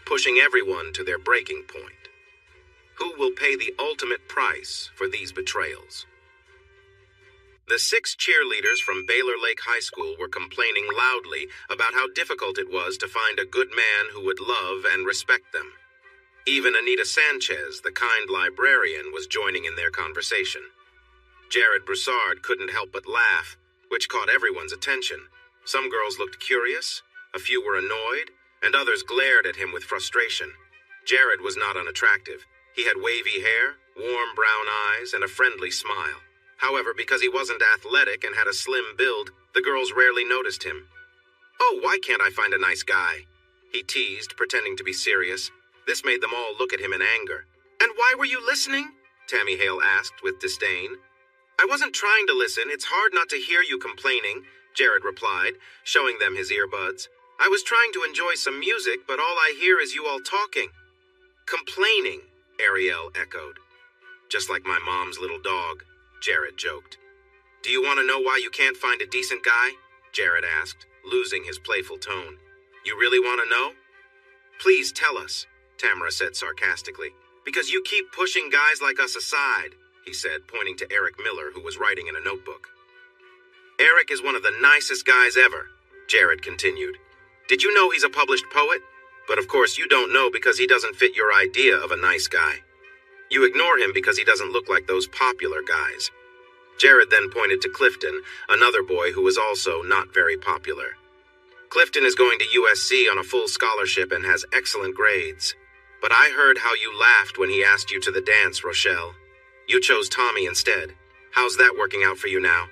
pushing everyone to their breaking point. Who will pay the ultimate price for these betrayals? The 6 cheerleaders from Baylor Lake High School were complaining loudly about how difficult it was to find a good man who would love and respect them. Even Anita Sanchez, the kind librarian, was joining in their conversation. Jared Broussard couldn't help but laugh, which caught everyone's attention. Some girls looked curious, a few were annoyed, and others glared at him with frustration. Jared was not unattractive. He had wavy hair, warm brown eyes, and a friendly smile. However, because he wasn't athletic and had a slim build, the girls rarely noticed him. "Oh, why can't I find a nice guy?" he teased, pretending to be serious. This made them all look at him in anger. "And why were you listening?" Tammy Hale asked with disdain. "I wasn't trying to listen. It's hard not to hear you complaining," Jared replied, showing them his earbuds. "I was trying to enjoy some music, but all I hear is you all talking." "Complaining," Ariel echoed. "Just like my mom's little dog," Jared joked. "Do you want to know why you can't find a decent guy?" Jared asked, losing his playful tone. "You really want to know?" "Please tell us," Tamara said sarcastically. "Because you keep pushing guys like us aside," he said, pointing to Eric Miller, who was writing in a notebook. "Eric is one of the nicest guys ever," Jared continued. "Did you know he's a published poet? But of course you don't know because he doesn't fit your idea of a nice guy. You ignore him because he doesn't look like those popular guys." Jared then pointed to Clifton, another boy who was also not very popular. "Clifton is going to USC on a full scholarship and has excellent grades. But I heard how you laughed when he asked you to the dance, Rochelle. You chose Tommy instead. How's that working out for you now?"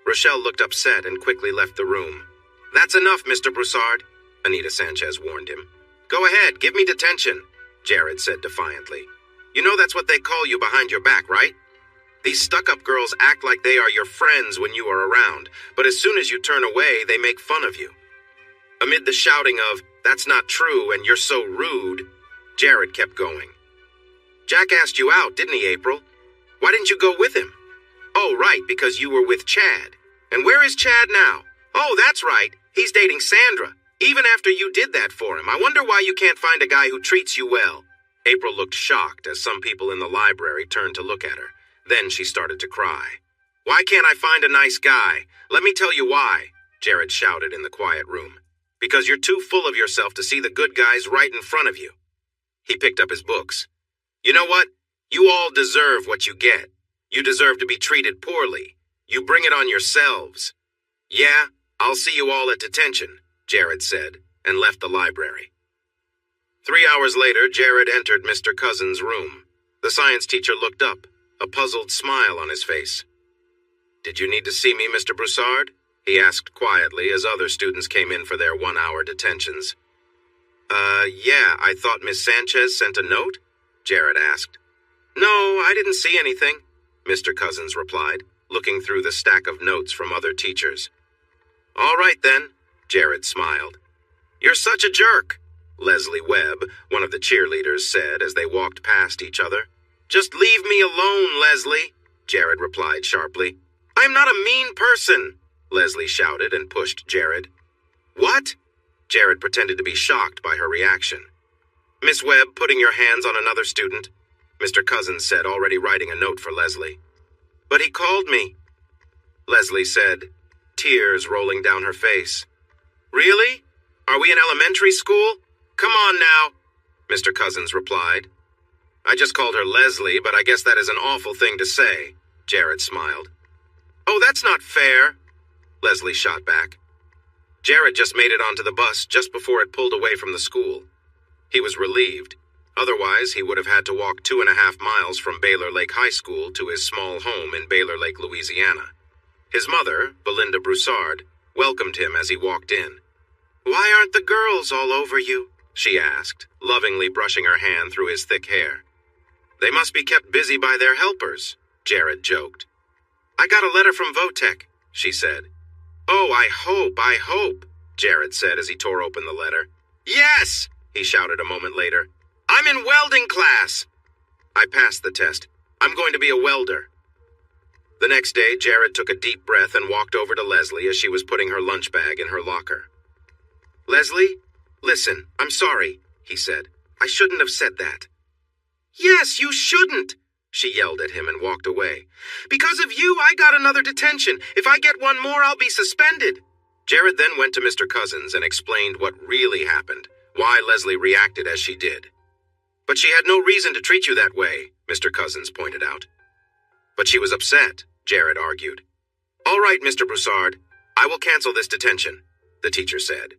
Rochelle looked upset and quickly left the room. "That's enough, Mr. Broussard," Anita Sanchez warned him. "Go ahead, give me detention," Jared said defiantly. "You know that's what they call you behind your back, right? These stuck-up girls act like they are your friends when you are around, but as soon as you turn away, they make fun of you." Amid the shouting of, "That's not true and you're so rude," Jared kept going. "Jack asked you out, didn't he, April? Why didn't you go with him?" "Oh, right, because you were with Chad. And where is Chad now?" "Oh, that's right. He's dating Sandra. Even after you did that for him. I wonder why you can't find a guy who treats you well." April looked shocked as some people in the library turned to look at her. Then she started to cry. "Why can't I find a nice guy? Let me tell you why," Jared shouted in the quiet room. "Because you're too full of yourself to see the good guys right in front of you." He picked up his books. "You know what? You all deserve what you get. You deserve to be treated poorly. You bring it on yourselves." "Yeah, I'll see you all at detention," Jared said, and left the library. 3 hours later, Jared entered Mr. Cousins' room. The science teacher looked up, a puzzled smile on his face. "Did you need to see me, Mr. Broussard?" he asked quietly as other students came in for their 1-hour detentions. Yeah, I thought Miss Sanchez sent a note?" Jared asked. "No, I didn't see anything," Mr. Cousins replied, looking through the stack of notes from other teachers. "All right then," Jared smiled. "You're such a jerk," Leslie Webb, one of the cheerleaders, said as they walked past each other. "Just leave me alone, Leslie," Jared replied sharply. "I'm not a mean person," Leslie shouted and pushed Jared. "What?" Jared pretended to be shocked by her reaction. "Miss Webb, putting your hands on another student," Mr. Cousins said, already writing a note for Leslie. "But he called me," Leslie said, tears rolling down her face. "Really? Are we in elementary school? Come on now," Mr. Cousins replied. "I just called her Leslie, but I guess that is an awful thing to say," Jared smiled. "Oh, that's not fair," Leslie shot back. Jared just made it onto the bus just before it pulled away from the school. He was relieved. Otherwise, he would have had to walk 2.5 miles from Baylor Lake High School to his small home in Baylor Lake, Louisiana. His mother, Belinda Broussard, welcomed him as he walked in. "Why aren't the girls all over you?" she asked, lovingly brushing her hand through his thick hair. "They must be kept busy by their helpers," Jared joked. "I got a letter from Votech," she said. "Oh, I hope," Jared said as he tore open the letter. "Yes!" he shouted a moment later. "I'm in welding class!" "I passed the test. I'm going to be a welder." The next day, Jared took a deep breath and walked over to Leslie as she was putting her lunch bag in her locker. "Leslie, listen, I'm sorry. he said. "I shouldn't have said that." "Yes, you shouldn't," she yelled at him and walked away. "Because of you, I got another detention. If I get one more, I'll be suspended." Jared then went to Mr. Cousins and explained what really happened, why Leslie reacted as she did. "But she had no reason to treat you that way," Mr. Cousins pointed out. "But she was upset," Jared argued. "All right, Mr. Broussard, I will cancel this detention," the teacher said.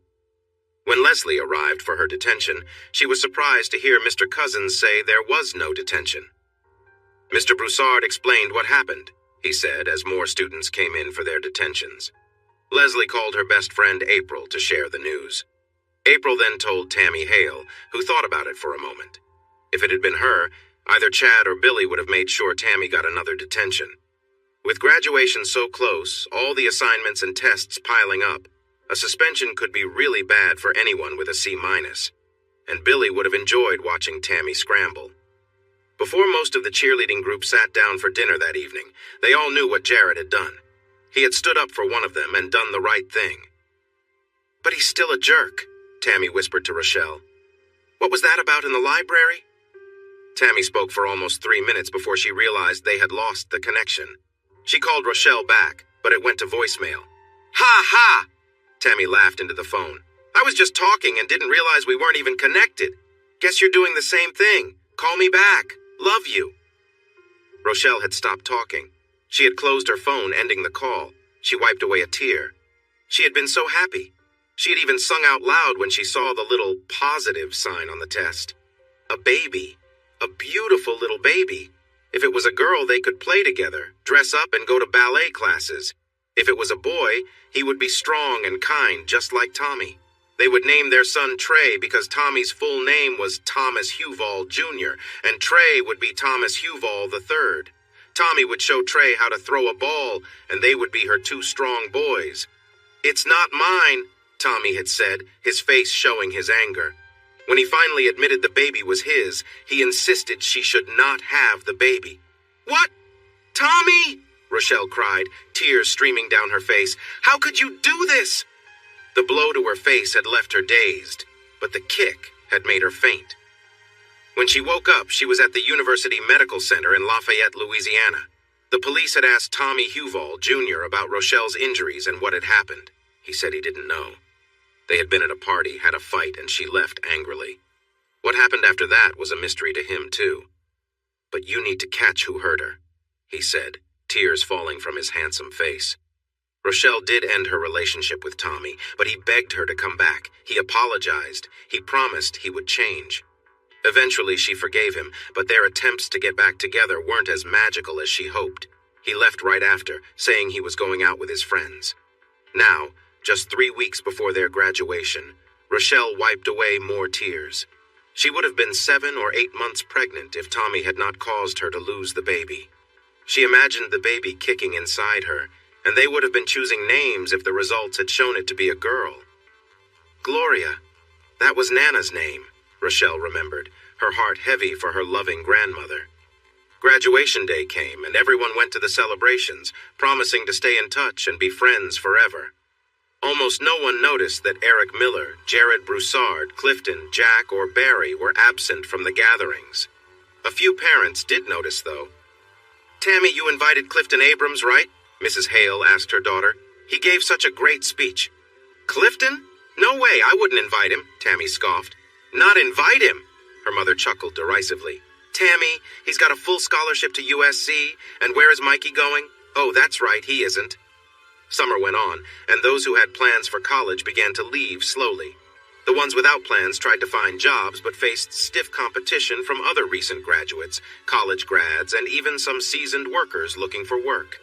When Leslie arrived for her detention, she was surprised to hear Mr. Cousins say there was no detention. Mr. Broussard explained what happened, he said, as more students came in for their detentions. Leslie called her best friend April to share the news. April then told Tammy Hale, who thought about it for a moment. If it had been her, either Chad or Billy would have made sure Tammy got another detention. With graduation so close, all the assignments and tests piling up, a suspension could be really bad for anyone with a C-, and Billy would have enjoyed watching Tammy scramble. Before most of the cheerleading group sat down for dinner that evening, they all knew what Jared had done. He had stood up for one of them and done the right thing. "But he's still a jerk," Tammy whispered to Rochelle. "What was that about in the library?" Tammy spoke for almost 3 minutes before she realized they had lost the connection. She called Rochelle back, but it went to voicemail. "Ha ha!" Tammy laughed into the phone. "I was just talking and didn't realize we weren't even connected. Guess you're doing the same thing. Call me back. Love you." Rochelle had stopped talking. She had closed her phone, ending the call. She wiped away a tear. She had been so happy. She had even sung out loud when she saw the little positive sign on the test. A baby. A beautiful little baby. If it was a girl, they could play together, dress up, and go to ballet classes. If it was a boy, he would be strong and kind, just like Tommy. They would name their son Trey because Tommy's full name was Thomas Huval Jr., and Trey would be Thomas Huval III. Tommy would show Trey how to throw a ball, and they would be her two strong boys. "It's not mine," Tommy had said, his face showing his anger. When he finally admitted the baby was his, he insisted she should not have the baby. "What? Tommy?" Rochelle cried, tears streaming down her face. "How could you do this?" The blow to her face had left her dazed, but the kick had made her faint. When she woke up, she was at the University Medical Center in Lafayette, Louisiana. The police had asked Tommy Huval Jr. about Rochelle's injuries and what had happened. He said he didn't know. They had been at a party, had a fight, and she left angrily. What happened after that was a mystery to him, too. "But you need to catch who hurt her," he said, tears falling from his handsome face. Rochelle did end her relationship with Tommy, but he begged her to come back. He apologized. He promised he would change. Eventually, she forgave him, but their attempts to get back together weren't as magical as she hoped. He left right after, saying he was going out with his friends. Now, just 3 weeks before their graduation, Rochelle wiped away more tears. She would have been 7 or 8 months pregnant if Tommy had not caused her to lose the baby. She imagined the baby kicking inside her, and they would have been choosing names if the results had shown it to be a girl. Gloria. That was Nana's name, Rochelle remembered, her heart heavy for her loving grandmother. Graduation day came, and everyone went to the celebrations, promising to stay in touch and be friends forever. Almost no one noticed that Eric Miller, Jared Broussard, Clifton, Jack, or Barry were absent from the gatherings. A few parents did notice, though. "Tammy, you invited Clifton Abrams, right?" Mrs. Hale asked her daughter. "He gave such a great speech." "Clifton? No way, I wouldn't invite him," Tammy scoffed. "Not invite him?" Her mother chuckled derisively. "Tammy, he's got a full scholarship to USC, and where is Mikey going? Oh, that's right, he isn't." Summer went on, and those who had plans for college began to leave slowly. The ones without plans tried to find jobs, but faced stiff competition from other recent graduates, college grads, and even some seasoned workers looking for work.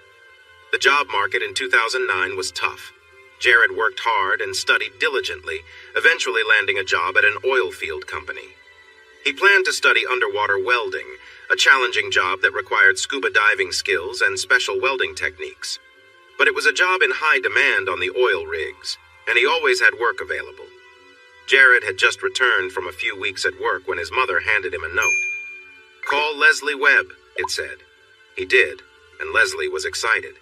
The job market in 2009 was tough. Jared worked hard and studied diligently, eventually landing a job at an oil field company. He planned to study underwater welding, a challenging job that required scuba diving skills and special welding techniques. But it was a job in high demand on the oil rigs, and he always had work available. Jared had just returned from a few weeks at work when his mother handed him a note. "Call Leslie Webb," it said. He did, and Leslie was excited.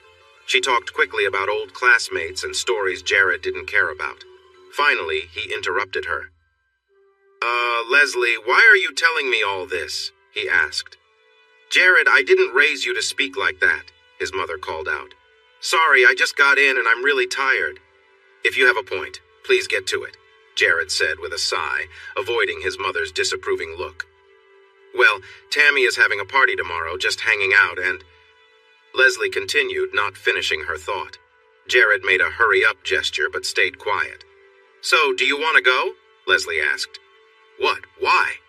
She talked quickly about old classmates and stories Jared didn't care about. Finally, he interrupted her. Leslie, why are you telling me all this?" he asked. "Jared, I didn't raise you to speak like that," his mother called out. "Sorry, I just got in and I'm really tired." "If you have a point, please get to it," Jared said with a sigh, avoiding his mother's disapproving look. "Well, Tammy is having a party tomorrow, just hanging out, and—" Leslie continued, not finishing her thought. Jared made a hurry-up gesture but stayed quiet. "So, do you want to go?" Leslie asked. "What? Why?"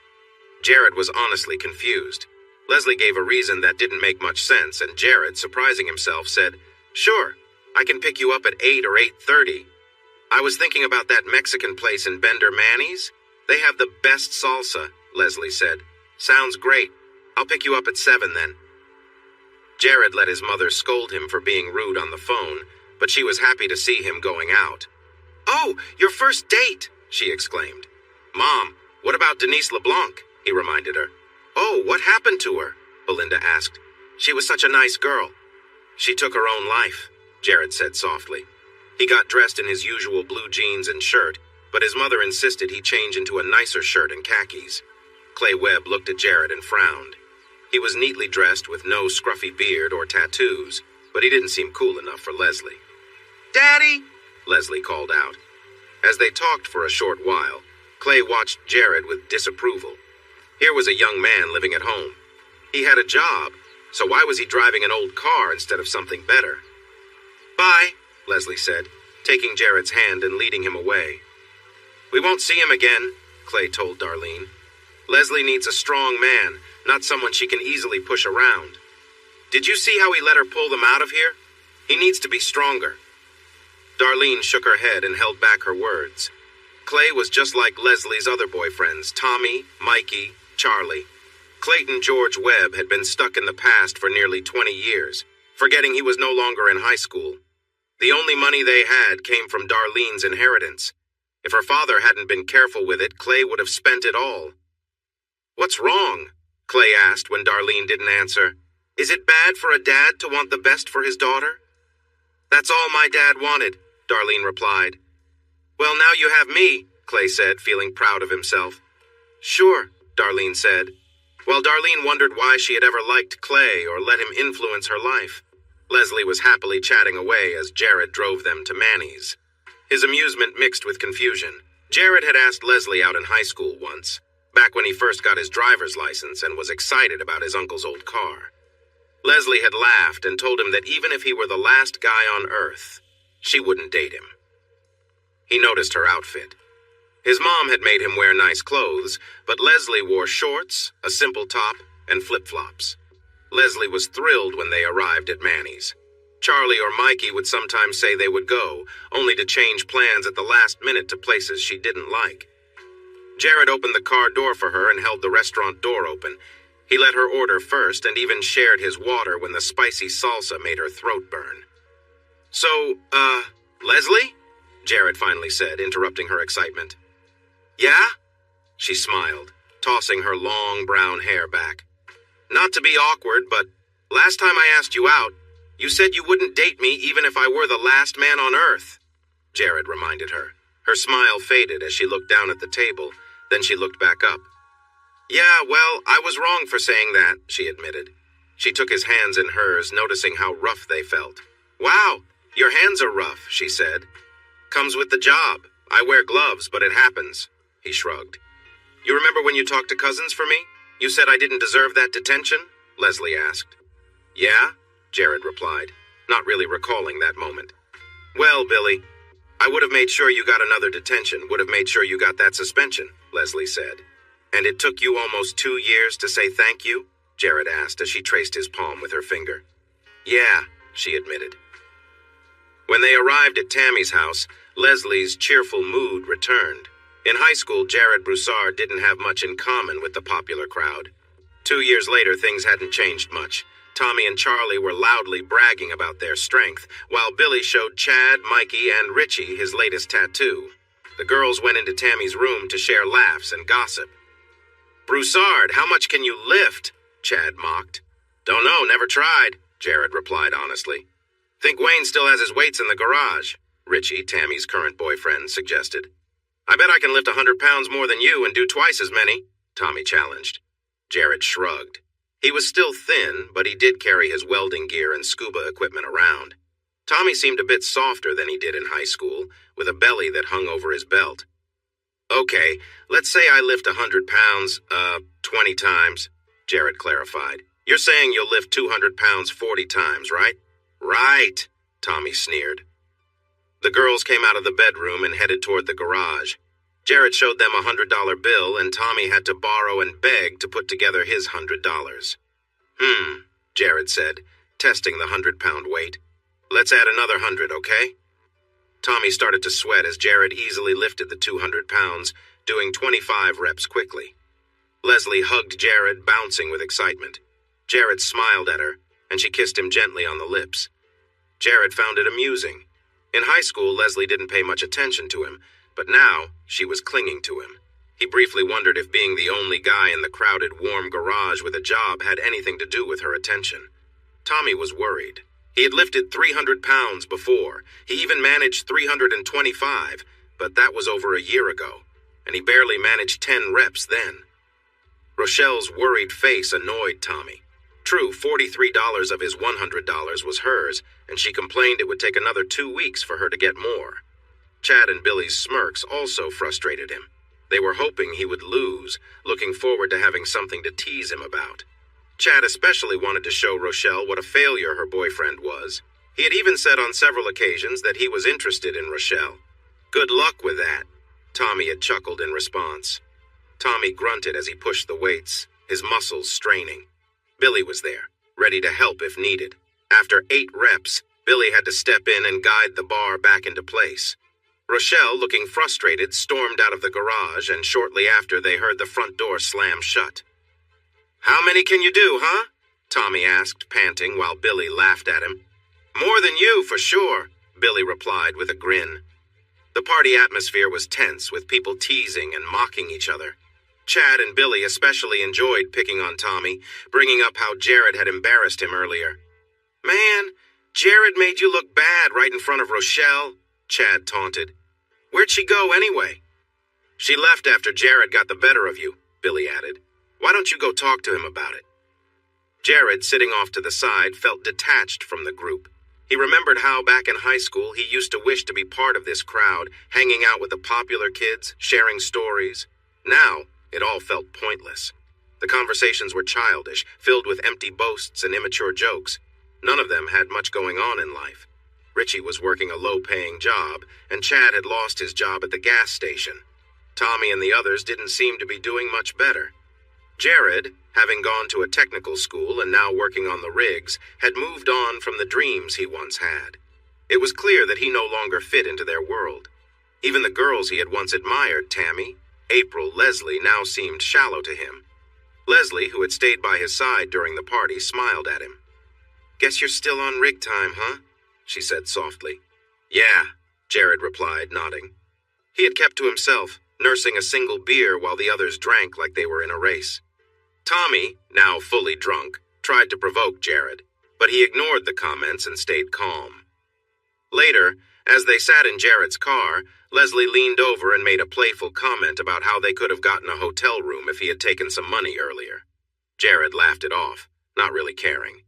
Jared was honestly confused. Leslie gave a reason that didn't make much sense, and Jared, surprising himself, said, "Sure, I can pick you up at 8 or 8:30. I was thinking about that Mexican place in Bender Manny's. They have the best salsa," Leslie said. "Sounds great. I'll pick you up at 7 then." Jared let his mother scold him for being rude on the phone, but she was happy to see him going out. "Oh, your first date!" she exclaimed. "Mom, what about Denise LeBlanc?" he reminded her. "Oh, what happened to her?" Belinda asked. "She was such a nice girl." "She took her own life," Jared said softly. He got dressed in his usual blue jeans and shirt, but his mother insisted he change into a nicer shirt and khakis. Clay Webb looked at Jared and frowned. He was neatly dressed with no scruffy beard or tattoos, but he didn't seem cool enough for Leslie. "Daddy!" Leslie called out. As they talked for a short while, Clay watched Jared with disapproval. Here was a young man living at home. He had a job, so why was he driving an old car instead of something better? "Bye," Leslie said, taking Jared's hand and leading him away. "We won't see him again," Clay told Darlene. "Leslie needs a strong man, not someone she can easily push around. Did you see how he let her pull them out of here? He needs to be stronger." Darlene shook her head and held back her words. Clay was just like Leslie's other boyfriends, Tommy, Mikey, Charlie. Clayton George Webb had been stuck in the past for nearly 20 years, forgetting he was no longer in high school. The only money they had came from Darlene's inheritance. If her father hadn't been careful with it, Clay would have spent it all. "What's wrong?" Clay asked when Darlene didn't answer. "Is it bad for a dad to want the best for his daughter?" "That's all my dad wanted," Darlene replied. "Well, now you have me," Clay said, feeling proud of himself. "Sure," Darlene said. While Darlene wondered why she had ever liked Clay or let him influence her life, Leslie was happily chatting away as Jared drove them to Manny's. His amusement mixed with confusion. Jared had asked Leslie out in high school once, back when he first got his driver's license and was excited about his uncle's old car. Leslie had laughed and told him that even if he were the last guy on Earth, she wouldn't date him. He noticed her outfit. His mom had made him wear nice clothes, but Leslie wore shorts, a simple top, and flip-flops. Leslie was thrilled when they arrived at Manny's. Charlie or Mikey would sometimes say they would go, only to change plans at the last minute to places she didn't like. Jared opened the car door for her and held the restaurant door open. He let her order first and even shared his water when the spicy salsa made her throat burn. "So, Leslie?" Jared finally said, interrupting her excitement. "Yeah?" She smiled, tossing her long brown hair back. "Not to be awkward, but last time I asked you out, you said you wouldn't date me even if I were the last man on Earth," Jared reminded her. Her smile faded as she looked down at the table, then she looked back up. "Yeah, well, I was wrong for saying that," she admitted. She took his hands in hers, noticing how rough they felt. "Wow, your hands are rough," she said. "Comes with the job. I wear gloves, but it happens," he shrugged. "You remember when you talked to Cousins for me? You said I didn't deserve that detention?" Leslie asked. "Yeah?" Jared replied, not really recalling that moment. "Well, Billy, I would have made sure you got another detention, would have made sure you got that suspension," Leslie said. "And it took you almost 2 years to say thank you?" Jared asked as she traced his palm with her finger. "Yeah," she admitted. When they arrived at Tammy's house, Leslie's cheerful mood returned. In high school, Jared Broussard didn't have much in common with the popular crowd. 2 years later, things hadn't changed much. Tommy and Charlie were loudly bragging about their strength, while Billy showed Chad, Mikey, and Richie his latest tattoo. The girls went into Tammy's room to share laughs and gossip. "Broussard, how much can you lift?" Chad mocked. "Don't know, never tried," Jared replied honestly. "Think Wayne still has his weights in the garage," Richie, Tammy's current boyfriend, suggested. I bet I can lift 100 pounds more than you and do twice as many, Tommy challenged. Jared shrugged. He was still thin, but he did carry his welding gear and scuba equipment around. Tommy seemed a bit softer than he did in high school, with a belly that hung over his belt. Okay, let's say I lift 100 pounds, 20 times, Jared clarified. You're saying you'll lift 200 pounds 40 times, right? Right, Tommy sneered. The girls came out of the bedroom and headed toward the garage. Jared showed them a $100 bill, and Tommy had to borrow and beg to put together his $100. Jared said, testing the 100-pound weight. Let's add another 100, okay? Tommy started to sweat as Jared easily lifted the 200 pounds, doing 25 reps quickly. Leslie hugged Jared, bouncing with excitement. Jared smiled at her, and she kissed him gently on the lips. Jared found it amusing. In high school, Leslie didn't pay much attention to him, but now she was clinging to him. He briefly wondered if being the only guy in the crowded, warm garage with a job had anything to do with her attention. Tommy was worried. He had lifted 300 pounds before. He even managed 325, but that was over a year ago, and he barely managed 10 reps then. Rochelle's worried face annoyed Tommy. True, $43 of his $100 was hers, and she complained it would take another 2 weeks for her to get more. Chad and Billy's smirks also frustrated him. They were hoping he would lose, looking forward to having something to tease him about. Chad especially wanted to show Rochelle what a failure her boyfriend was. He had even said on several occasions that he was interested in Rochelle. Good luck with that, Tommy had chuckled in response. Tommy grunted as he pushed the weights, his muscles straining. Billy was there, ready to help if needed. After 8 reps, Billy had to step in and guide the bar back into place. Rochelle, looking frustrated, stormed out of the garage, and shortly after they heard the front door slam shut. How many can you do, huh? Tommy asked, panting, while Billy laughed at him. More than you, for sure, Billy replied with a grin. The party atmosphere was tense, with people teasing and mocking each other. Chad and Billy especially enjoyed picking on Tommy, bringing up how Jared had embarrassed him earlier. Man, Jared made you look bad right in front of Rochelle, Chad taunted. Where'd she go anyway? She left after Jared got the better of you, Billy added. Why don't you go talk to him about it? Jared, sitting off to the side, felt detached from the group. He remembered how back in high school he used to wish to be part of this crowd, hanging out with the popular kids, sharing stories. Now, it all felt pointless. The conversations were childish, filled with empty boasts and immature jokes. None of them had much going on in life. Richie was working a low-paying job, and Chad had lost his job at the gas station. Tommy and the others didn't seem to be doing much better. Jared, having gone to a technical school and now working on the rigs, had moved on from the dreams he once had. It was clear that he no longer fit into their world. Even the girls he had once admired, Tammy, April, Leslie, now seemed shallow to him. Leslie, who had stayed by his side during the party, smiled at him. Guess you're still on rig time, huh? She said softly. Yeah, Jared replied, nodding. He had kept to himself, nursing a single beer while the others drank like they were in a race. Tommy, now fully drunk, tried to provoke Jared, but he ignored the comments and stayed calm. Later, as they sat in Jared's car, Leslie leaned over and made a playful comment about how they could have gotten a hotel room if he had taken some money earlier. Jared laughed it off, not really caring.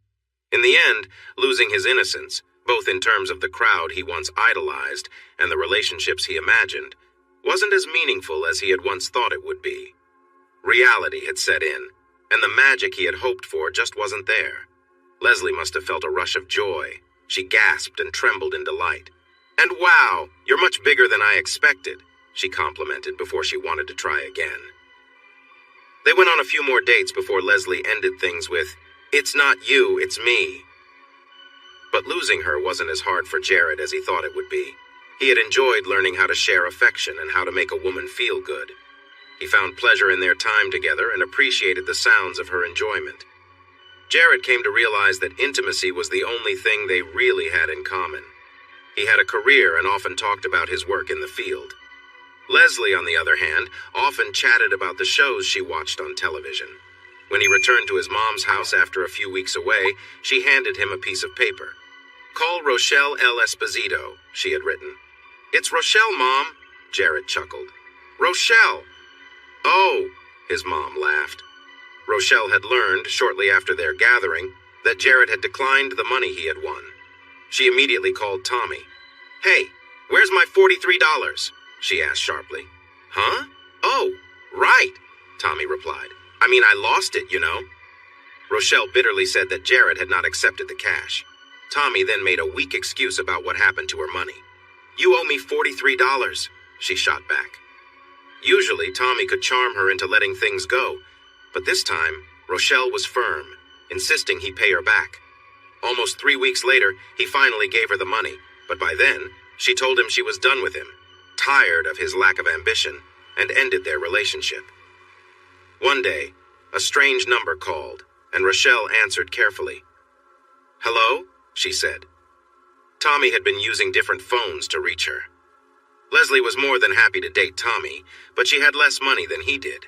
In the end, losing his innocence, both in terms of the crowd he once idolized and the relationships he imagined, wasn't as meaningful as he had once thought it would be. Reality had set in, and the magic he had hoped for just wasn't there. Leslie must have felt a rush of joy. She gasped and trembled in delight. And wow, you're much bigger than I expected, she complimented before she wanted to try again. They went on a few more dates before Leslie ended things with, "It's not you, it's me." But losing her wasn't as hard for Jared as he thought it would be. He had enjoyed learning how to share affection and how to make a woman feel good. He found pleasure in their time together and appreciated the sounds of her enjoyment. Jared came to realize that intimacy was the only thing they really had in common. He had a career and often talked about his work in the field. Leslie, on the other hand, often chatted about the shows she watched on television. When he returned to his mom's house after a few weeks away, she handed him a piece of paper. "Call Rochelle L. Esposito," she had written. "It's Rochelle, Mom," Jared chuckled. Rochelle! Oh, his mom laughed. Rochelle had learned, shortly after their gathering, that Jared had declined the money he had won. She immediately called Tommy. "Hey, where's my $43? She asked sharply. "Huh? Oh, right," Tommy replied. "I mean, I lost it, you know." Rochelle bitterly said that Jared had not accepted the cash. Tommy then made a weak excuse about what happened to her money. "You owe me $43, she shot back. Usually, Tommy could charm her into letting things go, but this time, Rochelle was firm, insisting he pay her back. Almost 3 weeks later, he finally gave her the money, but by then, she told him she was done with him, tired of his lack of ambition, and ended their relationship. One day, a strange number called, and Rochelle answered carefully. "Hello?" she said. Tommy had been using different phones to reach her. Leslie was more than happy to date Tommy, but she had less money than he did.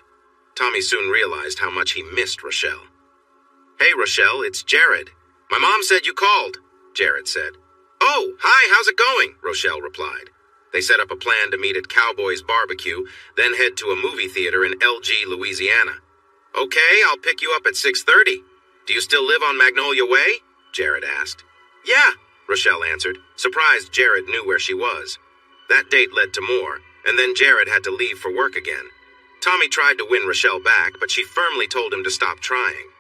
Tommy soon realized how much he missed Rochelle. "Hey, Rochelle, it's Jared. My mom said you called," Jared said. "Oh, hi, how's it going?" Rochelle replied. They set up a plan to meet at Cowboy's Barbecue, then head to a movie theater in LG, Louisiana. "Okay, I'll pick you up at 6:30. Do you still live on Magnolia Way?" Jared asked. "Yeah," Rochelle answered, surprised Jared knew where she was. That date led to more, and then Jared had to leave for work again. Tommy tried to win Rochelle back, but she firmly told him to stop trying.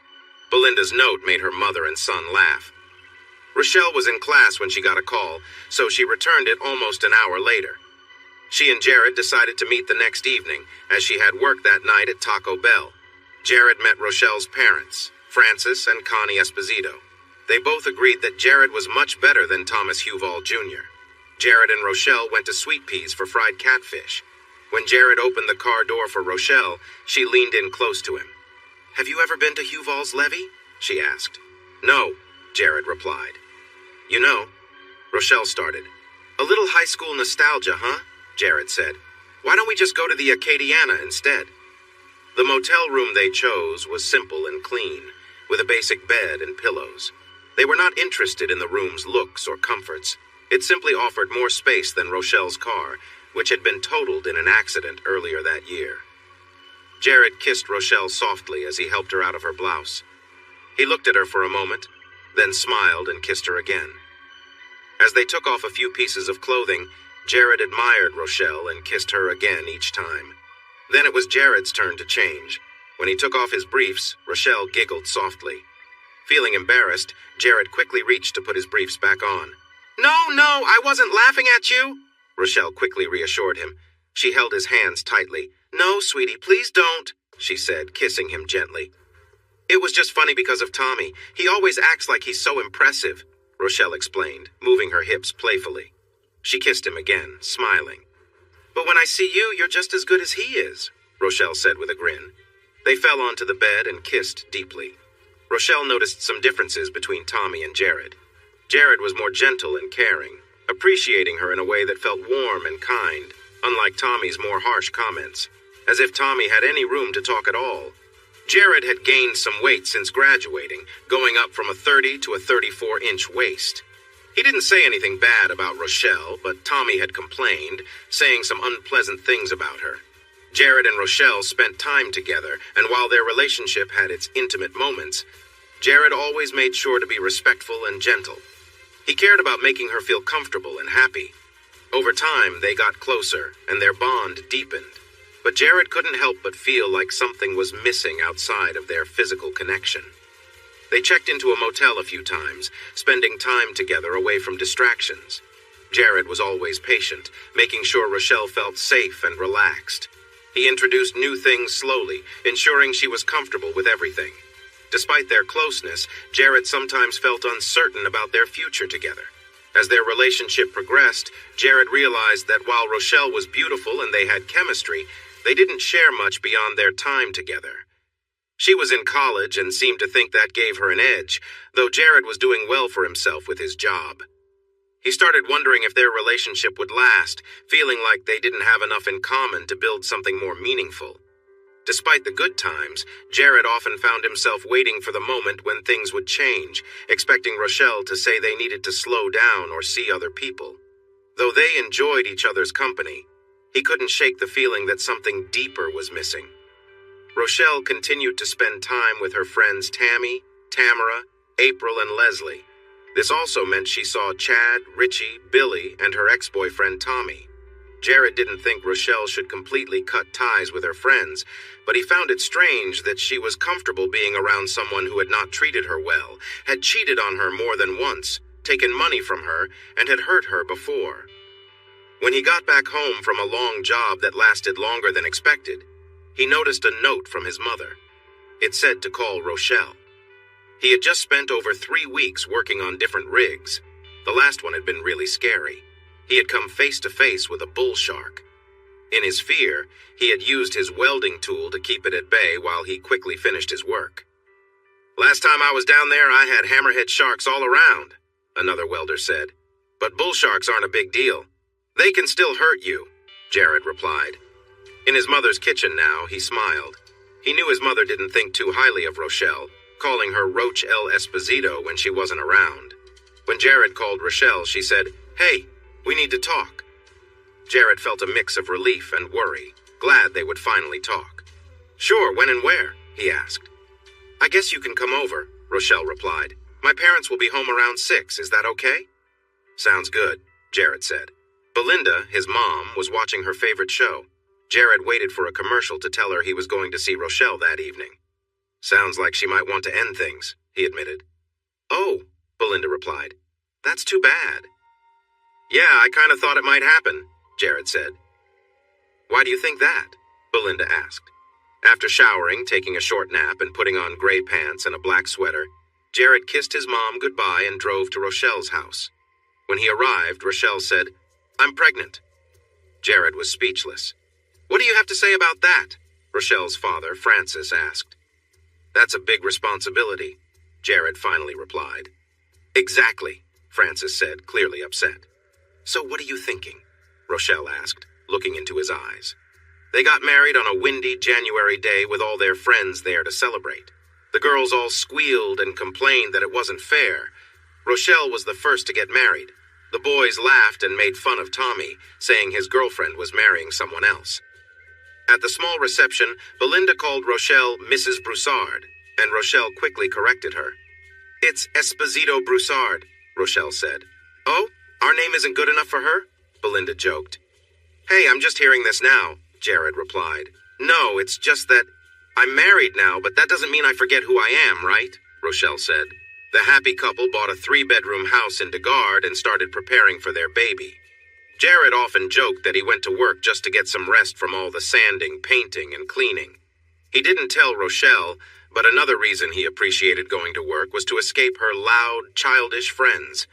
Belinda's note made her mother and son laugh. Rochelle was in class when she got a call, so she returned it almost an hour later. She and Jared decided to meet the next evening, as she had work that night at Taco Bell. Jared met Rochelle's parents, Francis and Connie Esposito. They both agreed that Jared was much better than Thomas Huval Jr. Jared and Rochelle went to Sweet Peas for fried catfish. When Jared opened the car door for Rochelle, she leaned in close to him. "Have you ever been to Huval's Levee?" she asked. "No," Jared replied. "You know," Rochelle started. "A little high school nostalgia, huh?" Jared said. "Why don't we just go to the Acadiana instead?" The motel room they chose was simple and clean, with a basic bed and pillows. They were not interested in the room's looks or comforts. It simply offered more space than Rochelle's car, which had been totaled in an accident earlier that year. Jared kissed Rochelle softly as he helped her out of her blouse. He looked at her for a moment, then smiled and kissed her again. As they took off a few pieces of clothing, Jared admired Rochelle and kissed her again each time. Then it was Jared's turn to change. When he took off his briefs, Rochelle giggled softly. Feeling embarrassed, Jared quickly reached to put his briefs back on. No, I wasn't laughing at you," Rochelle quickly reassured him. She held his hands tightly. "No, sweetie, please don't," she said, kissing him gently. "It was just funny because of Tommy. He always acts like he's so impressive," Rochelle explained, moving her hips playfully. She kissed him again, smiling. "But when I see you, you're just as good as he is," Rochelle said with a grin. They fell onto the bed and kissed deeply. Rochelle noticed some differences between Tommy and Jared. Jared was more gentle and caring, appreciating her in a way that felt warm and kind, unlike Tommy's more harsh comments, as if Tommy had any room to talk at all. Jared had gained some weight since graduating, going up from a 30 to a 34-inch waist. He didn't say anything bad about Rochelle, but Tommy had complained, saying some unpleasant things about her. Jared and Rochelle spent time together, and while their relationship had its intimate moments, Jared always made sure to be respectful and gentle. He cared about making her feel comfortable and happy. Over time, they got closer, and their bond deepened. But Jared couldn't help but feel like something was missing outside of their physical connection. They checked into a motel a few times, spending time together away from distractions. Jared was always patient, making sure Rochelle felt safe and relaxed. He introduced new things slowly, ensuring she was comfortable with everything. Despite their closeness, Jared sometimes felt uncertain about their future together. As their relationship progressed, Jared realized that while Rochelle was beautiful and they had chemistry, they didn't share much beyond their time together. She was in college and seemed to think that gave her an edge, though Jared was doing well for himself with his job. He started wondering if their relationship would last, feeling like they didn't have enough in common to build something more meaningful. Despite the good times, Jared often found himself waiting for the moment when things would change, expecting Rochelle to say they needed to slow down or see other people. Though they enjoyed each other's company, He couldn't shake the feeling that something deeper was missing. Rochelle continued to spend time with her friends Tammy, Tamara, April, and Leslie. This also meant she saw Chad, Richie, Billy, and her ex-boyfriend Tommy. Jared didn't think Rochelle should completely cut ties with her friends, but he found it strange that she was comfortable being around someone who had not treated her well, had cheated on her more than once, taken money from her, and had hurt her before. When he got back home from a long job that lasted longer than expected, he noticed a note from his mother. It said to call Rochelle. He had just spent over 3 weeks working on different rigs. The last one had been really scary. He had come face to face with a bull shark. In his fear, he had used his welding tool to keep it at bay while he quickly finished his work. "Last time I was down there, I had hammerhead sharks all around," another welder said. "But bull sharks aren't a big deal. They can still hurt you," Jared replied. In his mother's kitchen now, he smiled. He knew his mother didn't think too highly of Rochelle, calling her Roach El Esposito when she wasn't around. When Jared called Rochelle, she said, "Hey, we need to talk." Jared felt a mix of relief and worry, glad they would finally talk. "Sure, when and where?" he asked. "I guess you can come over," Rochelle replied. "My parents will be home around 6, is that okay?" "Sounds good," Jared said. Belinda, his mom, was watching her favorite show. Jared waited for a commercial to tell her he was going to see Rochelle that evening. "Sounds like she might want to end things," he admitted. "Oh," Belinda replied. "That's too bad." "Yeah, I kind of thought it might happen," Jared said. "Why do you think that?" Belinda asked. After showering, taking a short nap, and putting on gray pants and a black sweater, Jared kissed his mom goodbye and drove to Rochelle's house. When he arrived, Rochelle said, "I'm pregnant." Jared was speechless. "What do you have to say about that?" Rochelle's father, Francis, asked. "That's a big responsibility," Jared finally replied. "Exactly," Francis said, clearly upset. "So what are you thinking?" Rochelle asked, looking into his eyes. They got married on a windy January day with all their friends there to celebrate. The girls all squealed and complained that it wasn't fair. Rochelle was the first to get married. The boys laughed and made fun of Tommy, saying his girlfriend was marrying someone else. At the small reception, Belinda called Rochelle Mrs. Broussard, and Rochelle quickly corrected her. "It's Esposito Broussard," Rochelle said. "Oh, our name isn't good enough for her?" Belinda joked. "Hey, I'm just hearing this now," Jared replied. "No, it's just that I'm married now, but that doesn't mean I forget who I am, right?" Rochelle said. The happy couple bought a 3-bedroom house in DeGard and started preparing for their baby. Jared often joked that he went to work just to get some rest from all the sanding, painting, and cleaning. He didn't tell Rochelle, but another reason he appreciated going to work was to escape her loud, childish friends.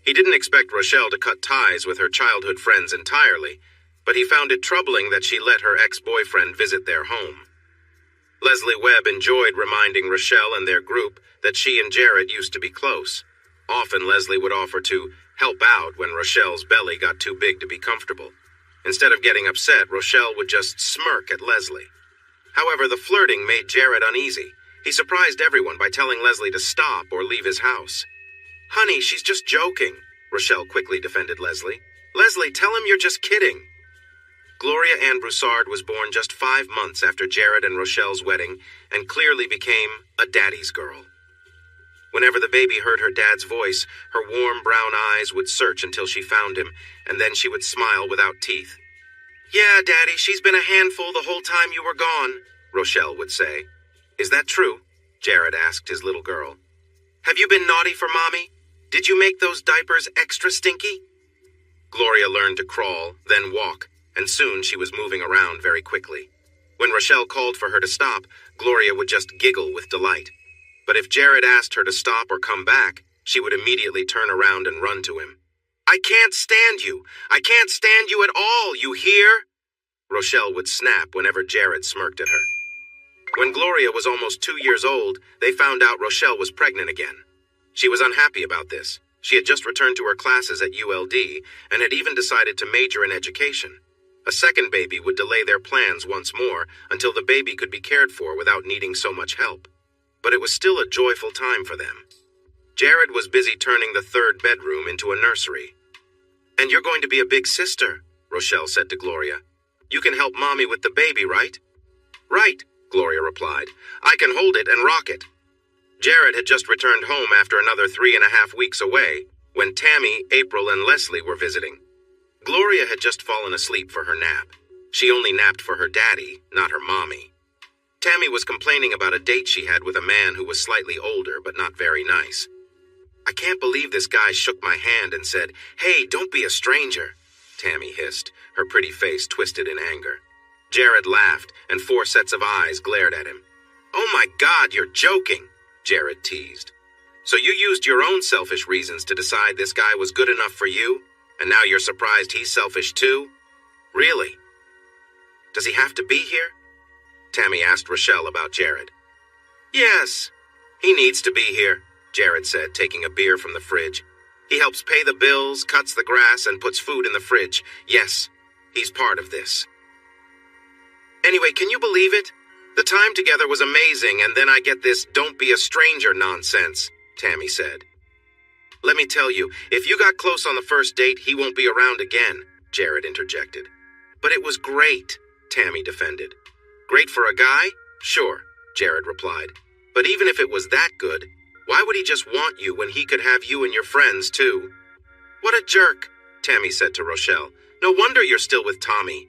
He didn't expect Rochelle to cut ties with her childhood friends entirely, but he found it troubling that she let her ex-boyfriend visit their home. Leslie Webb enjoyed reminding Rochelle and their group that she and Jared used to be close. Often Leslie would offer to help out when Rochelle's belly got too big to be comfortable. Instead of getting upset, Rochelle would just smirk at Leslie. However, the flirting made Jared uneasy. He surprised everyone by telling Leslie to stop or leave his house. "Honey, she's just joking," Rochelle quickly defended Leslie. "Leslie, tell him you're just kidding." Gloria Ann Broussard was born just 5 months after Jared and Rochelle's wedding and clearly became a daddy's girl. Whenever the baby heard her dad's voice, her warm brown eyes would search until she found him, and then she would smile without teeth. "Yeah, Daddy, she's been a handful the whole time you were gone," Rochelle would say. "Is that true?" Jared asked his little girl. "Have you been naughty for Mommy? Did you make those diapers extra stinky?" Gloria learned to crawl, then walk, and soon she was moving around very quickly. When Rochelle called for her to stop, Gloria would just giggle with delight. But if Jared asked her to stop or come back, she would immediately turn around and run to him. "I can't stand you! I can't stand you at all, you hear?" Rochelle would snap whenever Jared smirked at her. When Gloria was almost 2 years old, they found out Rochelle was pregnant again. She was unhappy about this. She had just returned to her classes at ULD and had even decided to major in education. A second baby would delay their plans once more until the baby could be cared for without needing so much help. But it was still a joyful time for them. Jared was busy turning the 3rd bedroom into a nursery. "And you're going to be a big sister," Rochelle said to Gloria. You can help Mommy with the baby, right?" "Right," Gloria replied. "I can hold it and rock it." Jared had just returned home after another 3.5 weeks away, when Tammy, April, and Leslie were visiting. Gloria had just fallen asleep for her nap. She only napped for her daddy, not her mommy. Tammy was complaining about a date she had with a man who was slightly older but not very nice. "I can't believe this guy shook my hand and said, 'Hey, don't be a stranger,'" Tammy hissed, her pretty face twisted in anger. Jared laughed, and 4 sets of eyes glared at him. "Oh my God, you're joking," Jared teased. "So you used your own selfish reasons to decide this guy was good enough for you, and now you're surprised he's selfish too? Really? Does he have to be here?" Tammy asked Rochelle about Jared. "Yes, he needs to be here," Jared said, taking a beer from the fridge. "He helps pay the bills, cuts the grass, and puts food in the fridge. Yes, he's part of this." "Anyway, can you believe it? The time together was amazing, and then I get this 'don't be a stranger' nonsense," Tammy said. "Let me tell you, if you got close on the first date, he won't be around again," Jared interjected. "But it was great," Tammy defended. "Great for a guy? Sure," Jared replied. "But even if it was that good, why would he just want you when he could have you and your friends too?" "What a jerk," Tammy said to Rochelle. "No wonder you're still with Tommy."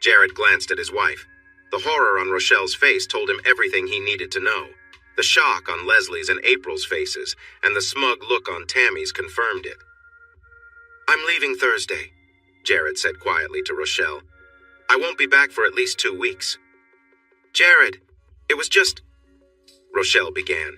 Jared glanced at his wife. The horror on Rochelle's face told him everything he needed to know. The shock on Leslie's and April's faces, and the smug look on Tammy's confirmed it. "I'm leaving Thursday," Jared said quietly to Rochelle. "I won't be back for at least 2 weeks." "Jared, it was just—" Rochelle began.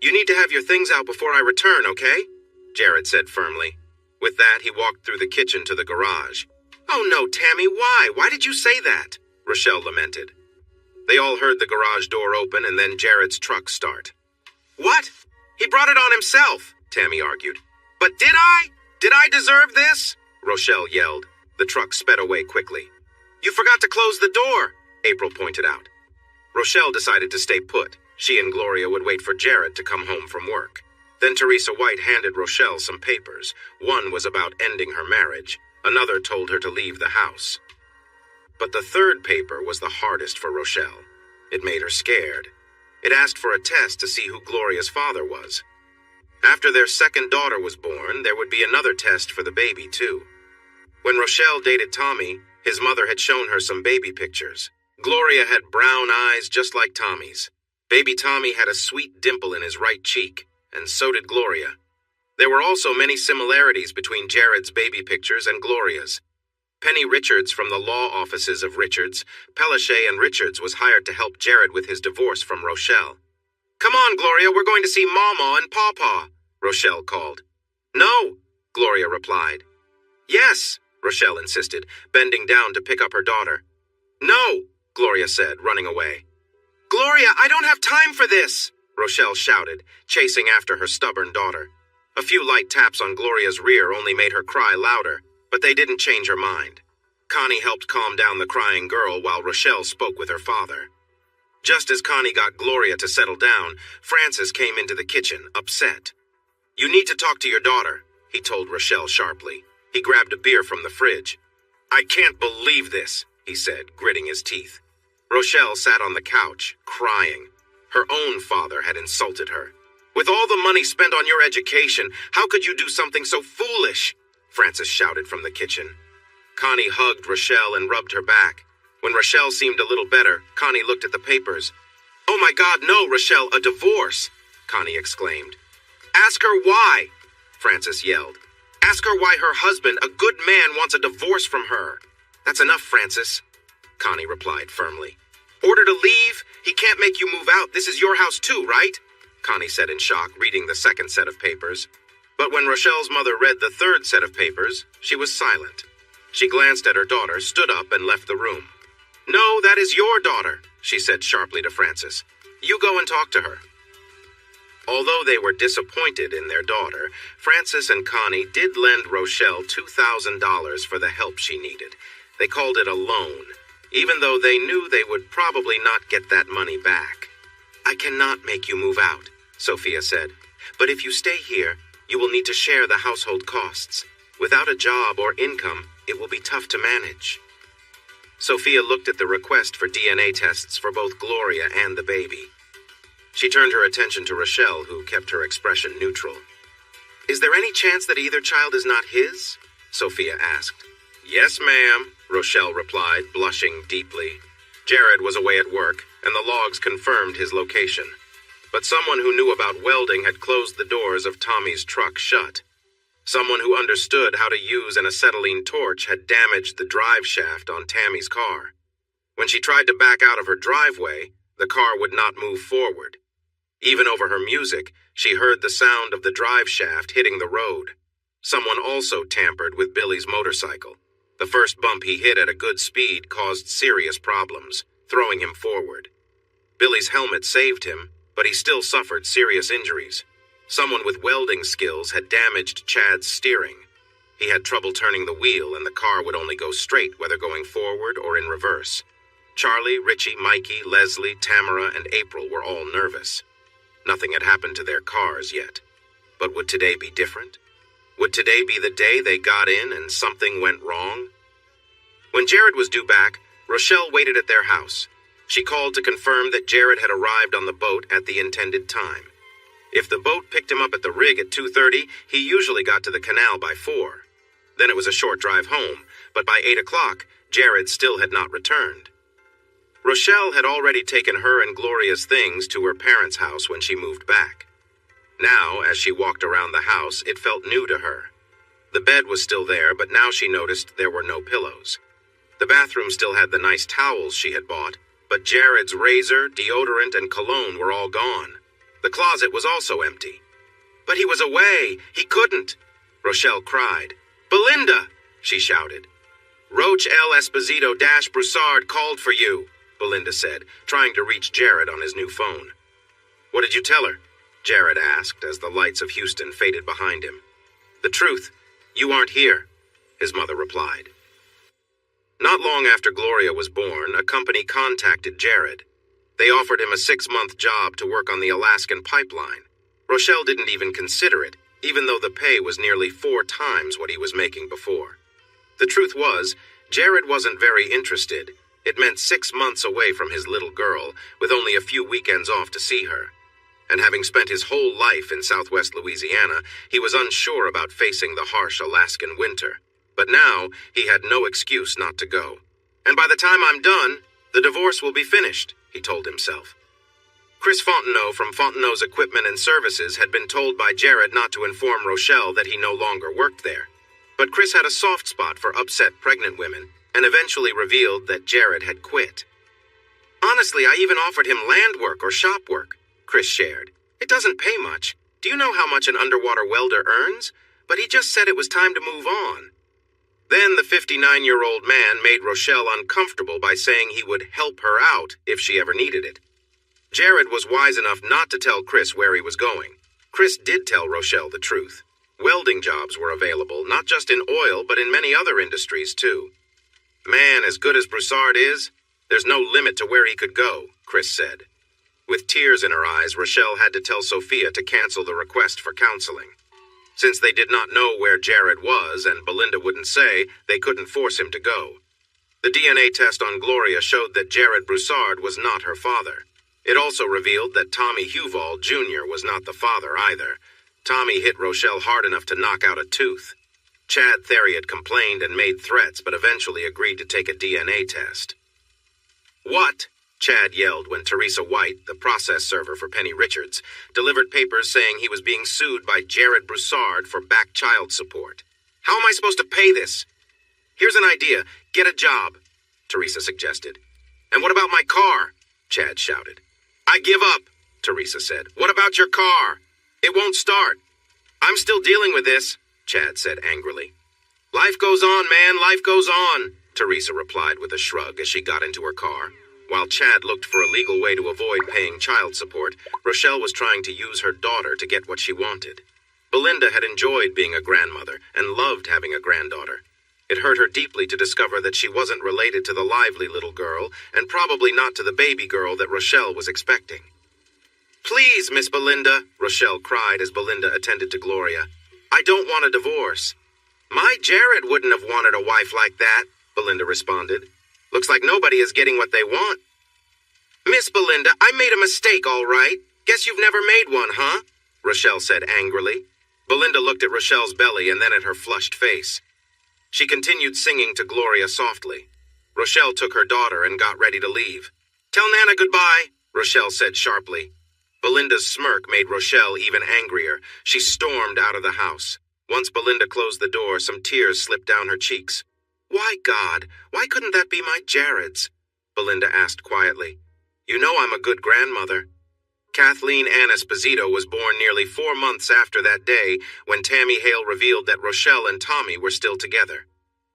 "You need to have your things out before I return, okay?" Jared said firmly. With that, he walked through the kitchen to the garage. "Oh no, Tammy, why? Why did you say that?" Rochelle lamented. They all heard the garage door open and then Jared's truck start. "What? He brought it on himself," Tammy argued. "But did I? Did I deserve this?" Rochelle yelled. The truck sped away quickly. "You forgot to close the door," April pointed out. Rochelle decided to stay put. She and Gloria would wait for Jared to come home from work. Then Teresa White handed Rochelle some papers. One was about ending her marriage. Another told her to leave the house. But the third paper was the hardest for Rochelle. It made her scared. It asked for a test to see who Gloria's father was. After their second daughter was born, there would be another test for the baby, too. When Rochelle dated Tommy, his mother had shown her some baby pictures. Gloria had brown eyes just like Tommy's. Baby Tommy had a sweet dimple in his right cheek, and so did Gloria. There were also many similarities between Jared's baby pictures and Gloria's. Penny Richards from the law offices of Richards, Pellichet and Richards was hired to help Jared with his divorce from Rochelle. "Come on, Gloria, we're going to see Mama and Pawpaw," Rochelle called. "No," Gloria replied. "Yes," Rochelle insisted, bending down to pick up her daughter. "No," Gloria said, running away. "Gloria, I don't have time for this," Rochelle shouted, chasing after her stubborn daughter. A few light taps on Gloria's rear only made her cry louder, but they didn't change her mind. Connie helped calm down the crying girl while Rochelle spoke with her father. Just as Connie got Gloria to settle down, Francis came into the kitchen, upset. "You need to talk to your daughter," he told Rochelle sharply. He grabbed a beer from the fridge. "I can't believe this," he said, gritting his teeth. Rochelle sat on the couch, crying. Her own father had insulted her. "With all the money spent on your education, how could you do something so foolish?" Francis shouted from the kitchen. Connie hugged Rochelle and rubbed her back. When Rochelle seemed a little better, Connie looked at the papers. "Oh my God, no, Rochelle, a divorce!" Connie exclaimed. "Ask her why!" Francis yelled. "Ask her why her husband, a good man, wants a divorce from her." "That's enough, Francis," Connie replied firmly. "Order to leave? He can't make you move out. This is your house too, right?" Connie said in shock, reading the second set of papers. But when Rochelle's mother read the third set of papers, she was silent. She glanced at her daughter, stood up, and left the room. "No, that is your daughter," she said sharply to Francis. "You go and talk to her." Although they were disappointed in their daughter, Francis and Connie did lend Rochelle $2,000 for the help she needed. They called it a loan, even though they knew they would probably not get that money back. "I cannot make you move out," Sophia said. "But if you stay here, you will need to share the household costs. Without a job or income, it will be tough to manage." Sophia looked at the request for DNA tests for both Gloria and the baby. She turned her attention to Rochelle, who kept her expression neutral. "Is there any chance that either child is not his?" Sophia asked. "Yes, ma'am," Rochelle replied, blushing deeply. Jared was away at work, and the logs confirmed his location. But someone who knew about welding had closed the doors of Tommy's truck shut. Someone who understood how to use an acetylene torch had damaged the drive shaft on Tammy's car. When she tried to back out of her driveway, the car would not move forward. Even over her music, she heard the sound of the drive shaft hitting the road. Someone also tampered with Billy's motorcycle. The first bump he hit at a good speed caused serious problems, throwing him forward. Billy's helmet saved him, but he still suffered serious injuries. Someone with welding skills had damaged Chad's steering. He had trouble turning the wheel, and the car would only go straight, whether going forward or in reverse. Charlie, Richie, Mikey, Leslie, Tamara, and April were all nervous. Nothing had happened to their cars yet. But would today be different? Would today be the day they got in and something went wrong? When Jared was due back, Rochelle waited at their house. She called to confirm that Jared had arrived on the boat at the intended time. If the boat picked him up at the rig at 2:30, he usually got to the canal by 4. Then it was a short drive home, but by 8 o'clock, Jared still had not returned. Rochelle had already taken her and Gloria's things to her parents' house when she moved back. Now, as she walked around the house, it felt new to her. The bed was still there, but now she noticed there were no pillows. The bathroom still had the nice towels she had bought, but Jared's razor, deodorant, and cologne were all gone. The closet was also empty. "But he was away! He couldn't!" Rochelle cried. "Belinda!" she shouted. "Roach L. Esposito-Broussard called for you," Belinda said, trying to reach Jared on his new phone. "What did you tell her?" Jared asked as the lights of Houston faded behind him. "The truth. You aren't here," his mother replied. Not long after Gloria was born, a company contacted Jared. They offered him a 6-month job to work on the Alaskan pipeline. Rochelle didn't even consider it, even though the pay was nearly 4 times what he was making before. The truth was, Jared wasn't very interested. It meant 6 months away from his little girl, with only a few weekends off to see her. And having spent his whole life in southwest Louisiana, he was unsure about facing the harsh Alaskan winter. But now, he had no excuse not to go. "And by the time I'm done, the divorce will be finished," he told himself. Chris Fontenot from Fontenot's Equipment and Services had been told by Jared not to inform Rochelle that he no longer worked there. But Chris had a soft spot for upset pregnant women, and eventually revealed that Jared had quit. "Honestly, I even offered him land work or shop work," Chris shared. "It doesn't pay much. Do you know how much an underwater welder earns? But he just said it was time to move on." Then the 59-year-old man made Rochelle uncomfortable by saying he would help her out if she ever needed it. Jared was wise enough not to tell Chris where he was going. Chris did tell Rochelle the truth. Welding jobs were available, not just in oil, but in many other industries too. "Man, as good as Broussard is, there's no limit to where he could go," Chris said. With tears in her eyes, Rochelle had to tell Sophia to cancel the request for counseling. Since they did not know where Jared was, and Belinda wouldn't say, they couldn't force him to go. The DNA test on Gloria showed that Jared Broussard was not her father. It also revealed that Tommy Huval Jr. was not the father either. Tommy hit Rochelle hard enough to knock out a tooth. Chad Theriot complained and made threats, but eventually agreed to take a DNA test. "What?" Chad yelled when Teresa White, the process server for Penny Richards, delivered papers saying he was being sued by Jared Broussard for back child support. "How am I supposed to pay this?" "Here's an idea. Get a job," Teresa suggested. "And what about my car?" Chad shouted. "I give up," Teresa said. "What about your car?" "It won't start." "I'm still dealing with this," Chad said angrily. "Life goes on, man, life goes on," Teresa replied with a shrug as she got into her car. While Chad looked for a legal way to avoid paying child support, Rochelle was trying to use her daughter to get what she wanted. Belinda had enjoyed being a grandmother and loved having a granddaughter. It hurt her deeply to discover that she wasn't related to the lively little girl, and probably not to the baby girl that Rochelle was expecting. "Please, Miss Belinda," Rochelle cried as Belinda attended to Gloria. "I don't want a divorce." "My Jared wouldn't have wanted a wife like that," Belinda responded. Looks like nobody is getting what they want. Miss Belinda, I made a mistake, all right. Guess you've never made one, huh? Rochelle said angrily. Belinda looked at Rochelle's belly and then at her flushed face. She continued singing to Gloria softly. Rochelle took her daughter and got ready to leave. Tell Nana goodbye, Rochelle said sharply. Belinda's smirk made Rochelle even angrier. She stormed out of the house. Once Belinda closed the door, some tears slipped down her cheeks. Why, God, why couldn't that be my Jared's? Belinda asked quietly. You know I'm a good grandmother. Kathleen Ann Esposito was born nearly 4 months after that day when Tammy Hale revealed that Rochelle and Tommy were still together.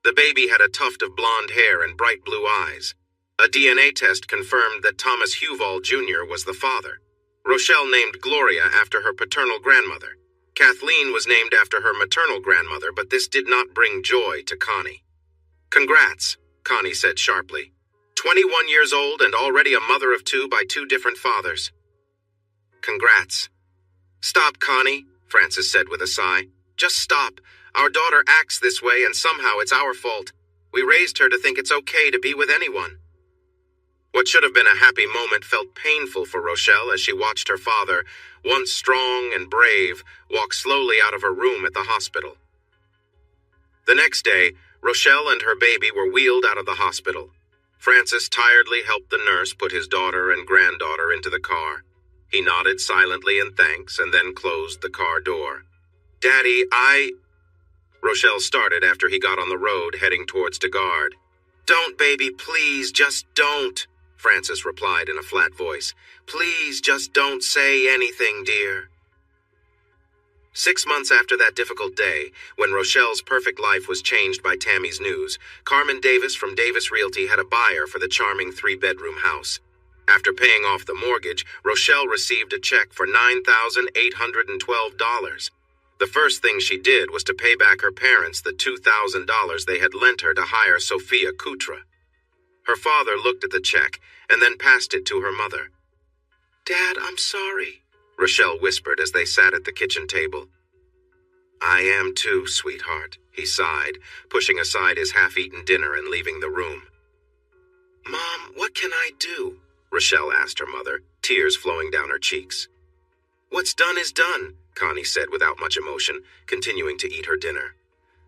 The baby had a tuft of blonde hair and bright blue eyes. A DNA test confirmed that Thomas Huval Jr. was the father. Rochelle named Gloria after her paternal grandmother. Kathleen was named after her maternal grandmother, but this did not bring joy to Connie. Congrats, Connie said sharply. 21 years old and already a mother of 2 by 2 different fathers. Congrats. Stop, Connie, Frances said with a sigh. Just stop. Our daughter acts this way and somehow it's our fault. We raised her to think it's okay to be with anyone. What should have been a happy moment felt painful for Rochelle as she watched her father, once strong and brave, walk slowly out of her room at the hospital. The next day, Rochelle and her baby were wheeled out of the hospital. Francis tiredly helped the nurse put his daughter and granddaughter into the car. He nodded silently in thanks and then closed the car door. Daddy, Rochelle started after he got on the road heading towards DeGard. Don't, baby, please, just don't, Francis replied in a flat voice. Please, just don't say anything, dear. 6 months after that difficult day, when Rochelle's perfect life was changed by Tammy's news, Carmen Davis from Davis Realty had a buyer for the charming 3-bedroom house. After paying off the mortgage, Rochelle received a check for $9,812. The first thing she did was to pay back her parents the $2,000 they had lent her to hire Sophia Kutra. Her father looked at the check and then passed it to her mother. Dad, I'm sorry, Rochelle whispered as they sat at the kitchen table. I am too, sweetheart, he sighed, pushing aside his half-eaten dinner and leaving the room. Mom, what can I do? Rochelle asked her mother, tears flowing down her cheeks. What's done is done, Connie said without much emotion, continuing to eat her dinner.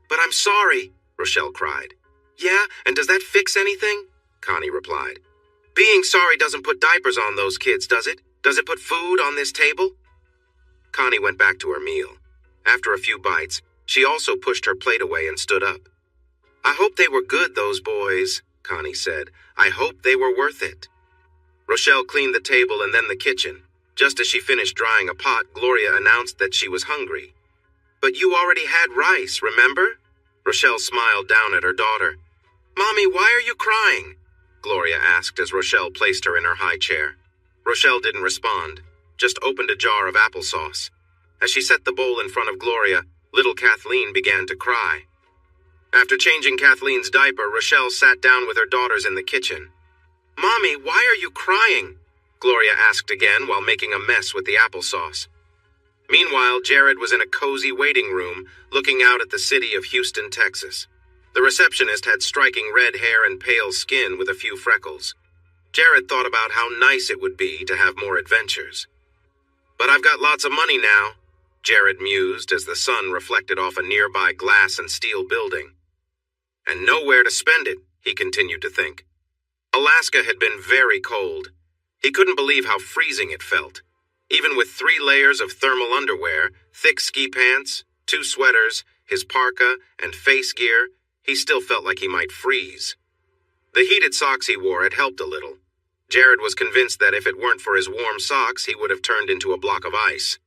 But I'm sorry, Rochelle cried. Yeah, and does that fix anything? Connie replied. Being sorry doesn't put diapers on those kids, does it? Does it put food on this table? Connie went back to her meal. After a few bites, she also pushed her plate away and stood up. I hope they were good, those boys, Connie said. I hope they were worth it. Rochelle cleaned the table and then the kitchen. Just as she finished drying a pot, Gloria announced that she was hungry. But you already had rice, remember? Rochelle smiled down at her daughter. Mommy, why are you crying? Gloria asked as Rochelle placed her in her high chair. Rochelle didn't respond, just opened a jar of applesauce. As she set the bowl in front of Gloria, little Kathleen began to cry. After changing Kathleen's diaper, Rochelle sat down with her daughters in the kitchen. Mommy, why are you crying? Gloria asked again while making a mess with the applesauce. Meanwhile, Jared was in a cozy waiting room, looking out at the city of Houston, Texas. The receptionist had striking red hair and pale skin with a few freckles. Jared thought about how nice it would be to have more adventures. But I've got lots of money now, Jared mused as the sun reflected off a nearby glass and steel building. And nowhere to spend it, he continued to think. Alaska had been very cold. He couldn't believe how freezing it felt. Even with 3 layers of thermal underwear, thick ski pants, 2 sweaters, his parka, and face gear, he still felt like he might freeze. The heated socks he wore had helped a little. Jared was convinced that if it weren't for his warm socks, he would have turned into a block of ice.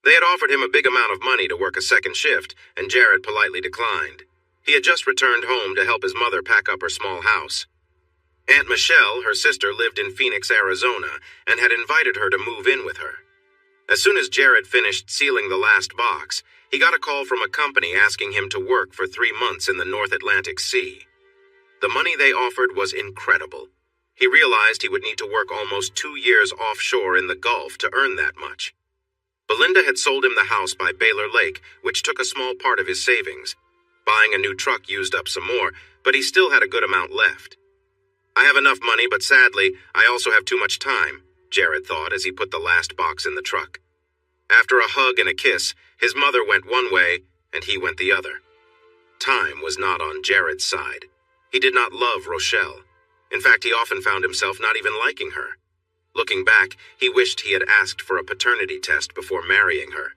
They had offered him a big amount of money to work a second shift, and Jared politely declined. He had just returned home to help his mother pack up her small house. Aunt Michelle, her sister, lived in Phoenix, Arizona, and had invited her to move in with her. As soon as Jared finished sealing the last box, he got a call from a company asking him to work for 3 months in the North Atlantic Sea. The money they offered was incredible. He realized he would need to work almost 2 years offshore in the Gulf to earn that much. Belinda had sold him the house by Baylor Lake, which took a small part of his savings. Buying a new truck used up some more, but he still had a good amount left. I have enough money, but sadly, I also have too much time, Jared thought as he put the last box in the truck. After a hug and a kiss, his mother went one way and he went the other. Time was not on Jared's side. He did not love Rochelle. In fact, he often found himself not even liking her. Looking back, he wished he had asked for a paternity test before marrying her.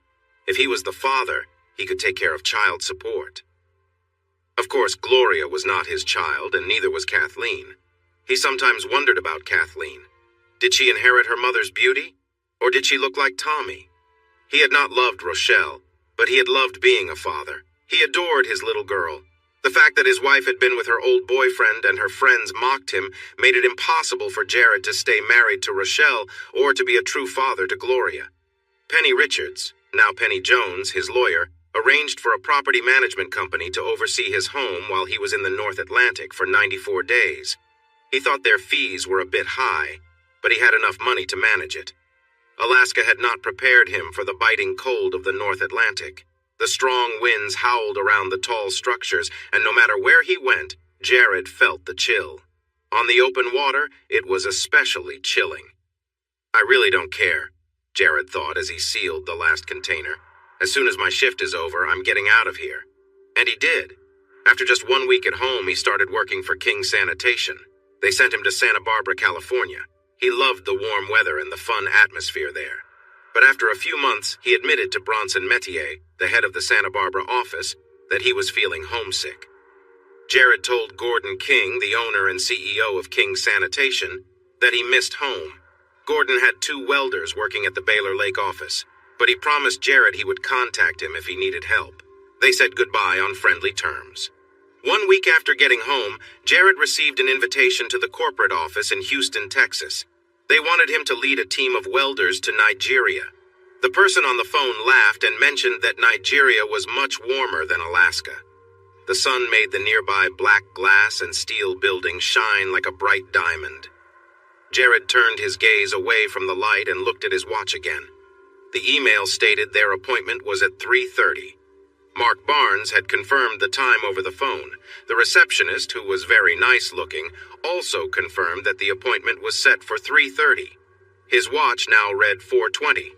If he was the father, he could take care of child support. Of course, Gloria was not his child, and neither was Kathleen. He sometimes wondered about Kathleen. Did she inherit her mother's beauty? Or did she look like Tommy? He had not loved Rochelle, but he had loved being a father. He adored his little girl. The fact that his wife had been with her old boyfriend and her friends mocked him made it impossible for Jared to stay married to Rochelle or to be a true father to Gloria. Penny Richards, now Penny Jones, his lawyer, arranged for a property management company to oversee his home while he was in the North Atlantic for 94 days. He thought their fees were a bit high, but he had enough money to manage it. Alaska had not prepared him for the biting cold of the North Atlantic. The strong winds howled around the tall structures, and no matter where he went, Jared felt the chill. On the open water, it was especially chilling. I really don't care, Jared thought as he sealed the last container. As soon as my shift is over, I'm getting out of here. And he did. After just 1 week at home, he started working for King Sanitation. They sent him to Santa Barbara, California. He loved the warm weather and the fun atmosphere there. But after a few months, he admitted to Bronson Metier, the head of the Santa Barbara office, that he was feeling homesick. Jared told Gordon King, the owner and CEO of King Sanitation, that he missed home. Gordon had 2 welders working at the Baylor Lake office, but he promised Jared he would contact him if he needed help. They said goodbye on friendly terms. 1 week after getting home, Jared received an invitation to the corporate office in Houston, Texas. They wanted him to lead a team of welders to Nigeria. The person on the phone laughed and mentioned that Nigeria was much warmer than Alaska. The sun made the nearby black glass and steel buildings shine like a bright diamond. Jared turned his gaze away from the light and looked at his watch again. The email stated their appointment was at 3:30. Mark Barnes had confirmed the time over the phone. The receptionist, who was very nice-looking, also confirmed that the appointment was set for 3:30. His watch now read 4:20.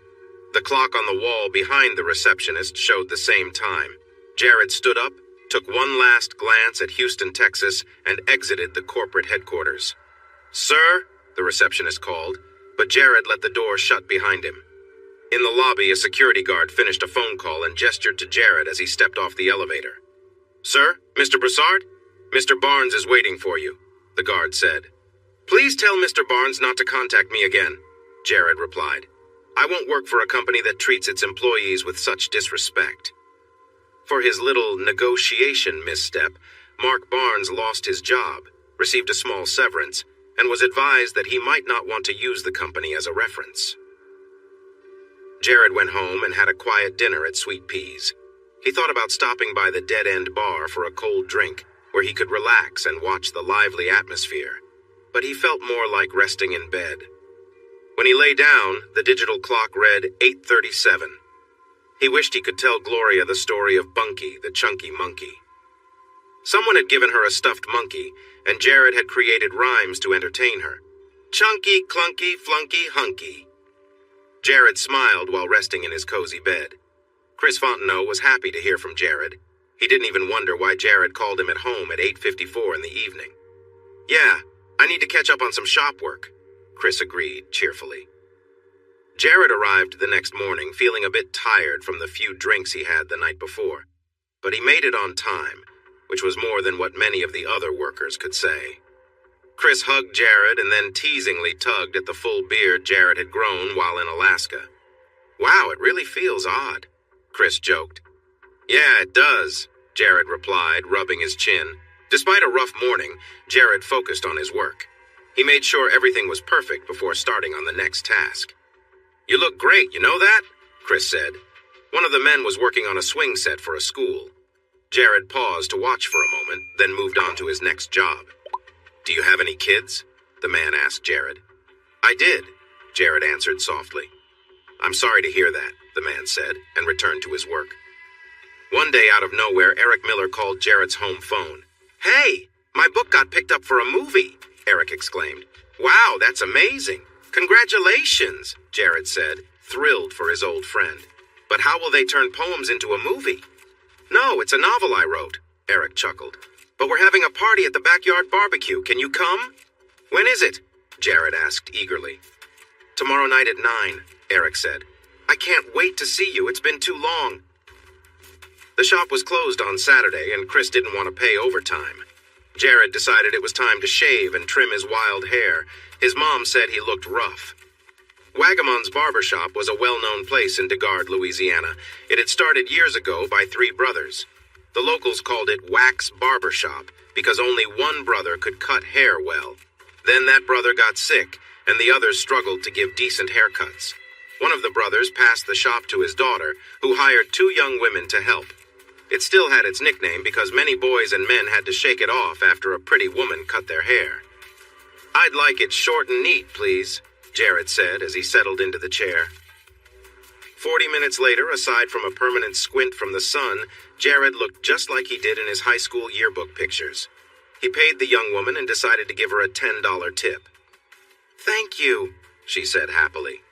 The clock on the wall behind the receptionist showed the same time. Jared stood up, took one last glance at Houston, Texas, and exited the corporate headquarters. "Sir?" the receptionist called, but Jared let the door shut behind him. In the lobby, a security guard finished a phone call and gestured to Jared as he stepped off the elevator. "Sir? Mr. Broussard? Mr. Barnes is waiting for you," the guard said. "Please tell Mr. Barnes not to contact me again," Jared replied. "I won't work for a company that treats its employees with such disrespect." For his little negotiation misstep, Mark Barnes lost his job, received a small severance, and was advised that he might not want to use the company as a reference. Jared went home and had a quiet dinner at Sweet Peas. He thought about stopping by the dead-end bar for a cold drink, where he could relax and watch the lively atmosphere, but he felt more like resting in bed. When he lay down, the digital clock read 8:37. He wished he could tell Gloria the story of Bunky, the chunky monkey. Someone had given her a stuffed monkey, and Jared had created rhymes to entertain her. Chunky, clunky, flunky, hunky. Jared smiled while resting in his cozy bed. Chris Fontenot was happy to hear from Jared. He didn't even wonder why Jared called him at home at 8:54 in the evening. "Yeah, I need to catch up on some shop work," Chris agreed cheerfully. Jared arrived the next morning feeling a bit tired from the few drinks he had the night before, but he made it on time, which was more than what many of the other workers could say. Chris hugged Jared and then teasingly tugged at the full beard Jared had grown while in Alaska. "Wow, it really feels odd," Chris joked. "Yeah, it does," Jared replied, rubbing his chin. Despite a rough morning, Jared focused on his work. He made sure everything was perfect before starting on the next task. "You look great, you know that?" Chris said. One of the men was working on a swing set for a school. Jared paused to watch for a moment, then moved on to his next job. "Do you have any kids?" the man asked Jared. "I did," Jared answered softly. "I'm sorry to hear that," the man said, and returned to his work. One day out of nowhere, Eric Miller called Jared's home phone. "Hey, my book got picked up for a movie." Eric exclaimed. Wow, that's amazing. Congratulations, Jared said, thrilled for his old friend. But how will they turn poems into a movie? No, it's a novel I wrote, Eric chuckled. But we're having a party at the backyard barbecue. Can you come? When is it? Jared asked eagerly. Tomorrow night at 9, Eric said. I can't wait to see you. It's been too long. The shop was closed on Saturday, and Chris didn't want to pay overtime. Jared decided it was time to shave and trim his wild hair. His mom said he looked rough. Wagamon's barbershop was a well-known place in Degard, Louisiana. It had started years ago by 3 brothers. The locals called it Wax Barbershop because only one brother could cut hair well. Then that brother got sick, and the others struggled to give decent haircuts. One of the brothers passed the shop to his daughter, who hired 2 young women to help. It still had its nickname because many boys and men had to shake it off after a pretty woman cut their hair. I'd like it short and neat, please, Jared said as he settled into the chair. 40 minutes later, aside from a permanent squint from the sun, Jared looked just like he did in his high school yearbook pictures. He paid the young woman and decided to give her a $10 tip. Thank you, she said happily.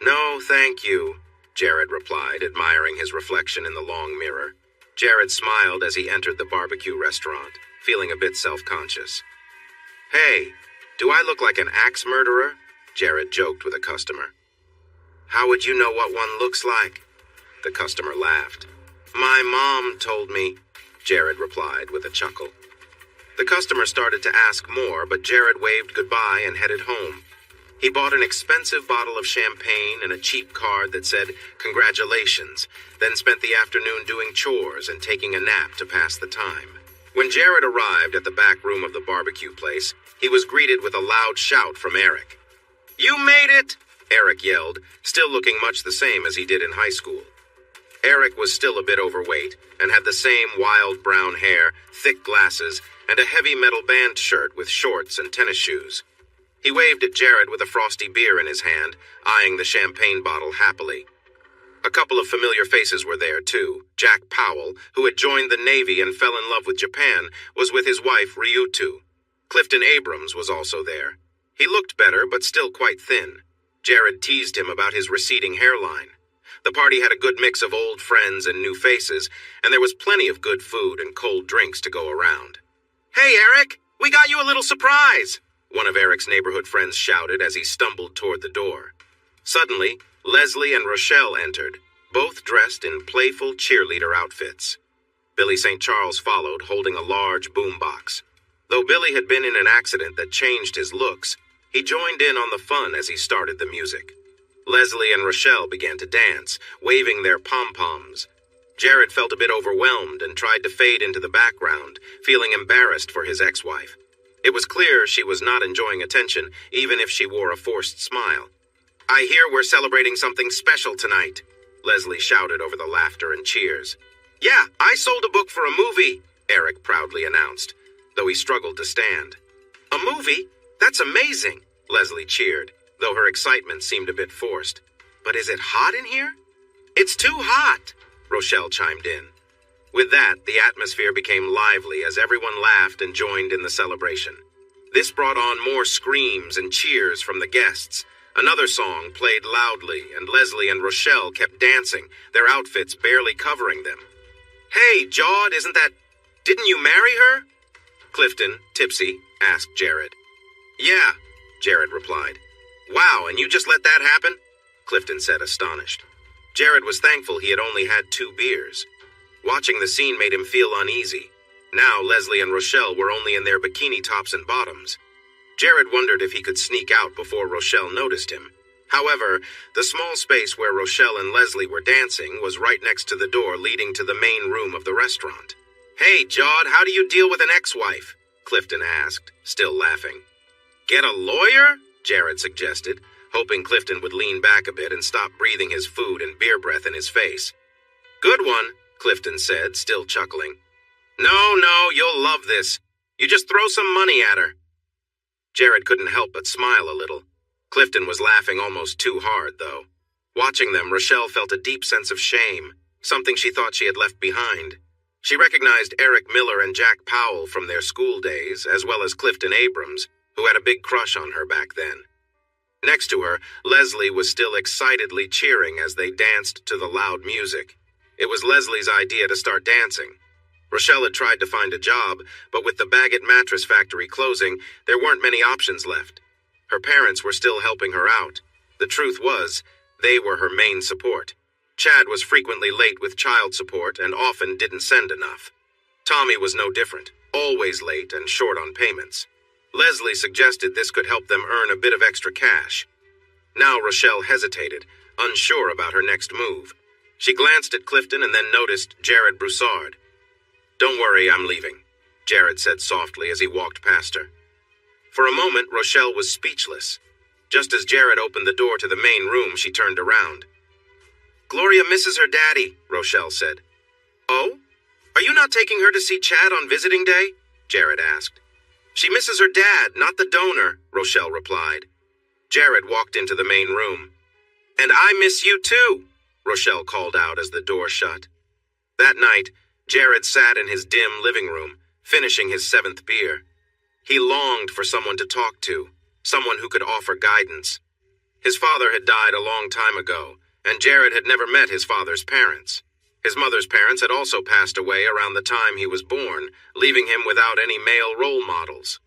No, thank you, Jared replied, admiring his reflection in the long mirror. Jared smiled as he entered the barbecue restaurant, feeling a bit self-conscious. Hey, do I look like an axe murderer? Jared joked with a customer. How would you know what one looks like? The customer laughed. My mom told me, Jared replied with a chuckle. The customer started to ask more, but Jared waved goodbye and headed home. He bought an expensive bottle of champagne and a cheap card that said, Congratulations, then spent the afternoon doing chores and taking a nap to pass the time. When Jared arrived at the back room of the barbecue place, he was greeted with a loud shout from Eric. You made it! Eric yelled, still looking much the same as he did in high school. Eric was still a bit overweight and had the same wild brown hair, thick glasses, and a heavy metal band shirt with shorts and tennis shoes. He waved at Jared with a frosty beer in his hand, eyeing the champagne bottle happily. A couple of familiar faces were there, too. Jack Powell, who had joined the Navy and fell in love with Japan, was with his wife, Ryutu. Clifton Abrams was also there. He looked better, but still quite thin. Jared teased him about his receding hairline. The party had a good mix of old friends and new faces, and there was plenty of good food and cold drinks to go around. Hey, Eric! We got you a little surprise! One of Eric's neighborhood friends shouted as he stumbled toward the door. Suddenly, Leslie and Rochelle entered, both dressed in playful cheerleader outfits. Billy St. Charles followed, holding a large boombox. Though Billy had been in an accident that changed his looks, he joined in on the fun as he started the music. Leslie and Rochelle began to dance, waving their pom-poms. Jared felt a bit overwhelmed and tried to fade into the background, feeling embarrassed for his ex-wife. It was clear she was not enjoying attention, even if she wore a forced smile. I hear we're celebrating something special tonight, Leslie shouted over the laughter and cheers. Yeah, I sold a book for a movie, Eric proudly announced, though he struggled to stand. A movie? That's amazing, Leslie cheered, though her excitement seemed a bit forced. But is it hot in here? It's too hot, Rochelle chimed in. With that, the atmosphere became lively as everyone laughed and joined in the celebration. This brought on more screams and cheers from the guests. Another song played loudly, and Leslie and Rochelle kept dancing, their outfits barely covering them. Hey, Jawed, didn't you marry her? Clifton, tipsy, asked Jared. Yeah, Jared replied. Wow, and you just let that happen? Clifton said, astonished. Jared was thankful he had only had 2 beers. Watching the scene made him feel uneasy. Now Leslie and Rochelle were only in their bikini tops and bottoms. Jared wondered if he could sneak out before Rochelle noticed him. However, the small space where Rochelle and Leslie were dancing was right next to the door leading to the main room of the restaurant. Hey, Jawed, how do you deal with an ex-wife? Clifton asked, still laughing. Get a lawyer? Jared suggested, hoping Clifton would lean back a bit and stop breathing his food and beer breath in his face. Good one, Clifton said, still chuckling. No, you'll love this. You just throw some money at her. Jared couldn't help but smile a little. Clifton was laughing almost too hard, though. Watching them, Rochelle felt a deep sense of shame, something she thought she had left behind. She recognized Eric Miller and Jack Powell from their school days, as well as Clifton Abrams, who had a big crush on her back then. Next to her, Leslie was still excitedly cheering as they danced to the loud music. It was Leslie's idea to start dancing. Rochelle had tried to find a job, but with the Baggett mattress factory closing, there weren't many options left. Her parents were still helping her out. The truth was, they were her main support. Chad was frequently late with child support and often didn't send enough. Tommy was no different, always late and short on payments. Leslie suggested this could help them earn a bit of extra cash. Now Rochelle hesitated, unsure about her next move. She glanced at Clifton and then noticed Jared Broussard. "Don't worry, I'm leaving," Jared said softly as he walked past her. For a moment, Rochelle was speechless. Just as Jared opened the door to the main room, she turned around. "Gloria misses her daddy," Rochelle said. "Oh? Are you not taking her to see Chad on visiting day?" Jared asked. "She misses her dad, not the donor," Rochelle replied. Jared walked into the main room. "And I miss you too," Rochelle called out as the door shut. That night, Jared sat in his dim living room, finishing his 7th beer. He longed for someone to talk to, someone who could offer guidance. His father had died a long time ago, and Jared had never met his father's parents. His mother's parents had also passed away around the time he was born, leaving him without any male role models.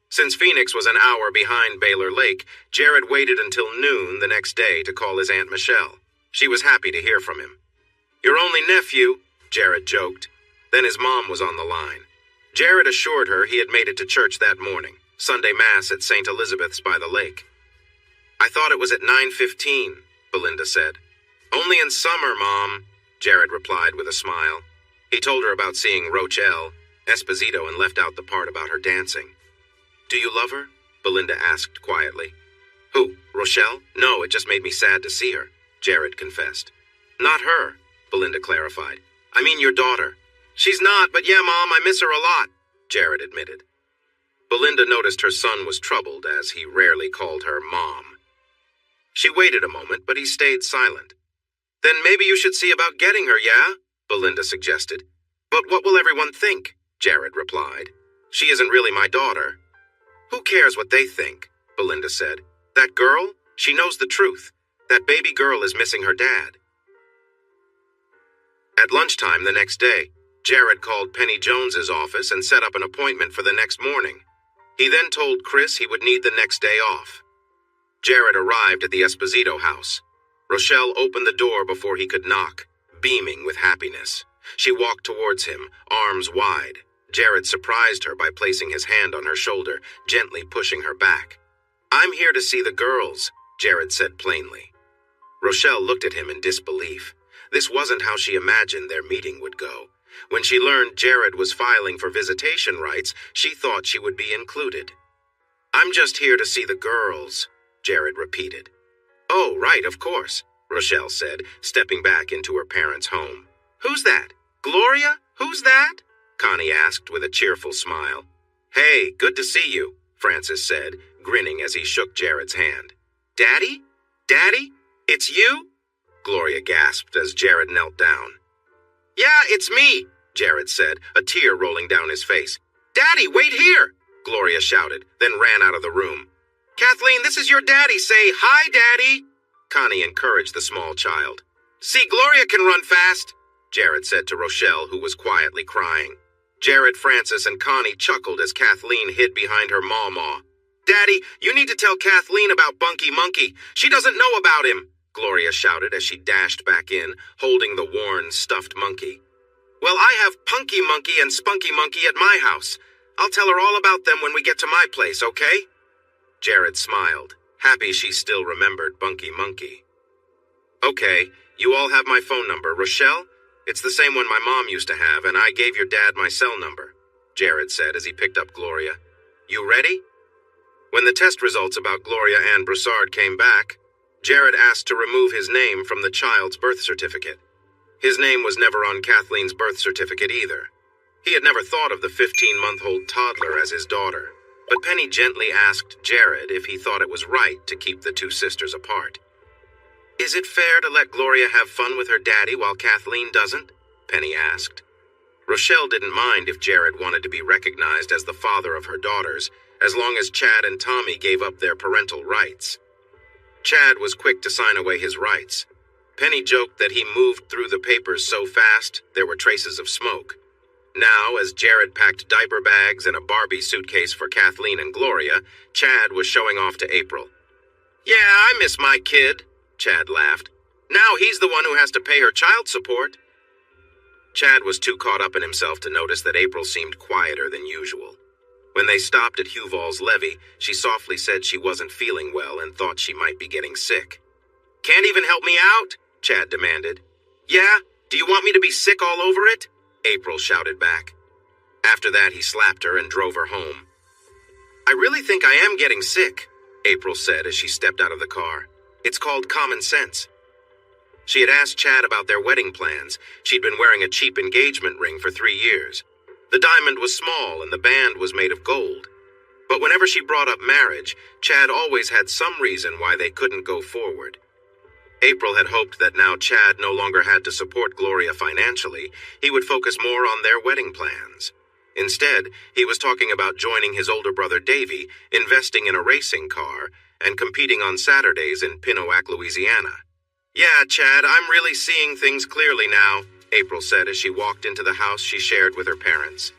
Since Phoenix was an hour behind Baylor Lake, Jared waited until noon the next day to call his Aunt Michelle. She was happy to hear from him. "Your only nephew," Jared joked. Then his mom was on the line. Jared assured her he had made it to church that morning, Sunday Mass at St. Elizabeth's by the lake. "I thought it was at 9:15, Belinda said. "Only in summer, Mom," Jared replied with a smile. He told her about seeing Rochelle, Esposito, and left out the part about her dancing. "Do you love her?" Belinda asked quietly. "Who, Rochelle? No, it just made me sad to see her," Jared confessed. "Not her," Belinda clarified. "I mean your daughter." "She's not, but yeah, Mom, I miss her a lot," Jared admitted. Belinda noticed her son was troubled, as he rarely called her Mom. She waited a moment, but he stayed silent. "Then maybe you should see about getting her, yeah?" Belinda suggested. "But what will everyone think?" Jared replied. "She isn't really my daughter." "Who cares what they think?" Belinda said. "That girl? She knows the truth. That baby girl is missing her dad." At lunchtime the next day, Jared called Penny Jones's office and set up an appointment for the next morning. He then told Chris he would need the next day off. Jared arrived at the Esposito house. Rochelle opened the door before he could knock, beaming with happiness. She walked towards him, arms wide. Jared surprised her by placing his hand on her shoulder, gently pushing her back. "I'm here to see the girls," Jared said plainly. Rochelle looked at him in disbelief. This wasn't how she imagined their meeting would go. When she learned Jared was filing for visitation rights, she thought she would be included. "I'm just here to see the girls," Jared repeated. "Oh, right, of course," Rochelle said, stepping back into her parents' home. "Who's that? Gloria? Who's that?" Connie asked with a cheerful smile. "Hey, good to see you," Francis said, grinning as he shook Jared's hand. "Daddy? Daddy? It's you?" Gloria gasped as Jared knelt down. "Yeah, it's me," Jared said, a tear rolling down his face. "Daddy, wait here," Gloria shouted, then ran out of the room. "Kathleen, this is your daddy. Say, hi, Daddy." Connie encouraged the small child. "See, Gloria can run fast," Jared said to Rochelle, who was quietly crying. Jared, Francis, and Connie chuckled as Kathleen hid behind her maw-maw. "Daddy, you need to tell Kathleen about Bunky Monkey. She doesn't know about him," Gloria shouted as she dashed back in, holding the worn, stuffed monkey. "Well, I have Punky Monkey and Spunky Monkey at my house. I'll tell her all about them when we get to my place, okay?" Jared smiled, happy she still remembered Bunky Monkey. "Okay, you all have my phone number. Rochelle? It's the same one my mom used to have, and I gave your dad my cell number," Jared said as he picked up Gloria. "You ready?" When the test results about Gloria Ann Broussard came back, Jared asked to remove his name from the child's birth certificate. His name was never on Kathleen's birth certificate either. He had never thought of the 15-month-old toddler as his daughter, but Penny gently asked Jared if he thought it was right to keep the two sisters apart. "Is it fair to let Gloria have fun with her daddy while Kathleen doesn't?" Penny asked. Rochelle didn't mind if Jared wanted to be recognized as the father of her daughters, as long as Chad and Tommy gave up their parental rights. Chad was quick to sign away his rights. Penny joked that he moved through the papers so fast there were traces of smoke. Now, as Jared packed diaper bags and a Barbie suitcase for Kathleen and Gloria, Chad was showing off to April. "Yeah, I miss my kid," Chad laughed. "Now he's the one who has to pay her child support." Chad was too caught up in himself to notice that April seemed quieter than usual. When they stopped at Huval's levee, she softly said she wasn't feeling well and thought she might be getting sick. "Can't even help me out?" Chad demanded. "Yeah? Do you want me to be sick all over it?" April shouted back. After that, he slapped her and drove her home. "I really think I am getting sick," April said as she stepped out of the car. "It's called common sense." She had asked Chad about their wedding plans. She'd been wearing a cheap engagement ring for 3 years. The diamond was small and the band was made of gold. But whenever she brought up marriage, Chad always had some reason why they couldn't go forward. April had hoped that now Chad no longer had to support Gloria financially, he would focus more on their wedding plans. Instead, he was talking about joining his older brother Davy, investing in a racing car, and competing on Saturdays in Pinoak, Louisiana. "Yeah, Chad, I'm really seeing things clearly now," April said as she walked into the house she shared with her parents.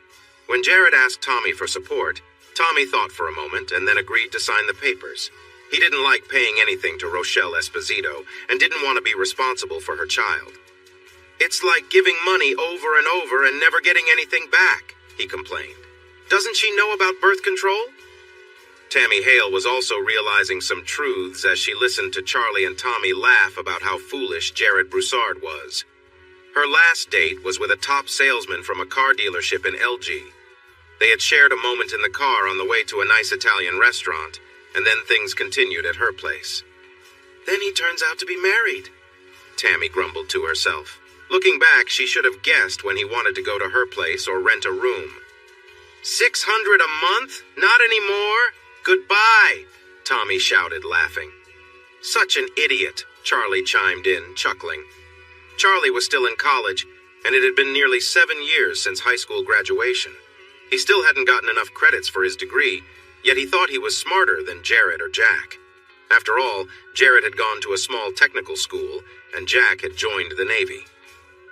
When Jared asked Tommy for support, Tommy thought for a moment and then agreed to sign the papers. He didn't like paying anything to Rochelle Esposito and didn't want to be responsible for her child. "It's like giving money over and over and never getting anything back," he complained. "Doesn't she know about birth control?" Tammy Hale was also realizing some truths as she listened to Charlie and Tommy laugh about how foolish Jared Broussard was. Her last date was with a top salesman from a car dealership in LG. They had shared a moment in the car on the way to a nice Italian restaurant, and then things continued at her place. "Then he turns out to be married," Tammy grumbled to herself. Looking back, she should have guessed when he wanted to go to her place or rent a room. $600 a month? Not anymore? Goodbye, Tommy shouted, laughing. "Such an idiot," Charlie chimed in, chuckling. Charlie was still in college, and it had been nearly 7 years since high school graduation. He still hadn't gotten enough credits for his degree, yet he thought he was smarter than Jared or Jack. After all, Jared had gone to a small technical school, and Jack had joined the Navy.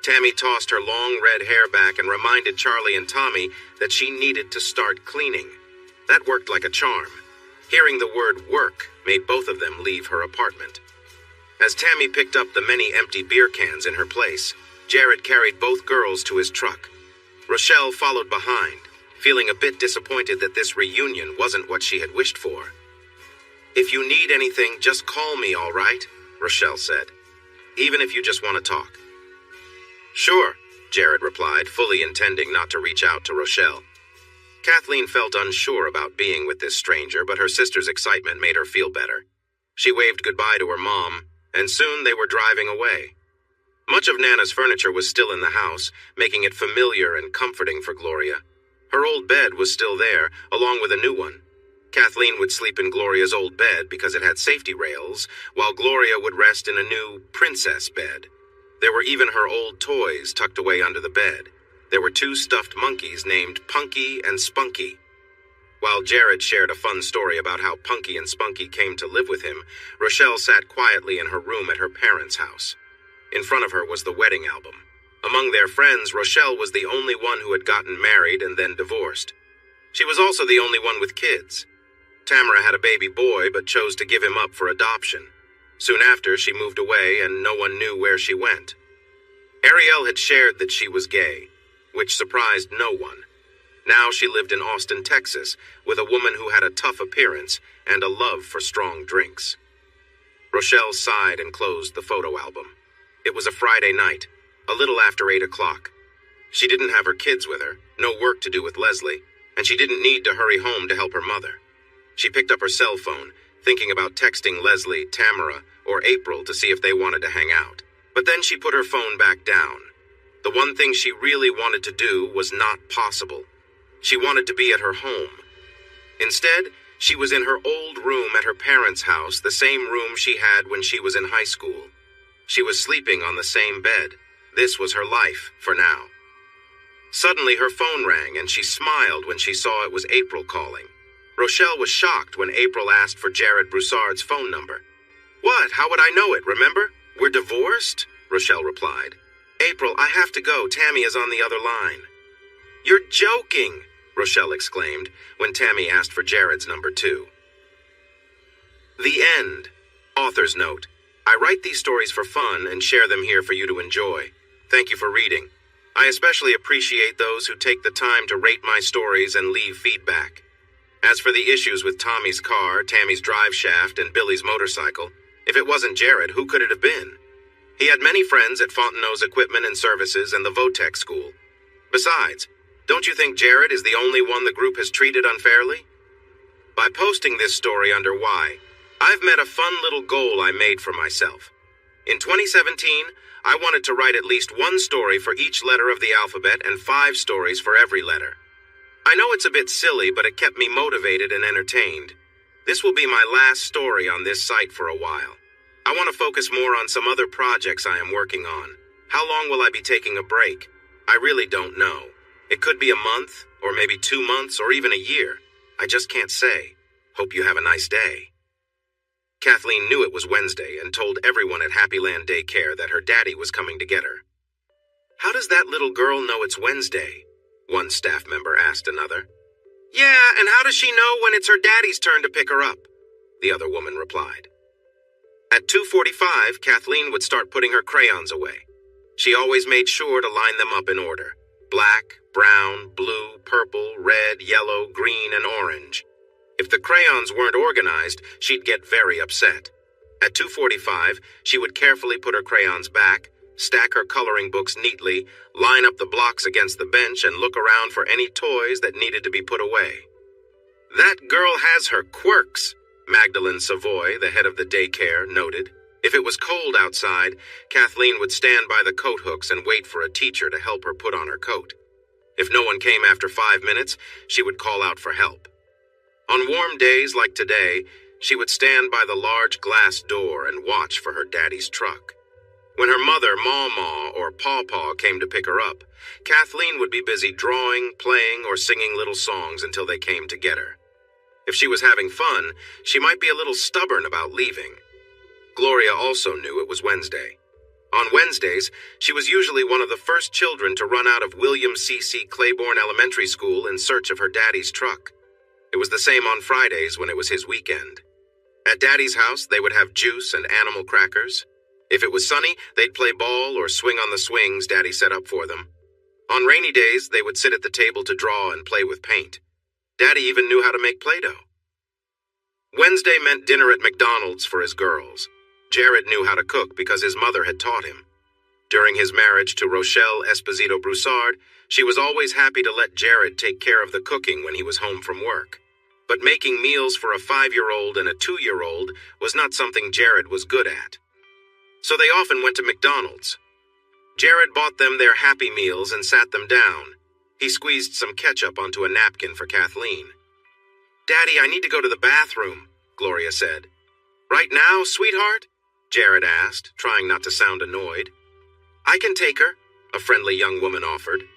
Tammy tossed her long red hair back and reminded Charlie and Tommy that she needed to start cleaning. That worked like a charm. Hearing the word work made both of them leave her apartment. As Tammy picked up the many empty beer cans in her place, Jared carried both girls to his truck. Rochelle followed behind, feeling a bit disappointed that this reunion wasn't what she had wished for. "If you need anything, just call me, all right?" Rochelle said. "Even if you just want to talk." "Sure," Jared replied, fully intending not to reach out to Rochelle. Kathleen felt unsure about being with this stranger, but her sister's excitement made her feel better. She waved goodbye to her mom, and soon they were driving away. Much of Nana's furniture was still in the house, making it familiar and comforting for Gloria. Her old bed was still there, along with a new one. Kathleen would sleep in Gloria's old bed because it had safety rails, while Gloria would rest in a new princess bed. There were even her old toys tucked away under the bed. There were 2 stuffed monkeys named Punky and Spunky. While Jared shared a fun story about how Punky and Spunky came to live with him, Rochelle sat quietly in her room at her parents' house. In front of her was the wedding album. Among their friends, Rochelle was the only one who had gotten married and then divorced. She was also the only one with kids. Tamara had a baby boy but chose to give him up for adoption. Soon after, she moved away and no one knew where she went. Ariel had shared that she was gay, which surprised no one. Now she lived in Austin, Texas, with a woman who had a tough appearance and a love for strong drinks. Rochelle sighed and closed the photo album. It was a Friday night, a little after 8 o'clock. She didn't have her kids with her, no work to do with Leslie, and she didn't need to hurry home to help her mother. She picked up her cell phone, thinking about texting Leslie, Tamara, or April to see if they wanted to hang out. But then she put her phone back down. The one thing she really wanted to do was not possible. She wanted to be at her home. Instead, she was in her old room at her parents' house, the same room she had when she was in high school. She was sleeping on the same bed. This was her life for now. Suddenly, her phone rang, and she smiled when she saw it was April calling. Rochelle was shocked when April asked for Jared Broussard's phone number. "What? How would I know it, remember? We're divorced?" Rochelle replied. "April, I have to go. Tammy is on the other line." "You're joking," Rochelle exclaimed when Tammy asked for Jared's number too. The end. Author's note. I write these stories for fun and share them here for you to enjoy. Thank you for reading. I especially appreciate those who take the time to rate my stories and leave feedback. As for the issues with Tommy's car, Tammy's drive shaft, and Billy's motorcycle, if it wasn't Jared, who could it have been? He had many friends at Fontenot's Equipment and Services and the Votech School. Besides, don't you think Jared is the only one the group has treated unfairly? By posting this story under Why, I've met a fun little goal I made for myself. In 2017, I wanted to write at least one story for each letter of the alphabet and 5 stories for every letter. I know it's a bit silly, but it kept me motivated and entertained. This will be my last story on this site for a while. I want to focus more on some other projects I am working on. How long will I be taking a break? I really don't know. It could be a month, or maybe 2 months, or even a year. I just can't say. Hope you have a nice day. Kathleen knew it was Wednesday and told everyone at Happyland Daycare that her daddy was coming to get her. "How does that little girl know it's Wednesday?" one staff member asked another. "Yeah, and how does she know when it's her daddy's turn to pick her up?" the other woman replied. At 2:45, Kathleen would start putting her crayons away. She always made sure to line them up in order: black, brown, blue, purple, red, yellow, green, and orange. If the crayons weren't organized, she'd get very upset. At 2:45, she would carefully put her crayons back, stack her coloring books neatly, line up the blocks against the bench, and look around for any toys that needed to be put away. "That girl has her quirks," Magdalene Savoy, the head of the daycare, noted. If it was cold outside, Kathleen would stand by the coat hooks and wait for a teacher to help her put on her coat. If no one came after 5 minutes, she would call out for help. On warm days like today, she would stand by the large glass door and watch for her daddy's truck. When her mother, Maw or Paw came to pick her up, Kathleen would be busy drawing, playing, or singing little songs until they came to get her. If she was having fun, she might be a little stubborn about leaving. Gloria also knew it was Wednesday. On Wednesdays, she was usually one of the first children to run out of William C.C. Claiborne Elementary School in search of her daddy's truck. It was the same on Fridays when it was his weekend. At Daddy's house, they would have juice and animal crackers. If it was sunny, they'd play ball or swing on the swings Daddy set up for them. On rainy days, they would sit at the table to draw and play with paint. Daddy even knew how to make Play-Doh. Wednesday meant dinner at McDonald's for his girls. Jared knew how to cook because his mother had taught him. During his marriage to Rochelle Esposito Broussard, she was always happy to let Jared take care of the cooking when he was home from work. But making meals for a 5-year-old and a 2-year-old was not something Jared was good at. So they often went to McDonald's. Jared bought them their Happy Meals and sat them down. He squeezed some ketchup onto a napkin for Kathleen. "Daddy, I need to go to the bathroom," Gloria said. "Right now, sweetheart?" Jared asked, trying not to sound annoyed. "I can take her," a friendly young woman offered.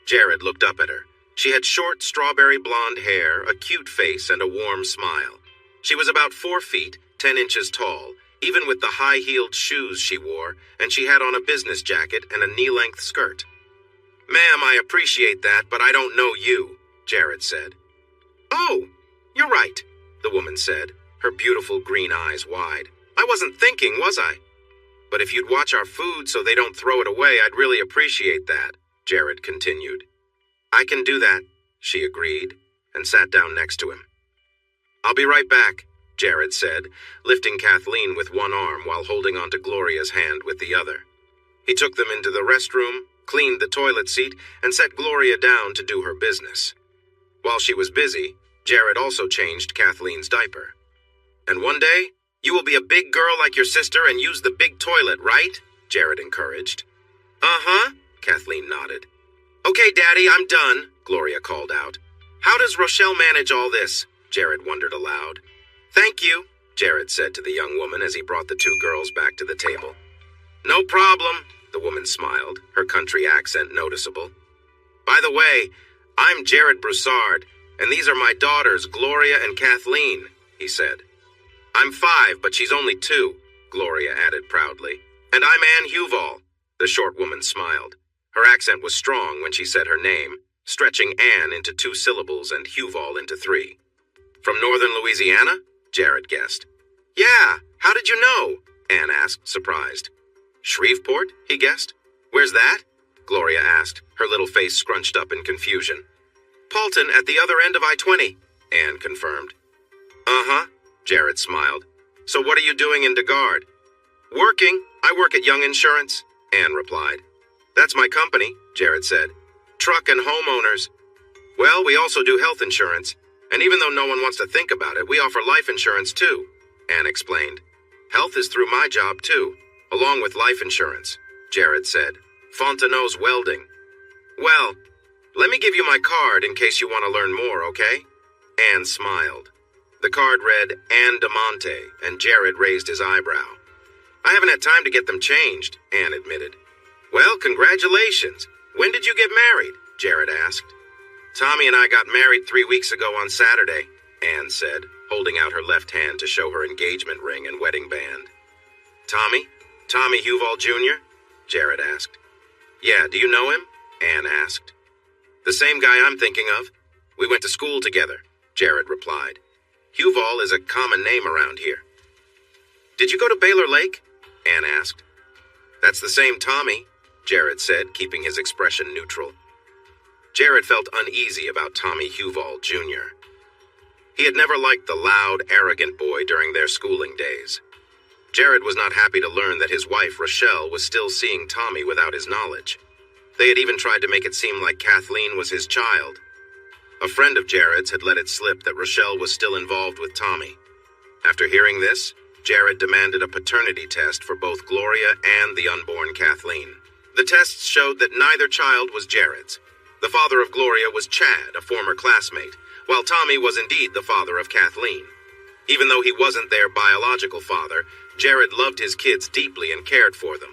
Jared looked up at her. She had short, strawberry blonde hair, a cute face, and a warm smile. She was about 4 feet, 10 inches tall, even with the high-heeled shoes she wore, and she had on a business jacket and a knee-length skirt. "Ma'am, I appreciate that, but I don't know you," Jared said. "Oh, you're right," the woman said, her beautiful green eyes wide. "I wasn't thinking, was I? But if you'd watch our food so they don't throw it away, I'd really appreciate that," Jared continued. "I can do that," she agreed, and sat down next to him. "I'll be right back," Jared said, lifting Kathleen with one arm while holding onto Gloria's hand with the other. He took them into the restroom, cleaned the toilet seat, and set Gloria down to do her business. While she was busy, Jared also changed Kathleen's diaper. "And one day, you will be a big girl like your sister and use the big toilet, right?" Jared encouraged. "Uh-huh," Kathleen nodded. "Okay, Daddy, I'm done," Gloria called out. "How does Rochelle manage all this?" Jared wondered aloud. "Thank you," Jared said to the young woman as he brought the 2 girls back to the table. "No problem," the woman smiled, her country accent noticeable. "By the way, I'm Jared Broussard. And these are my daughters, Gloria and Kathleen, he said. I'm 5, but she's only 2, Gloria added proudly. And I'm Anne Huval, the short woman smiled. Her accent was strong when she said her name, stretching Anne into 2 syllables and Huval into 3. From northern Louisiana? Jared guessed. Yeah, how did you know? Anne asked, surprised. Shreveport, he guessed. Where's that? Gloria asked, her little face scrunched up in confusion. Paulton at the other end of I-20, Anne confirmed. Uh-huh, Jared smiled. So what are you doing in DeGard? Working. I work at Young Insurance, Anne replied. That's my company, Jared said. Truck and homeowners. Well, we also do health insurance, and even though no one wants to think about it, we offer life insurance too, Anne explained. Health is through my job too, along with life insurance, Jared said. Fontenot's Welding. Well, let me give you my card in case you want to learn more, okay? Anne smiled. The card read Anne DeMonte, and Jared raised his eyebrow. I haven't had time to get them changed, Anne admitted. Well, congratulations. When did you get married? Jared asked. Tommy and I got married 3 weeks ago on Saturday, Anne said, holding out her left hand to show her engagement ring and wedding band. Tommy? Tommy Huval Jr.? Jared asked. Yeah, do you know him? Anne asked. The same guy I'm thinking of. We went to school together, Jared replied. Huval is a common name around here. Did you go to Baylor Lake? Anne asked. That's the same Tommy, Jared said, keeping his expression neutral. Jared felt uneasy about Tommy Huval Jr. He had never liked the loud, arrogant boy during their schooling days. Jared was not happy to learn that his wife, Rochelle, was still seeing Tommy without his knowledge. They had even tried to make it seem like Kathleen was his child. A friend of Jared's had let it slip that Rochelle was still involved with Tommy. After hearing this, Jared demanded a paternity test for both Gloria and the unborn Kathleen. The tests showed that neither child was Jared's. The father of Gloria was Chad, a former classmate, while Tommy was indeed the father of Kathleen. Even though he wasn't their biological father, Jared loved his kids deeply and cared for them.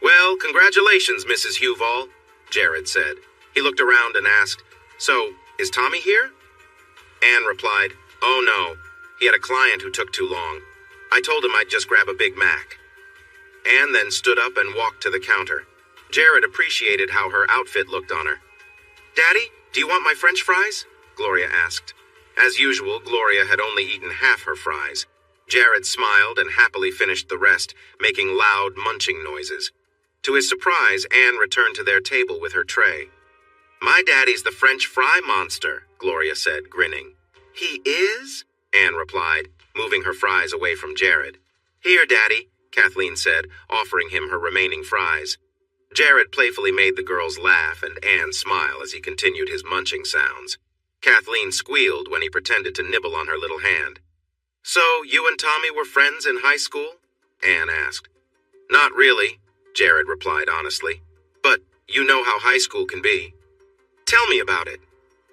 Well, congratulations, Mrs. Huval, Jared said. He looked around and asked, So, is Tommy here? Anne replied, Oh no, he had a client who took too long. I told him I'd just grab a Big Mac. Anne then stood up and walked to the counter. Jared appreciated how her outfit looked on her. Daddy, do you want my French fries? Gloria asked. As usual, Gloria had only eaten half her fries. Jared smiled and happily finished the rest, making loud munching noises. To his surprise, Anne returned to their table with her tray. My daddy's the French fry monster, Gloria said, grinning. He is? Anne replied, moving her fries away from Jared. Here, Daddy, Kathleen said, offering him her remaining fries. Jared playfully made the girls laugh and Anne smile as he continued his munching sounds. Kathleen squealed when he pretended to nibble on her little hand. So, you and Tommy were friends in high school? Anne asked. Not really, Jared replied honestly. But you know how high school can be. Tell me about it.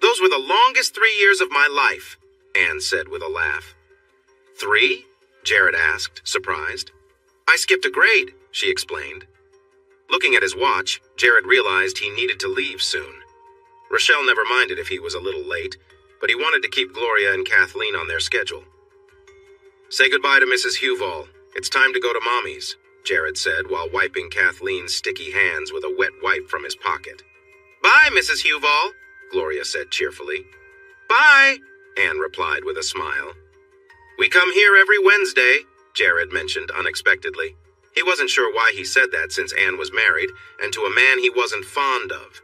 Those were the longest 3 years of my life, Anne said with a laugh. 3? Jared asked, surprised. I skipped a grade, she explained. Looking at his watch, Jared realized he needed to leave soon. Rochelle never minded if he was a little late, but he wanted to keep Gloria and Kathleen on their schedule. Say goodbye to Mrs. Huval. It's time to go to Mommy's, Jared said while wiping Kathleen's sticky hands with a wet wipe from his pocket. Bye, Mrs. Huval, Gloria said cheerfully. Bye, Anne replied with a smile. We come here every Wednesday, Jared mentioned unexpectedly. He wasn't sure why he said that since Anne was married, and to a man he wasn't fond of.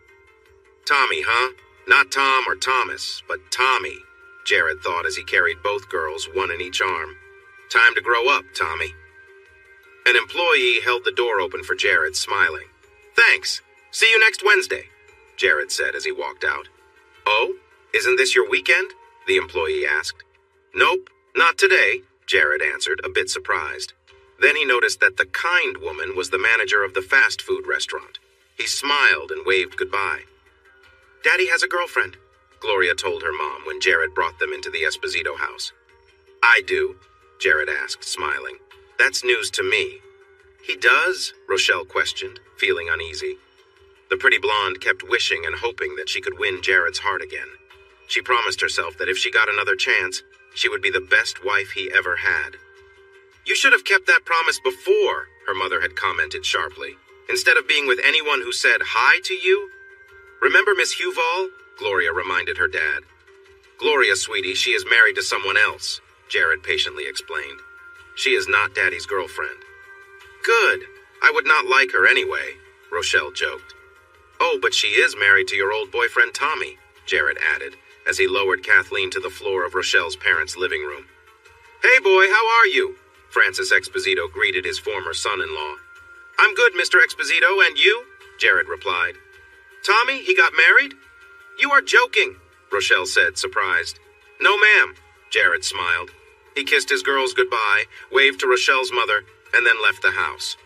Tommy, huh? Not Tom or Thomas, but Tommy, Jared thought as he carried both girls, one in each arm. Time to grow up, Tommy. An employee held the door open for Jared, smiling. Thanks. See you next Wednesday, Jared said as he walked out. Oh, isn't this your weekend? The employee asked. Nope, not today, Jared answered, a bit surprised. Then he noticed that the kind woman was the manager of the fast food restaurant. He smiled and waved goodbye. Daddy has a girlfriend, Gloria told her mom when Jared brought them into the Esposito house. I do, Jared asked, smiling. That's news to me. He does? Rochelle questioned, feeling uneasy. The pretty blonde kept wishing and hoping that she could win Jared's heart again. She promised herself that if she got another chance, she would be the best wife he ever had. "You should have kept that promise before," her mother had commented sharply, "instead of being with anyone who said hi to you." "Remember Miss Huval?" Gloria reminded her dad. "Gloria, sweetie, she is married to someone else," Jared patiently explained. "She is not Daddy's girlfriend." "Good. I would not like her anyway," Rochelle joked. "Oh, but she is married to your old boyfriend Tommy," Jared added, as he lowered Kathleen to the floor of Rochelle's parents' living room. "Hey boy, how are you?" Francis Exposito greeted his former son-in-law. "I'm good, Mr. Exposito, and you?" Jared replied. "Tommy, he got married?" "You are joking," Rochelle said, surprised. "No, ma'am," Jared smiled. He kissed his girls goodbye, waved to Rochelle's mother, and then left the house.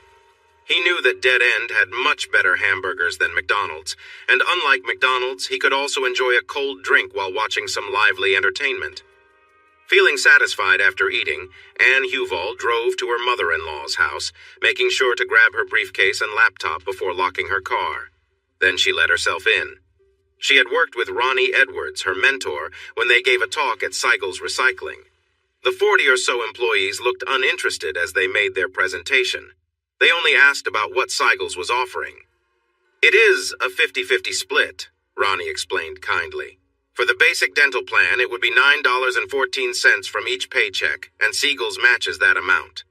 He knew that Dead End had much better hamburgers than McDonald's, and unlike McDonald's, he could also enjoy a cold drink while watching some lively entertainment. Feeling satisfied after eating, Anne Huval drove to her mother-in-law's house, making sure to grab her briefcase and laptop before locking her car. Then she let herself in. She had worked with Ronnie Edwards, her mentor, when they gave a talk at Seigel's Recycling. The 40 or so employees looked uninterested as they made their presentation. They only asked about what Seigel's was offering. "It is a 50-50 split," Ronnie explained kindly. "For the basic dental plan, it would be $9.14 from each paycheck, and Seigel's matches that amount."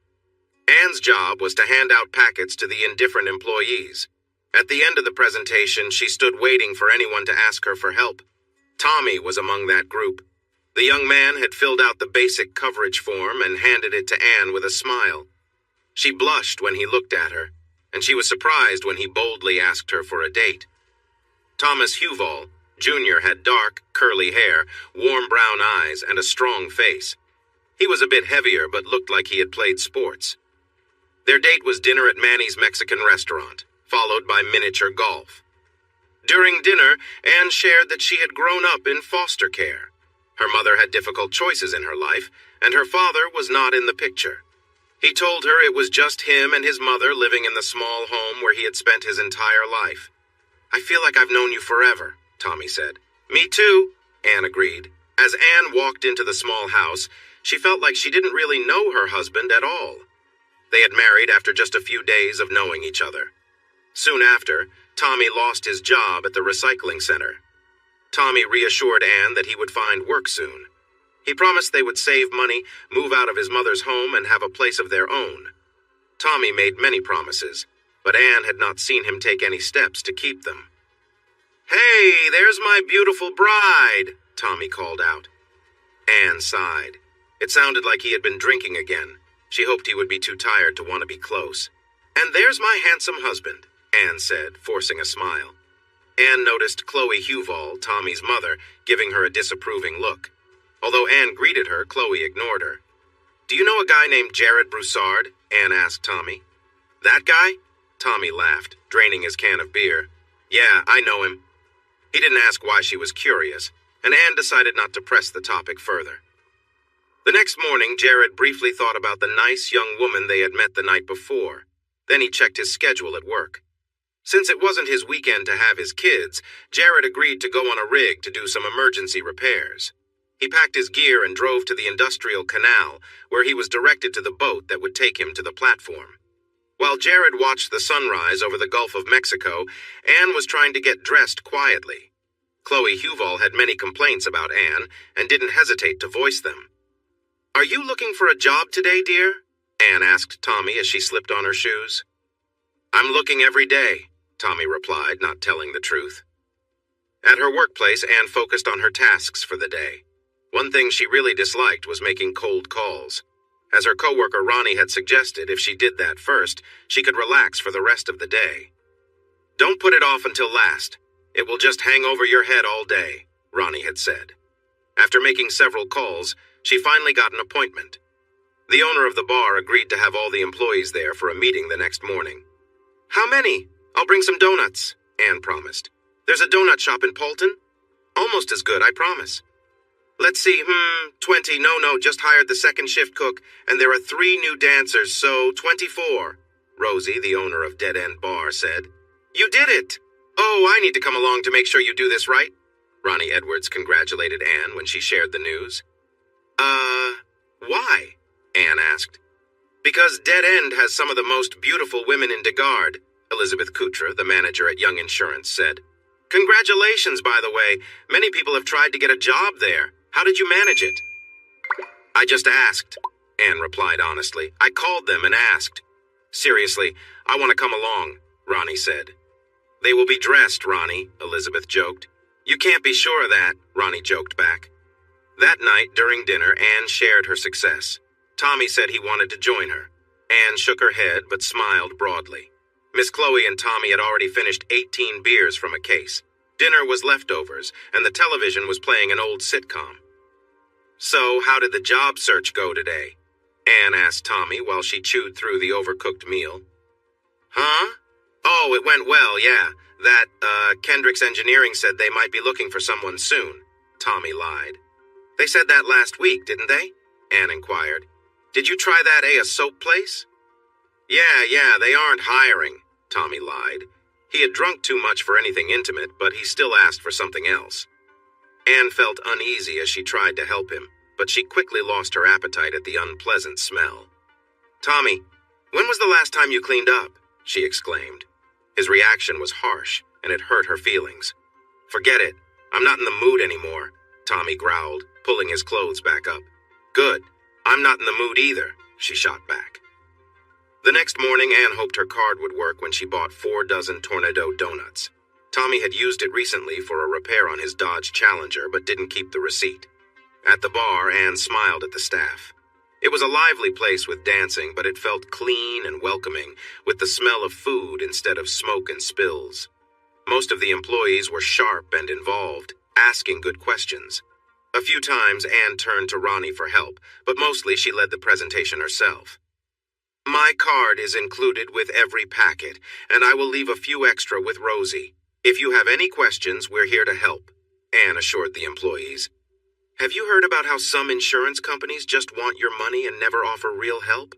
Anne's job was to hand out packets to the indifferent employees. At the end of the presentation, she stood waiting for anyone to ask her for help. Tommy was among that group. The young man had filled out the basic coverage form and handed it to Anne with a smile. She blushed when he looked at her, and she was surprised when he boldly asked her for a date. Thomas Huval, Jr. had dark, curly hair, warm brown eyes, and a strong face. He was a bit heavier but looked like he had played sports. Their date was dinner at Manny's Mexican restaurant, followed by miniature golf. During dinner, Anne shared that she had grown up in foster care. Her mother had difficult choices in her life, and her father was not in the picture. He told her it was just him and his mother living in the small home where he had spent his entire life. "I feel like I've known you forever," Tommy said. "Me too," Anne agreed. As Anne walked into the small house, she felt like she didn't really know her husband at all. They had married after just a few days of knowing each other. Soon after, Tommy lost his job at the recycling center. Tommy reassured Anne that he would find work soon. He promised they would save money, move out of his mother's home, and have a place of their own. Tommy made many promises, but Anne had not seen him take any steps to keep them. "Hey, there's my beautiful bride," Tommy called out. Anne sighed. It sounded like he had been drinking again. She hoped he would be too tired to want to be close. "And there's my handsome husband," Anne said, forcing a smile. Anne noticed Chloe Huval, Tommy's mother, giving her a disapproving look. Although Anne greeted her, Chloe ignored her. "Do you know a guy named Jared Broussard?" Anne asked Tommy. "That guy?" Tommy laughed, draining his can of beer. "Yeah, I know him." He didn't ask why she was curious, and Anne decided not to press the topic further. The next morning, Jared briefly thought about the nice young woman they had met the night before. Then he checked his schedule at work. Since it wasn't his weekend to have his kids, Jared agreed to go on a rig to do some emergency repairs. He packed his gear and drove to the industrial canal, where he was directed to the boat that would take him to the platform. While Jared watched the sunrise over the Gulf of Mexico, Anne was trying to get dressed quietly. Chloe Huval had many complaints about Anne and didn't hesitate to voice them. "Are you looking for a job today, dear?" Anne asked Tommy as she slipped on her shoes. "I'm looking every day," Tommy replied, not telling the truth. At her workplace, Anne focused on her tasks for the day. One thing she really disliked was making cold calls. As her coworker Ronnie had suggested, if she did that first, she could relax for the rest of the day. "Don't put it off until last. It will just hang over your head all day," Ronnie had said. After making several calls, she finally got an appointment. The owner of the bar agreed to have all the employees there for a meeting the next morning. "How many? I'll bring some donuts," Anne promised. "There's a donut shop in Paulton. Almost as good, I promise." "Let's see, 20, no, just hired the second shift cook, and there are 3 new dancers, so 24, Rosie, the owner of Dead End Bar, said. "You did it! Oh, I need to come along to make sure you do this right." Ronnie Edwards congratulated Anne when she shared the news. Why? Anne asked. Because Dead End has some of the most beautiful women in Degard, Elizabeth Kutra, the manager at Young Insurance, said. Congratulations, by the way. Many people have tried to get a job there. How did you manage it? I just asked, Anne replied honestly. I called them and asked. Seriously, I want to come along, Ronnie said. They will be dressed, Ronnie, Elizabeth joked. You can't be sure of that, Ronnie joked back. That night, during dinner, Anne shared her success. Tommy said he wanted to join her. Anne shook her head but smiled broadly. Miss Chloe and Tommy had already finished 18 beers from a case. Dinner was leftovers, and the television was playing an old sitcom. So, how did the job search go today? Anne asked Tommy while she chewed through the overcooked meal. Huh? Oh, it went well, yeah. Kendrick's Engineering said they might be looking for someone soon. Tommy lied. They said that last week, didn't they? Anne inquired. Did you try that soap place? Yeah, they aren't hiring, Tommy lied. He had drunk too much for anything intimate, but he still asked for something else. Anne felt uneasy as she tried to help him, but she quickly lost her appetite at the unpleasant smell. Tommy, when was the last time you cleaned up? She exclaimed. His reaction was harsh, and it hurt her feelings. Forget it. I'm not in the mood anymore, Tommy growled, pulling his clothes back up. Good. I'm not in the mood either, she shot back. The next morning, Anne hoped her card would work when she bought 4 dozen Tornado donuts. Tommy had used it recently for a repair on his Dodge Challenger, but didn't keep the receipt. At the bar, Anne smiled at the staff. It was a lively place with dancing, but it felt clean and welcoming, with the smell of food instead of smoke and spills. Most of the employees were sharp and involved, asking good questions. A few times, Anne turned to Ronnie for help, but mostly she led the presentation herself. My card is included with every packet, and I will leave a few extra with Rosie. If you have any questions, we're here to help, Anne assured the employees. Have you heard about how some insurance companies just want your money and never offer real help?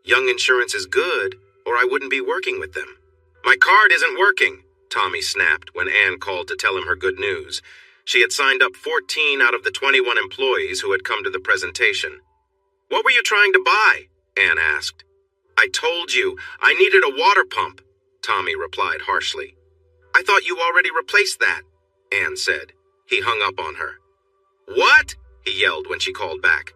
Young Insurance is good, or I wouldn't be working with them. My card isn't working, Tommy snapped when Anne called to tell him her good news. She had signed up 14 out of the 21 employees who had come to the presentation. What were you trying to buy? Anne asked. I told you, I needed a water pump, Tommy replied harshly. I thought you already replaced that, Anne said. He hung up on her. What? He yelled when she called back.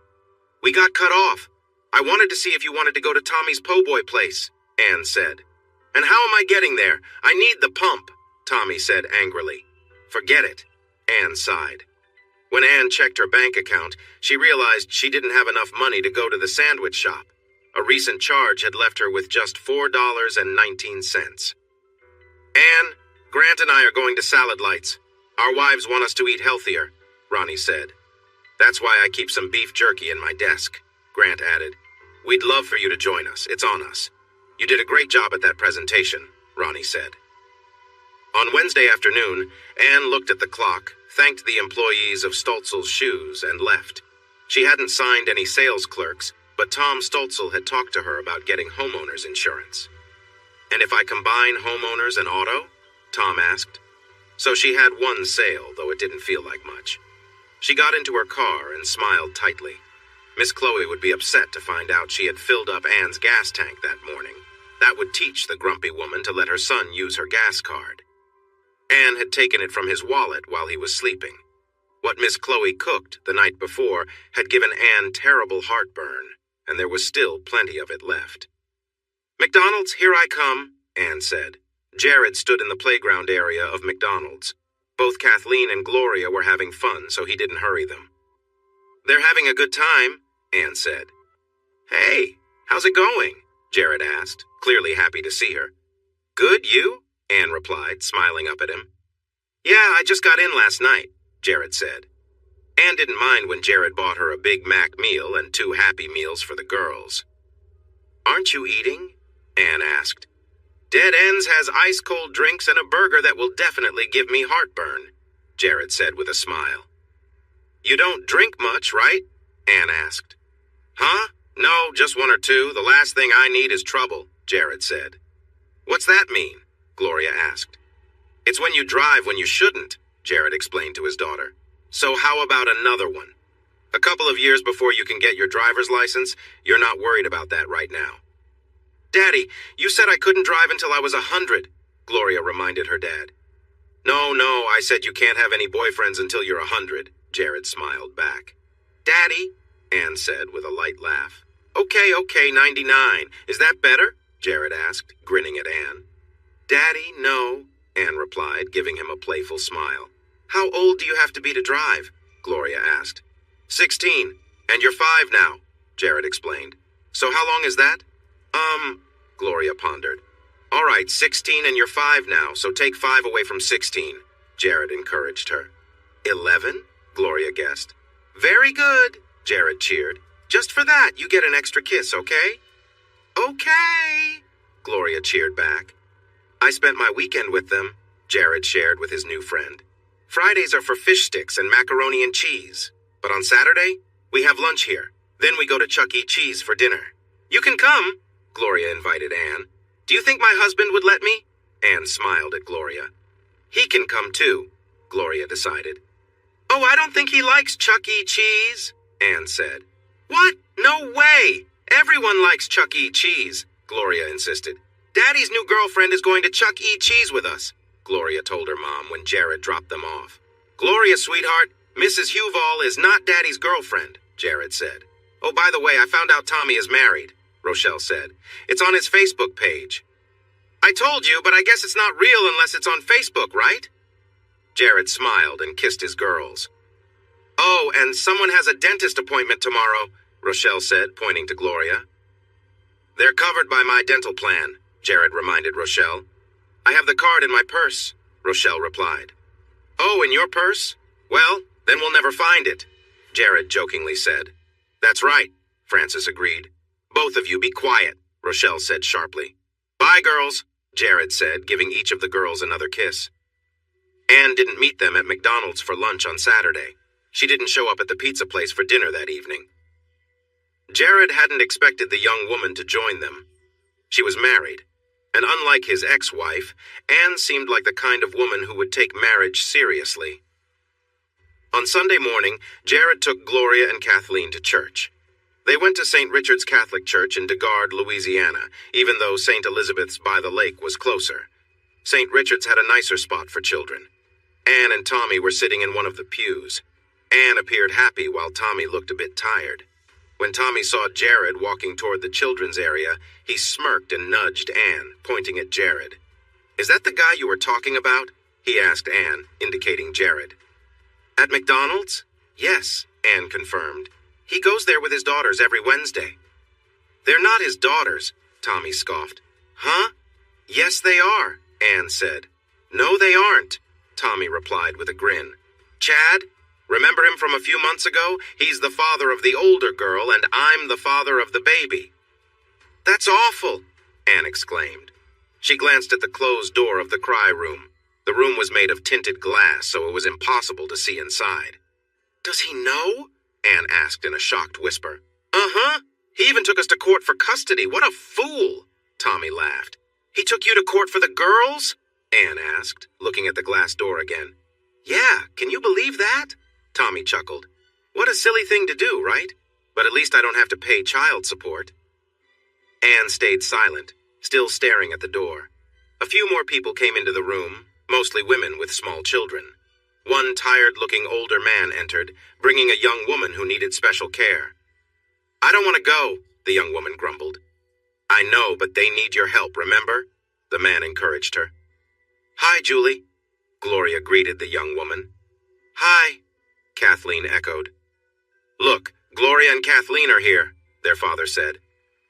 We got cut off. I wanted to see if you wanted to go to Tommy's po' boy place, Anne said. And how am I getting there? I need the pump, Tommy said angrily. Forget it, Anne sighed. When Anne checked her bank account, she realized she didn't have enough money to go to the sandwich shop. A recent charge had left her with just $4.19. Anne, Grant and I are going to Salad Lights. Our wives want us to eat healthier, Ronnie said. That's why I keep some beef jerky in my desk, Grant added. We'd love for you to join us. It's on us. You did a great job at that presentation, Ronnie said. On Wednesday afternoon, Anne looked at the clock, thanked the employees of Stolzel's Shoes, and left. She hadn't signed any sales clerks, but Tom Stolzel had talked to her about getting homeowners insurance. And if I combine homeowners and auto? Tom asked. So she had one sale, though it didn't feel like much. She got into her car and smiled tightly. Miss Chloe would be upset to find out she had filled up Anne's gas tank that morning. That would teach the grumpy woman to let her son use her gas card. Anne had taken it from his wallet while he was sleeping. What Miss Chloe cooked the night before had given Anne terrible heartburn, and there was still plenty of it left. McDonald's, here I come, Anne said. Jared stood in the playground area of McDonald's. Both Kathleen and Gloria were having fun, so he didn't hurry them. They're having a good time, Anne said. Hey, how's it going? Jared asked, clearly happy to see her. Good, you? Anne replied, smiling up at him. Yeah, I just got in last night, Jared said. Anne didn't mind when Jared bought her a Big Mac meal and 2 Happy Meals for the girls. Aren't you eating? Anne asked. Dead Ends has ice-cold drinks and a burger that will definitely give me heartburn, Jared said with a smile. You don't drink much, right? Anne asked. Huh? No, just 1 or 2. The last thing I need is trouble, Jared said. What's that mean? Gloria asked. It's when you drive when you shouldn't, Jared explained to his daughter. "So how about another one? A couple of years before you can get your driver's license, you're not worried about that right now." "Daddy, you said I couldn't drive until I was 100, Gloria reminded her dad. No, I said you can't have any boyfriends until you're 100, Jared smiled back. "Daddy," Anne said with a light laugh. Okay, 99. Is that better?" Jared asked, grinning at Anne. "Daddy, no," Anne replied, giving him a playful smile. "How old do you have to be to drive?" Gloria asked. 16, and you're 5 now, Jared explained. "So how long is that?" Gloria pondered. "All right, 16 and you're 5 now, so take 5 away from 16, Jared encouraged her. 11, Gloria guessed. "Very good," Jared cheered. "Just for that, you get an extra kiss, okay?" "Okay," Gloria cheered back. "I spent my weekend with them," Jared shared with his new friend. "Fridays are for fish sticks and macaroni and cheese. But on Saturday, we have lunch here. Then we go to Chuck E. Cheese for dinner. You can come," Gloria invited Anne. "Do you think my husband would let me?" Anne smiled at Gloria. "He can come too," Gloria decided. "Oh, I don't think he likes Chuck E. Cheese," Anne said. "What? No way! Everyone likes Chuck E. Cheese," Gloria insisted. "Daddy's new girlfriend is going to Chuck E. Cheese with us," Gloria told her mom when Jared dropped them off. "Gloria, sweetheart, Mrs. Huval is not Daddy's girlfriend," Jared said. "Oh, by the way, I found out Tommy is married," Rochelle said. "It's on his Facebook page." "I told you, but I guess it's not real unless it's on Facebook, right?" Jared smiled and kissed his girls. "Oh, and someone has a dentist appointment tomorrow," Rochelle said, pointing to Gloria. "They're covered by my dental plan," Jared reminded Rochelle. "I have the card in my purse," Rochelle replied. "Oh, in your purse? Well, then we'll never find it," Jared jokingly said. "That's right," Francis agreed. "Both of you be quiet," Rochelle said sharply. "Bye, girls," Jared said, giving each of the girls another kiss. Anne didn't meet them at McDonald's for lunch on Saturday. She didn't show up at the pizza place for dinner that evening. Jared hadn't expected the young woman to join them. She was married, and unlike his ex-wife, Anne seemed like the kind of woman who would take marriage seriously. On Sunday morning, Jared took Gloria and Kathleen to church. They went to St. Richard's Catholic Church in Degard, Louisiana, even though St. Elizabeth's by the lake was closer. St. Richard's had a nicer spot for children. Anne and Tommy were sitting in one of the pews. Anne appeared happy while Tommy looked a bit tired. When Tommy saw Jared walking toward the children's area, he smirked and nudged Anne, pointing at Jared. "Is that the guy you were talking about?" he asked Anne, indicating Jared. "At McDonald's?" "Yes," Anne confirmed. "He goes there with his daughters every Wednesday." "They're not his daughters," Tommy scoffed. "Huh? Yes, they are," Anne said. "No, they aren't," Tommy replied with a grin. "Chad, remember him from a few months ago? He's the father of the older girl, and I'm the father of the baby." "That's awful," Anne exclaimed. She glanced at the closed door of the cry room. The room was made of tinted glass, so it was impossible to see inside. "Does he know?" Anne asked in a shocked whisper. "Uh-huh. He even took us to court for custody. What a fool!" Tommy laughed. "He took you to court for the girls?" Anne asked, looking at the glass door again. "Yeah, can you believe that?" Tommy chuckled. "What a silly thing to do, right? But at least I don't have to pay child support." Anne stayed silent, still staring at the door. A few more people came into the room, mostly women with small children. One tired-looking older man entered, bringing a young woman who needed special care. "I don't want to go," the young woman grumbled. "I know, but they need your help, remember?" the man encouraged her. "Hi, Julie," Gloria greeted the young woman. "Hi," Kathleen echoed. "Look, Gloria and Kathleen are here," their father said.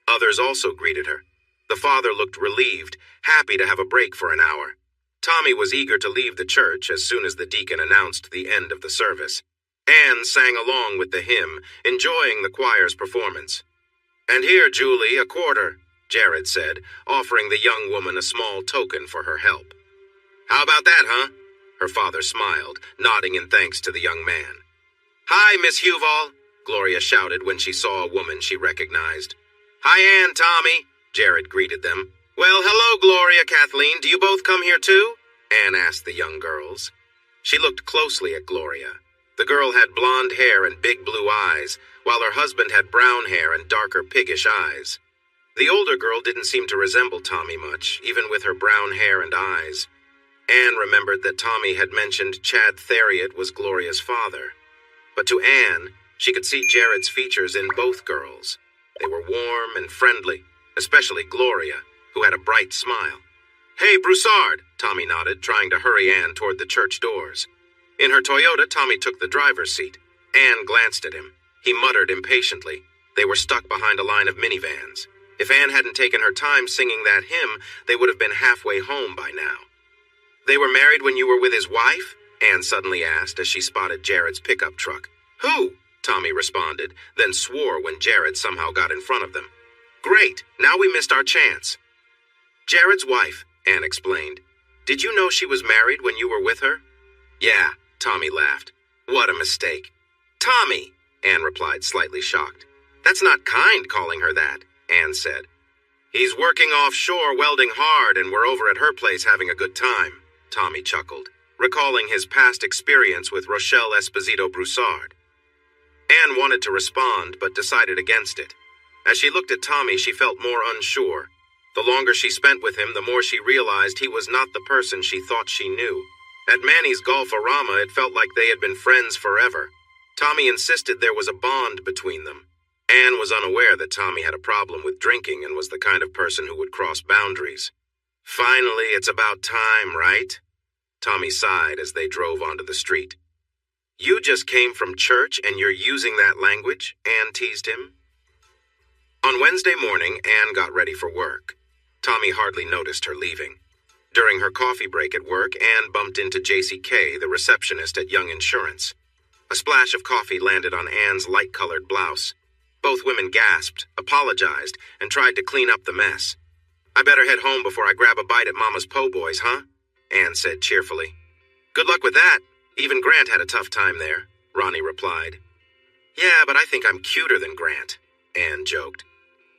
Others also greeted her. The father looked relieved, happy to have a break for an hour. Tommy was eager to leave the church as soon as the deacon announced the end of the service. Anne sang along with the hymn, enjoying the choir's performance. "And here, Julie, a quarter," Jared said, offering the young woman a small token for her help. "How about that, huh?" Her father smiled, nodding in thanks to the young man. "Hi, Miss Huval," Gloria shouted when she saw a woman she recognized. "Hi, Anne, Tommy," Jared greeted them. "Well, hello, Gloria, Kathleen. Do you both come here too?" Anne asked the young girls. She looked closely at Gloria. The girl had blonde hair and big blue eyes, while her husband had brown hair and darker piggish eyes. The older girl didn't seem to resemble Tommy much, even with her brown hair and eyes. Anne remembered that Tommy had mentioned Chad Theriot was Gloria's father. But to Anne, she could see Jared's features in both girls. They were warm and friendly, especially Gloria, who had a bright smile. "Hey, Broussard," Tommy nodded, trying to hurry Anne toward the church doors. In her Toyota, Tommy took the driver's seat. Anne glanced at him. He muttered impatiently. They were stuck behind a line of minivans. If Anne hadn't taken her time singing that hymn, they would have been halfway home by now. "They were married when you were with his wife?" Anne suddenly asked as she spotted Jared's pickup truck. "Who?" Tommy responded, then swore when Jared somehow got in front of them. "Great, now we missed our chance." "Jared's wife," Anne explained. "Did you know she was married when you were with her?" "Yeah," Tommy laughed. "What a mistake." "Tommy," Anne replied, slightly shocked. "That's not kind calling her that," Anne said. "He's working offshore welding hard and we're over at her place having a good time," Tommy chuckled, recalling his past experience with Rochelle Esposito Broussard. Anne wanted to respond, but decided against it. As she looked at Tommy, she felt more unsure. The longer she spent with him, the more she realized he was not the person she thought she knew. At Manny's Golf-A-Rama, it felt like they had been friends forever. Tommy insisted there was a bond between them. Anne was unaware that Tommy had a problem with drinking and was the kind of person who would cross boundaries. "Finally, it's about time, right?" Tommy sighed as they drove onto the street. "You just came from church and you're using that language?" Anne teased him. On Wednesday morning, Anne got ready for work. Tommy hardly noticed her leaving. During her coffee break at work, Anne bumped into JCK, the receptionist at Young Insurance. A splash of coffee landed on Anne's light-colored blouse. Both women gasped, apologized, and tried to clean up the mess. "I better head home before I grab a bite at Mama's Po' Boys, huh?" Anne said cheerfully. "Good luck with that. Even Grant had a tough time there," Ronnie replied. "Yeah, but I think I'm cuter than Grant," Anne joked.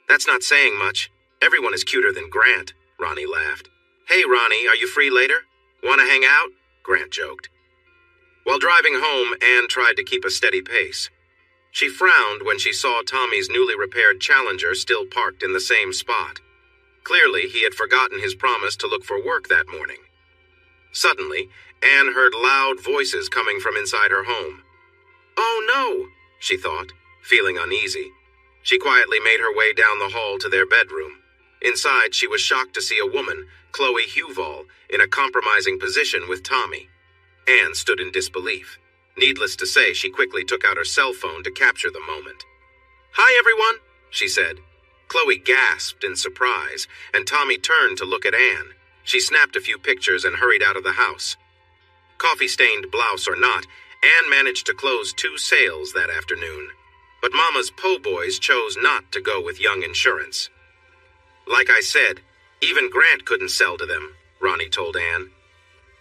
"That's not saying much. Everyone is cuter than Grant," Ronnie laughed. "Hey, Ronnie, are you free later? Want to hang out?" Grant joked. While driving home, Anne tried to keep a steady pace. She frowned when she saw Tommy's newly repaired Challenger still parked in the same spot. Clearly, he had forgotten his promise to look for work that morning. Suddenly, Anne heard loud voices coming from inside her home. "Oh no," she thought, feeling uneasy. She quietly made her way down the hall to their bedroom. Inside, she was shocked to see a woman, Chloe Huval, in a compromising position with Tommy. Anne stood in disbelief. Needless to say, she quickly took out her cell phone to capture the moment. "Hi, everyone," she said. Chloe gasped in surprise, and Tommy turned to look at Anne. She snapped a few pictures and hurried out of the house. Coffee-stained blouse or not, Anne managed to close 2 sales that afternoon. But Mama's Po' Boys chose not to go with Young Insurance. "Like I said, even Grant couldn't sell to them," Ronnie told Anne.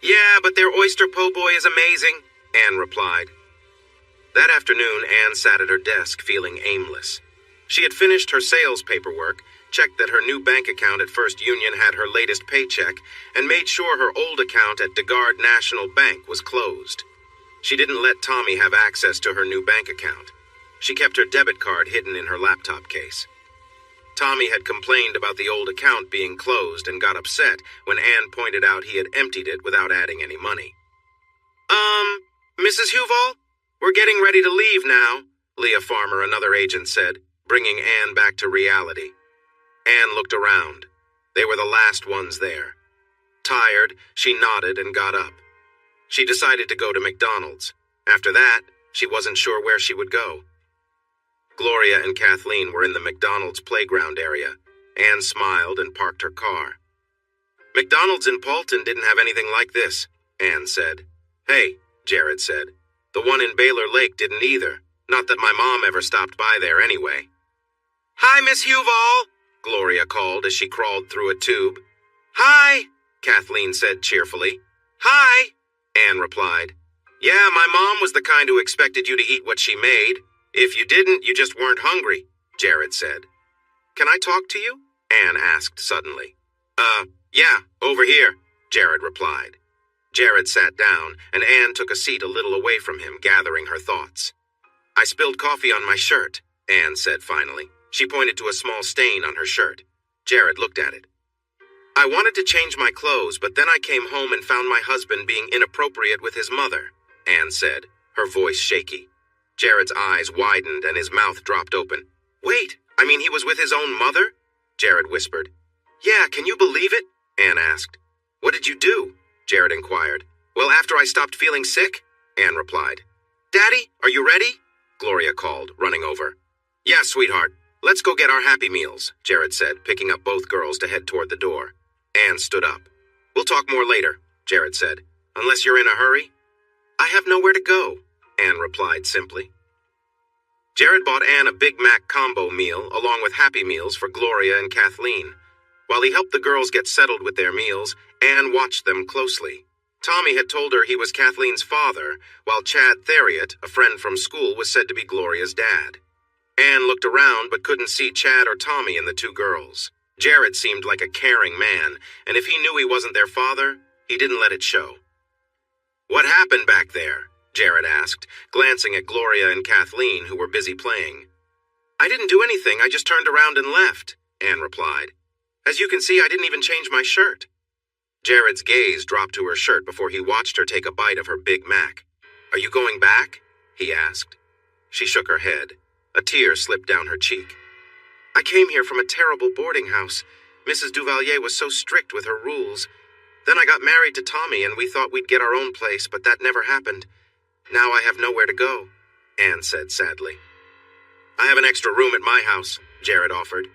"Yeah, but their oyster po' boy is amazing," Anne replied. That afternoon, Anne sat at her desk feeling aimless. She had finished her sales paperwork, checked that her new bank account at First Union had her latest paycheck, and made sure her old account at DeGard National Bank was closed. She didn't let Tommy have access to her new bank account. She kept her debit card hidden in her laptop case. Tommy had complained about the old account being closed and got upset when Anne pointed out he had emptied it without adding any money. Mrs. Huval? We're getting ready to leave now," Leah Farmer, another agent, said, bringing Anne back to reality. Anne looked around. They were the last ones there. Tired, she nodded and got up. She decided to go to McDonald's. After that, she wasn't sure where she would go. Gloria and Kathleen were in the McDonald's playground area. Anne smiled and parked her car. "McDonald's in Paulton didn't have anything like this," Anne said. "Hey," Jared said. "The one in Baylor Lake didn't either. Not that my mom ever stopped by there anyway." "Hi, Miss Huval," Gloria called as she crawled through a tube. "Hi," Kathleen said cheerfully. "Hi," Anne replied. "Yeah, my mom was the kind who expected you to eat what she made. If you didn't, you just weren't hungry," Jared said. "Can I talk to you?" Anne asked suddenly. Yeah, over here," Jared replied. Jared sat down, and Anne took a seat a little away from him, gathering her thoughts. "I spilled coffee on my shirt," Anne said finally. She pointed to a small stain on her shirt. Jared looked at it. "I wanted to change my clothes, but then I came home and found my husband being inappropriate with his mother," Anne said, her voice shaky. Jared's eyes widened and his mouth dropped open. "Wait, I mean he was with his own mother?" Jared whispered. "Yeah, can you believe it?" Anne asked. "What did you do?" Jared inquired. "Well, after I stopped feeling sick," Anne replied. "Daddy, are you ready?" Gloria called, running over. "Yeah, sweetheart. Let's go get our Happy Meals," Jared said, picking up both girls to head toward the door. Anne stood up. "We'll talk more later," Jared said. "Unless you're in a hurry?" "I have nowhere to go," Anne replied simply. Jared bought Anne a Big Mac combo meal along with Happy Meals for Gloria and Kathleen. While he helped the girls get settled with their meals, Anne watched them closely. Tommy had told her he was Kathleen's father, while Chad Theriot, a friend from school, was said to be Gloria's dad. Anne looked around but couldn't see Chad or Tommy in the two girls. Jared seemed like a caring man, and if he knew he wasn't their father, he didn't let it show. "What happened back there?" Jared asked, glancing at Gloria and Kathleen, who were busy playing. "I didn't do anything, I just turned around and left," Anne replied. "As you can see, I didn't even change my shirt." Jared's gaze dropped to her shirt before he watched her take a bite of her Big Mac. "Are you going back?" he asked. She shook her head. A tear slipped down her cheek. "I came here from a terrible boarding house. Mrs. Duvalier was so strict with her rules. Then I got married to Tommy and we thought we'd get our own place, but that never happened. Now I have nowhere to go," Anne said sadly. "I have an extra room at my house," Jared offered.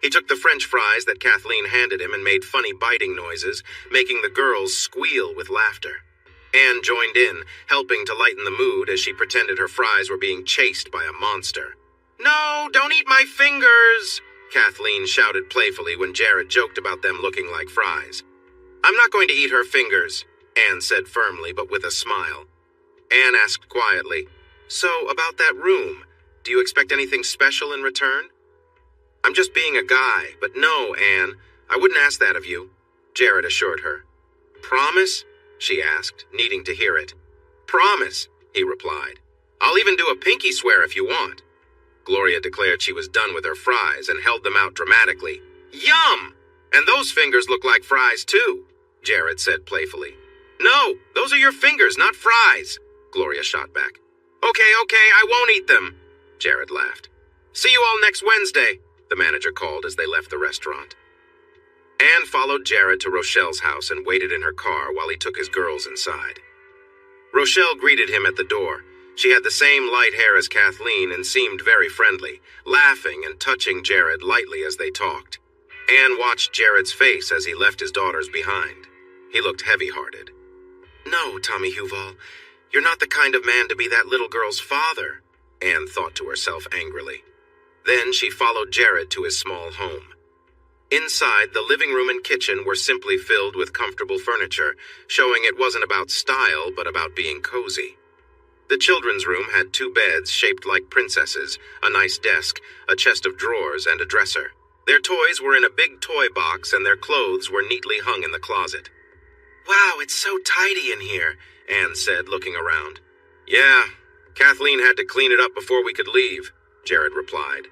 He took the French fries that Kathleen handed him and made funny biting noises, making the girls squeal with laughter. Anne joined in, helping to lighten the mood as she pretended her fries were being chased by a monster. "No, don't eat my fingers," Kathleen shouted playfully when Jared joked about them looking like fries. "I'm not going to eat her fingers," Anne said firmly but with a smile. Anne asked quietly, "So, about that room, do you expect anything special in return?" "I'm just being a guy, but no, Anne, I wouldn't ask that of you," Jared assured her. "Promise?" she asked, needing to hear it. "Promise," he replied. "I'll even do a pinky swear if you want." Gloria declared she was done with her fries and held them out dramatically. "Yum! And those fingers look like fries, too," Jared said playfully. "No, those are your fingers, not fries," Gloria shot back. Okay, I won't eat them," Jared laughed. "See you all next Wednesday," the manager called as they left the restaurant. Anne followed Jared to Rochelle's house and waited in her car while he took his girls inside. Rochelle greeted him at the door. She had the same light hair as Kathleen and seemed very friendly, laughing and touching Jared lightly as they talked. Anne watched Jared's face as he left his daughters behind. He looked heavy-hearted. "No, Tommy Huval, you're not the kind of man to be that little girl's father," Anne thought to herself angrily. Then she followed Jared to his small home. Inside, the living room and kitchen were simply filled with comfortable furniture, showing it wasn't about style, but about being cozy. The children's room had 2 beds shaped like princesses, a nice desk, a chest of drawers, and a dresser. Their toys were in a big toy box, and their clothes were neatly hung in the closet. "Wow, it's so tidy in here," Anne said, looking around. "Yeah, Kathleen had to clean it up before we could leave," Jared replied.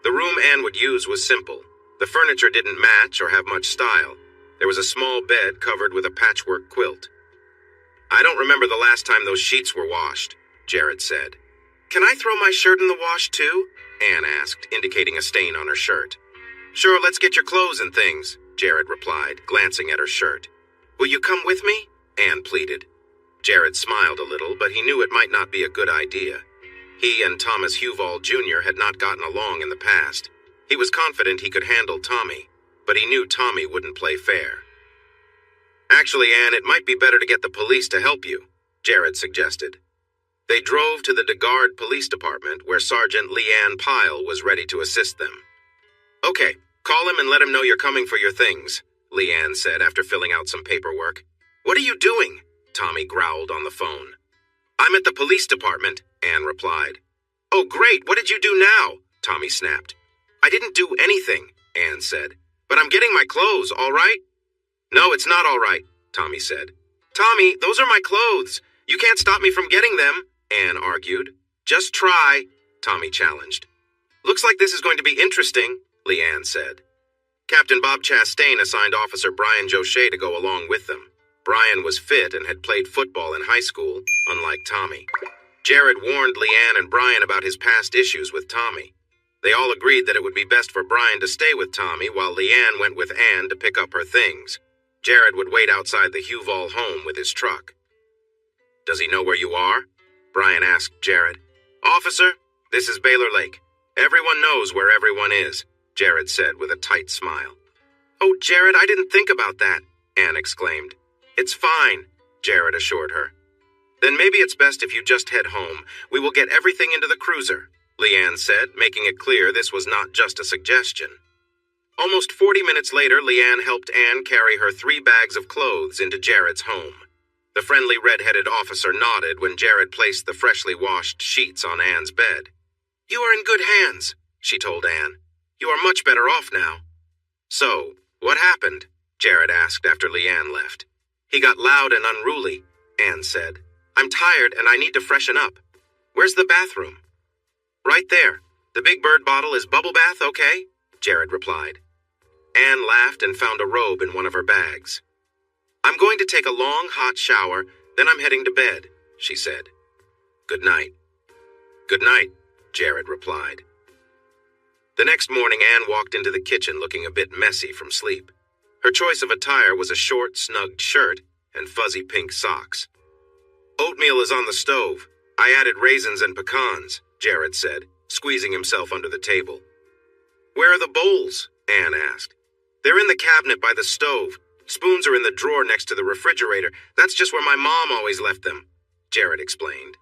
The room Anne would use was simple. The furniture didn't match or have much style. There was a small bed covered with a patchwork quilt. "I don't remember the last time those sheets were washed," Jared said. "Can I throw my shirt in the wash too?" Anne asked, indicating a stain on her shirt. "Sure, let's get your clothes and things," Jared replied, glancing at her shirt. "Will you come with me?" Anne pleaded. Jared smiled a little, but he knew it might not be a good idea. He and Thomas Huval Jr. had not gotten along in the past. He was confident he could handle Tommy, but he knew Tommy wouldn't play fair. "Actually, Anne, it might be better to get the police to help you," Jared suggested. They drove to the DeGard Police Department, where Sergeant Leanne Pyle was ready to assist them. "Okay, call him and let him know you're coming for your things," Leanne said after filling out some paperwork. "What are you doing?" Tommy growled on the phone. "I'm at the police department," Anne replied. "Oh, great, what did you do now?" Tommy snapped. "I didn't do anything," Anne said. "But I'm getting my clothes, all right?" "No, it's not all right," Tommy said. Tommy, those are my clothes. You can't stop me from getting them, Anne argued. Just try, Tommy challenged. Looks like this is going to be interesting, Leanne said. Captain Bob Chastain assigned Officer Brian Jochet to go along with them. Brian was fit and had played football in high school, unlike Tommy. Jared warned Leanne and Brian about his past issues with Tommy. They all agreed that it would be best for Brian to stay with Tommy while Leanne went with Anne to pick up her things. Jared would wait outside the Huval home with his truck. Does he know where you are? Brian asked Jared. Officer, this is Baylor Lake. Everyone knows where everyone is, Jared said with a tight smile. Oh, Jared, I didn't think about that, Anne exclaimed. It's fine, Jared assured her. Then maybe it's best if you just head home. We will get everything into the cruiser, Leanne said, making it clear this was not just a suggestion. Almost 40 minutes later, Leanne helped Anne carry her 3 bags of clothes into Jared's home. The friendly red-headed officer nodded when Jared placed the freshly washed sheets on Anne's bed. You are in good hands, she told Anne. You are much better off now. So, what happened? Jared asked after Leanne left. He got loud and unruly, Anne said. I'm tired and I need to freshen up. Where's the bathroom? Right there. The Big Bird bottle is bubble bath, okay? Jared replied. Anne laughed and found a robe in one of her bags. I'm going to take a long, hot shower, then I'm heading to bed, she said. Good night. Good night, Jared replied. The next morning, Anne walked into the kitchen looking a bit messy from sleep. Her choice of attire was a short, snugged shirt and fuzzy pink socks. Oatmeal is on the stove. I added raisins and pecans, Jared said, squeezing himself under the table. Where are the bowls? Anne asked. They're in the cabinet by the stove. Spoons are in the drawer next to the refrigerator. That's just where my mom always left them, Jared explained.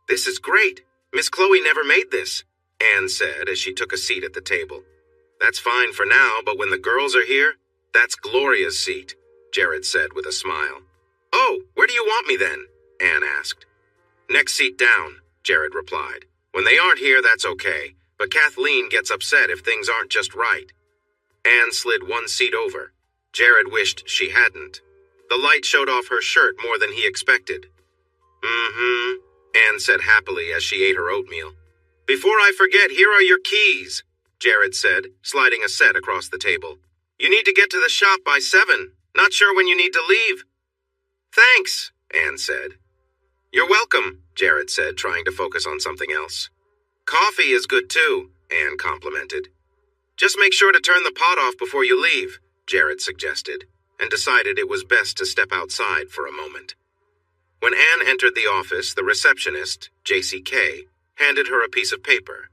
This is great. Miss Chloe never made this, Anne said as she took a seat at the table. That's fine for now, but when the girls are here, that's Gloria's seat, Jared said with a smile. Oh, where do you want me then? Anne asked. Next seat down, Jared replied. When they aren't here, that's okay, but Kathleen gets upset if things aren't just right. Anne slid one seat over. Jared wished she hadn't. The light showed off her shirt more than he expected. Anne said happily as she ate her oatmeal. Before I forget, here are your keys, Jared said, sliding a set across the table. You need to get to the shop by 7. Not sure when you need to leave. Thanks, Anne said. You're welcome, Jared said, trying to focus on something else. Coffee is good too, Anne complimented. Just make sure to turn the pot off before you leave, Jared suggested, and decided it was best to step outside for a moment. When Anne entered the office, the receptionist, JCK, handed her a piece of paper.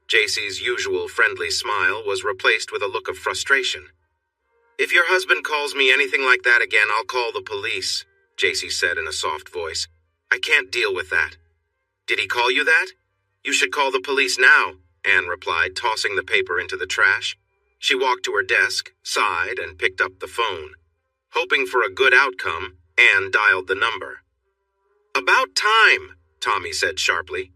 JC's usual friendly smile was replaced with a look of frustration. If your husband calls me anything like that again, I'll call the police, JC said in a soft voice. I can't deal with that. Did he call you that? You should call the police now, Anne replied, tossing the paper into the trash. She walked to her desk, sighed, and picked up the phone. Hoping for a good outcome, Anne dialed the number. About time, Tommy said sharply.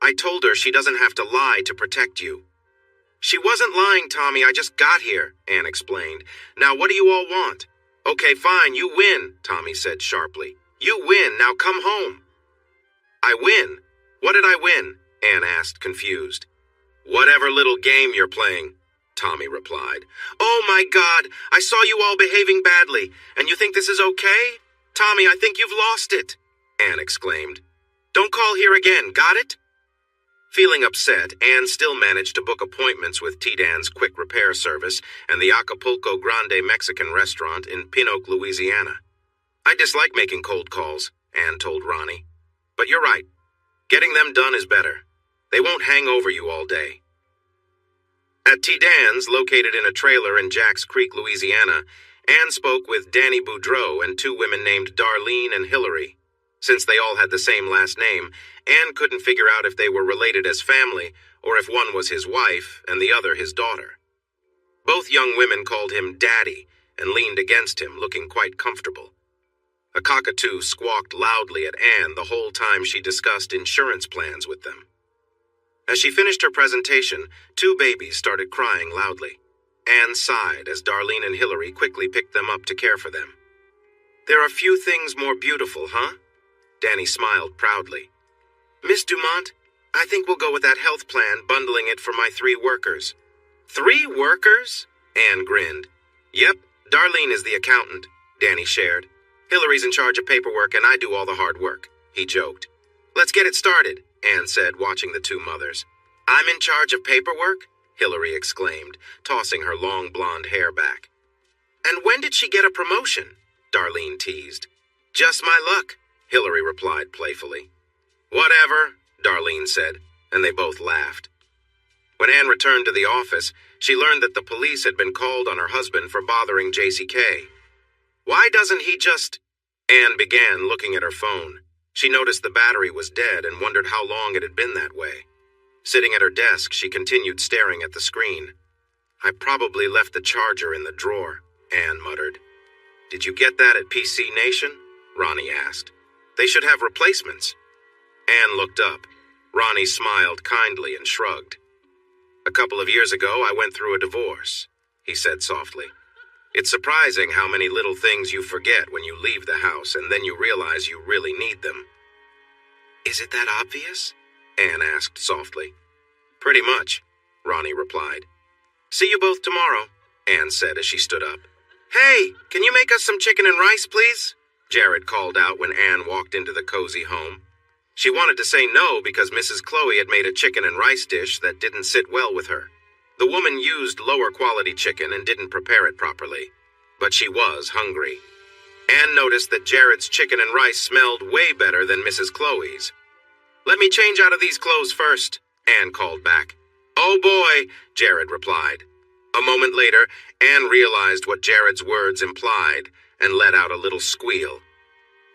I told her she doesn't have to lie to protect you. She wasn't lying, Tommy, I just got here, Anne explained. Now what do you all want? Okay, fine, you win, Tommy said sharply. You win, now come home. I win? What did I win? Anne asked, confused. Whatever little game you're playing, Tommy replied. Oh my God, I saw you all behaving badly, and you think this is okay? Tommy, I think you've lost it, Anne exclaimed. Don't call here again, got it? Feeling upset, Anne still managed to book appointments with T-Dan's quick repair service and the Acapulco Grande Mexican restaurant in Pinoak, Louisiana. I dislike making cold calls, Anne told Ronnie. But you're right. Getting them done is better. They won't hang over you all day. At T-Dan's, located in a trailer in Jacks Creek, Louisiana, Anne spoke with Danny Boudreau and 2 women named Darlene and Hillary. Since they all had the same last name, Anne couldn't figure out if they were related as family or if one was his wife and the other his daughter. Both young women called him Daddy and leaned against him, looking quite comfortable. A cockatoo squawked loudly at Anne the whole time she discussed insurance plans with them. As she finished her presentation, 2 babies started crying loudly. Anne sighed as Darlene and Hillary quickly picked them up to care for them. There are few things more beautiful, huh? Danny smiled proudly. Miss Dumont, I think we'll go with that health plan, bundling it for my 3 workers. 3 workers? Anne grinned. Yep, Darlene is the accountant, Danny shared. Hillary's in charge of paperwork and I do all the hard work, he joked. Let's get it started, Anne said, watching the 2 mothers. I'm in charge of paperwork? Hillary exclaimed, tossing her long blonde hair back. And when did she get a promotion? Darlene teased. Just my luck, Hillary replied playfully. Whatever, Darlene said, and they both laughed. When Anne returned to the office, she learned that the police had been called on her husband for bothering JCK. Why doesn't he just... Anne began looking at her phone. She noticed the battery was dead and wondered how long it had been that way. Sitting at her desk, she continued staring at the screen. I probably left the charger in the drawer, Anne muttered. Did you get that at PC Nation? Ronnie asked. They should have replacements. Anne looked up. Ronnie smiled kindly and shrugged. A couple of years ago, I went through a divorce, he said softly. It's surprising how many little things you forget when you leave the house and then you realize you really need them. Is it that obvious? Anne asked softly. Pretty much, Ronnie replied. See you both tomorrow, Anne said as she stood up. Hey, can you make us some chicken and rice, please? Jared called out when Anne walked into the cozy home. She wanted to say no because Mrs. Chloe had made a chicken and rice dish that didn't sit well with her. The woman used lower quality chicken and didn't prepare it properly. But she was hungry. Anne noticed that Jared's chicken and rice smelled way better than Mrs. Chloe's. Let me change out of these clothes first, Anne called back. Oh boy, Jared replied. A moment later, Anne realized what Jared's words implied and let out a little squeal.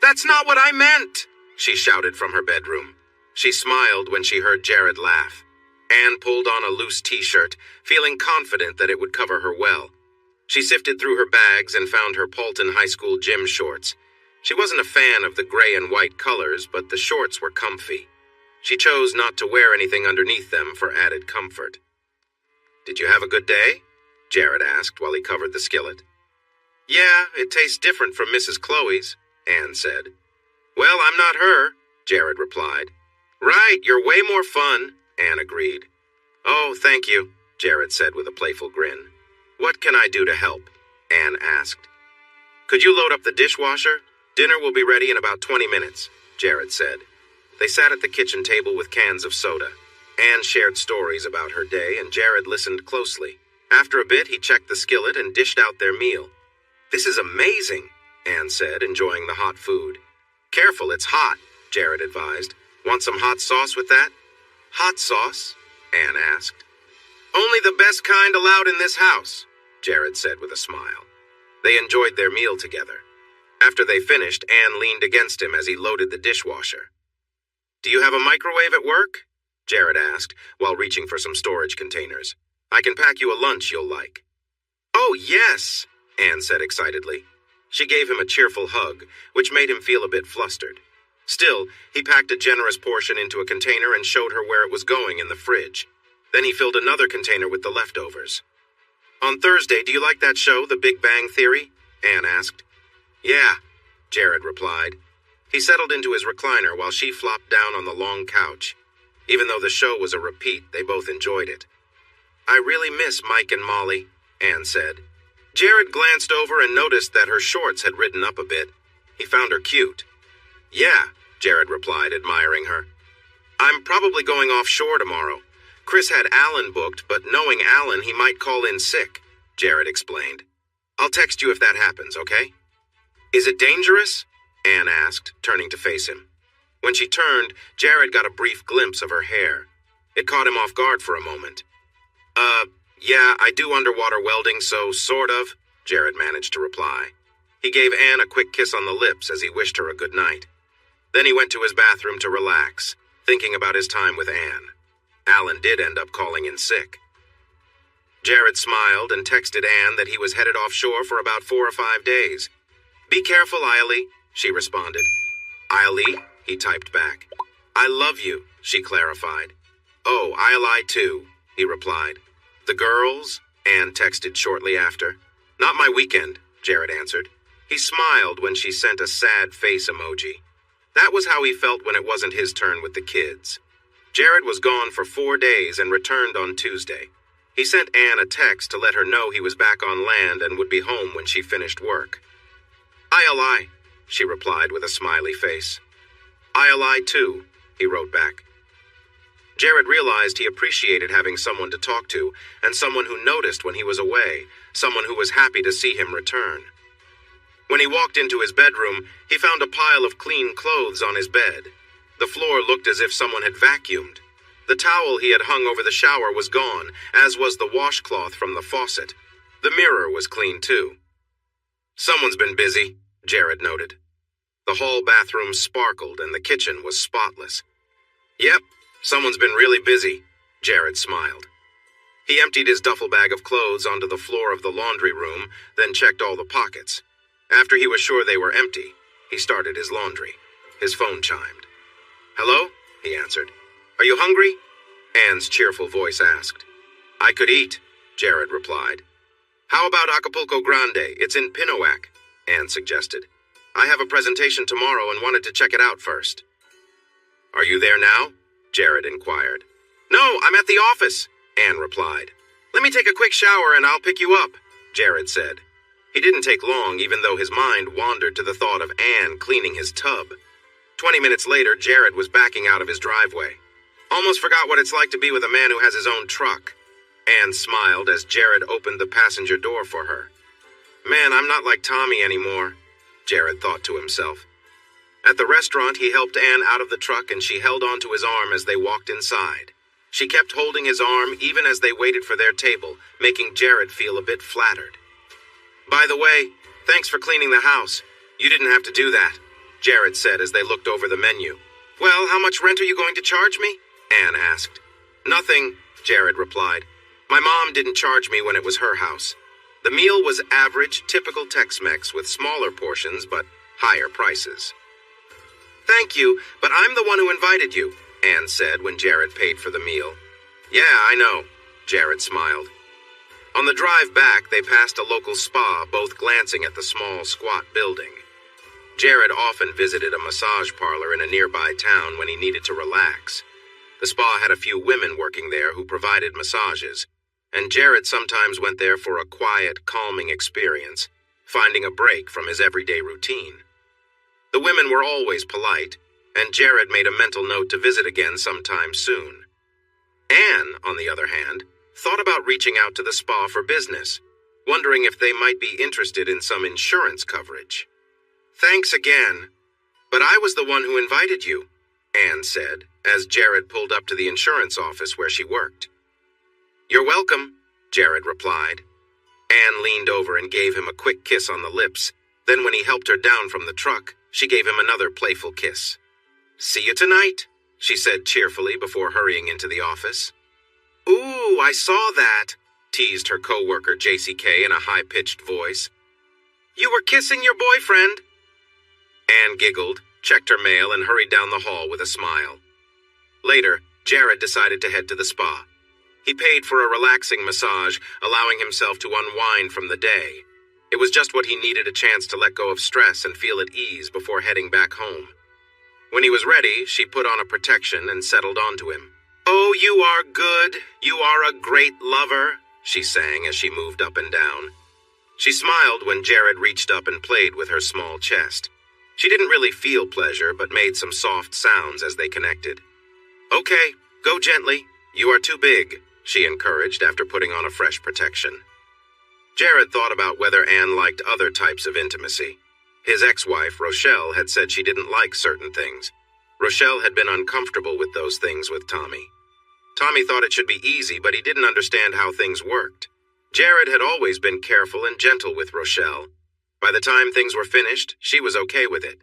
That's not what I meant, she shouted from her bedroom. She smiled when she heard Jared laugh. Anne pulled on a loose t-shirt, feeling confident that it would cover her well. She sifted through her bags and found her Paulton High School gym shorts. She wasn't a fan of the gray and white colors, but the shorts were comfy. She chose not to wear anything underneath them for added comfort. Did you have a good day? Jared asked while he covered the skillet. Yeah, it tastes different from Mrs. Chloe's, Anne said. Well, I'm not her, Jared replied. Right, you're way more fun, Anne agreed. Oh, thank you, Jared said with a playful grin. What can I do to help? Anne asked. Could you load up the dishwasher? Dinner will be ready in about 20 minutes, Jared said. They sat at the kitchen table with cans of soda. Anne shared stories about her day, and Jared listened closely. After a bit, he checked the skillet and dished out their meal. This is amazing, Anne said, enjoying the hot food. Careful, it's hot, Jared advised. Want some hot sauce with that? Hot sauce? Anne asked. Only the best kind allowed in this house, Jared said with a smile. They enjoyed their meal together. After they finished, Anne leaned against him as he loaded the dishwasher. Do you have a microwave at work? Jared asked, while reaching for some storage containers. I can pack you a lunch you'll like. Oh, yes, Anne said excitedly. She gave him a cheerful hug, which made him feel a bit flustered. Still, he packed a generous portion into a container and showed her where it was going in the fridge. Then he filled another container with the leftovers. On Thursday, do you like that show, The Big Bang Theory? Anne asked. Yeah, Jared replied. He settled into his recliner while she flopped down on the long couch. Even though the show was a repeat, they both enjoyed it. I really miss Mike and Molly, Anne said. Jared glanced over and noticed that her shorts had ridden up a bit. He found her cute. Yeah, Jared replied, admiring her. I'm probably going offshore tomorrow. Chris had Alan booked, but knowing Alan, he might call in sick, Jared explained. I'll text you if that happens, okay? Is it dangerous? Anne asked, turning to face him. When she turned, Jared got a brief glimpse of her hair. It caught him off guard for a moment. Yeah, I do underwater welding, so sort of, Jared managed to reply. He gave Anne a quick kiss on the lips as he wished her a good night. Then he went to his bathroom to relax, thinking about his time with Anne. Alan did end up calling in sick. Jared smiled and texted Anne that he was headed offshore for about 4 or 5 days. Be careful, Eiley, she responded. Eiley, he typed back. I love you, she clarified. Oh, I'll I too, he replied. The girls? Anne texted shortly after. Not my weekend, Jared answered. He smiled when she sent a sad face emoji. That was how he felt when it wasn't his turn with the kids. Jared was gone for 4 days and returned on Tuesday. He sent Anne a text to let her know he was back on land and would be home when she finished work. "I'll lie," she replied with a smiley face. "I'll lie too," he wrote back. Jared realized he appreciated having someone to talk to and someone who noticed when he was away, someone who was happy to see him return. When he walked into his bedroom, he found a pile of clean clothes on his bed. The floor looked as if someone had vacuumed. The towel he had hung over the shower was gone, as was the washcloth from the faucet. The mirror was clean too. "Someone's been busy," Jared noted. The hall bathroom sparkled and the kitchen was spotless. "Yep, someone's been really busy," Jared smiled. He emptied his duffel bag of clothes onto the floor of the laundry room, then checked all the pockets. After he was sure they were empty, he started his laundry. His phone chimed. "Hello?" he answered. "Are you hungry?" Anne's cheerful voice asked. "I could eat," Jared replied. "How about Acapulco Grande? It's in Pinoac," Anne suggested. "I have a presentation tomorrow and wanted to check it out first." "Are you there now?" Jared inquired. "No, I'm at the office," Anne replied. "Let me take a quick shower and I'll pick you up," Jared said. He didn't take long, even though his mind wandered to the thought of Anne cleaning his tub. 20 minutes later, Jared was backing out of his driveway. "Almost forgot what it's like to be with a man who has his own truck." Anne smiled as Jared opened the passenger door for her. "Man, I'm not like Tommy anymore," Jared thought to himself. At the restaurant, he helped Anne out of the truck and she held onto his arm as they walked inside. She kept holding his arm even as they waited for their table, making Jared feel a bit flattered. "By the way, thanks for cleaning the house. You didn't have to do that," Jared said as they looked over the menu. "Well, how much rent are you going to charge me?" Anne asked. "Nothing," Jared replied. "My mom didn't charge me when it was her house." The meal was average, typical Tex-Mex with smaller portions but higher prices. "Thank you, but I'm the one who invited you," Anne said when Jared paid for the meal. "Yeah, I know," Jared smiled. On the drive back, they passed a local spa, both glancing at the small, squat building. Jared often visited a massage parlor in a nearby town when he needed to relax. The spa had a few women working there who provided massages, and Jared sometimes went there for a quiet, calming experience, finding a break from his everyday routine. The women were always polite, and Jared made a mental note to visit again sometime soon. Anne, on the other hand, thought about reaching out to the spa for business, wondering if they might be interested in some insurance coverage. "Thanks again, but I was the one who invited you," Anne said, as Jared pulled up to the insurance office where she worked. "You're welcome," Jared replied. Anne leaned over and gave him a quick kiss on the lips. Then when he helped her down from the truck, she gave him another playful kiss. "See you tonight," she said cheerfully before hurrying into the office. "Ooh, I saw that," teased her coworker JCK in a high-pitched voice. "You were kissing your boyfriend." Anne giggled, checked her mail, and hurried down the hall with a smile. Later, Jared decided to head to the spa. He paid for a relaxing massage, allowing himself to unwind from the day. It was just what he needed, a chance to let go of stress and feel at ease before heading back home. When he was ready, she put on a protection and settled onto him. "Oh, you are good. You are a great lover," she sang as she moved up and down. She smiled when Jared reached up and played with her small chest. She didn't really feel pleasure, but made some soft sounds as they connected. "Okay, go gently. You are too big," she encouraged after putting on a fresh protection. Jared thought about whether Anne liked other types of intimacy. His ex-wife, Rochelle, had said she didn't like certain things. Rochelle had been uncomfortable with those things with Tommy. Tommy thought it should be easy, but he didn't understand how things worked. Jared had always been careful and gentle with Rochelle. By the time things were finished, she was okay with it.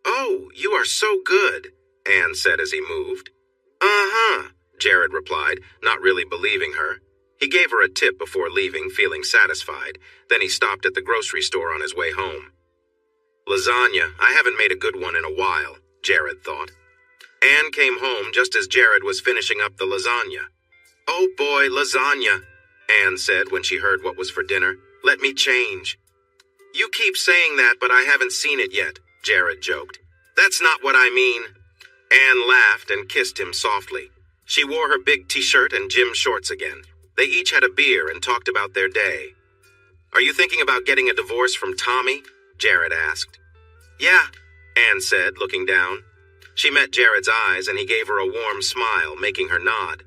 "Oh, you are so good," Anne said as he moved. "Uh-huh," Jared replied, not really believing her. He gave her a tip before leaving, feeling satisfied. Then he stopped at the grocery store on his way home. Lasagna, I haven't made a good one in a while, Jared thought. Anne came home just as Jared was finishing up the lasagna. "Oh boy, lasagna," Anne said when she heard what was for dinner. "Let me change." You keep saying that, but I haven't seen it yet, Jared joked. That's not what I mean. Anne laughed and kissed him softly. She wore her big t-shirt and gym shorts again. They each had a beer and talked about their day. Are you thinking about getting a divorce from Tommy? Jared asked. Yeah, Anne said, looking down. She met Jared's eyes and he gave her a warm smile, making her nod.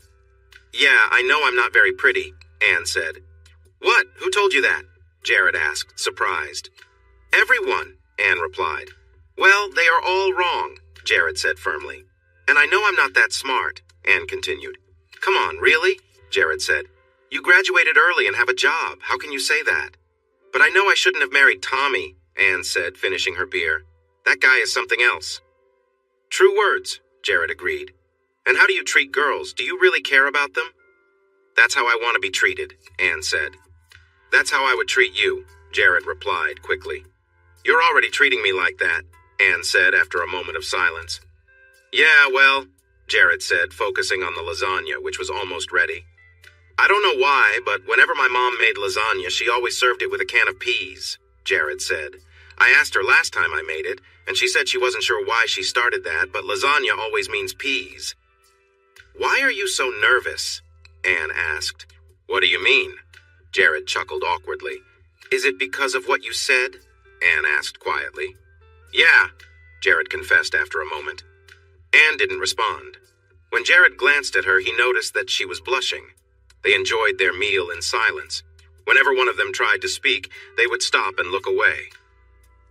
Yeah, I know I'm not very pretty, Anne said. What? Who told you that? Jared asked, surprised. Everyone, Anne replied. Well, they are all wrong, Jared said firmly. And I know I'm not that smart, Anne continued. Come on, really? Jared said. You graduated early and have a job. How can you say that? But I know I shouldn't have married Tommy, Anne said, finishing her beer. That guy is something else. True words, Jared agreed. And how do you treat girls? Do you really care about them? That's how I want to be treated, Anne said. That's how I would treat you, Jared replied quickly. You're already treating me like that, Anne said after a moment of silence. Yeah, well, Jared said, focusing on the lasagna, which was almost ready. I don't know why, but whenever my mom made lasagna, she always served it with a can of peas, Jared said. I asked her last time I made it, and she said she wasn't sure why she started that, but lasagna always means peas. Why are you so nervous? Anne asked. What do you mean? Jared chuckled awkwardly. Is it because of what you said? Anne asked quietly. Yeah, Jared confessed after a moment. Anne didn't respond. When Jared glanced at her, he noticed that she was blushing. They enjoyed their meal in silence. Whenever one of them tried to speak, they would stop and look away.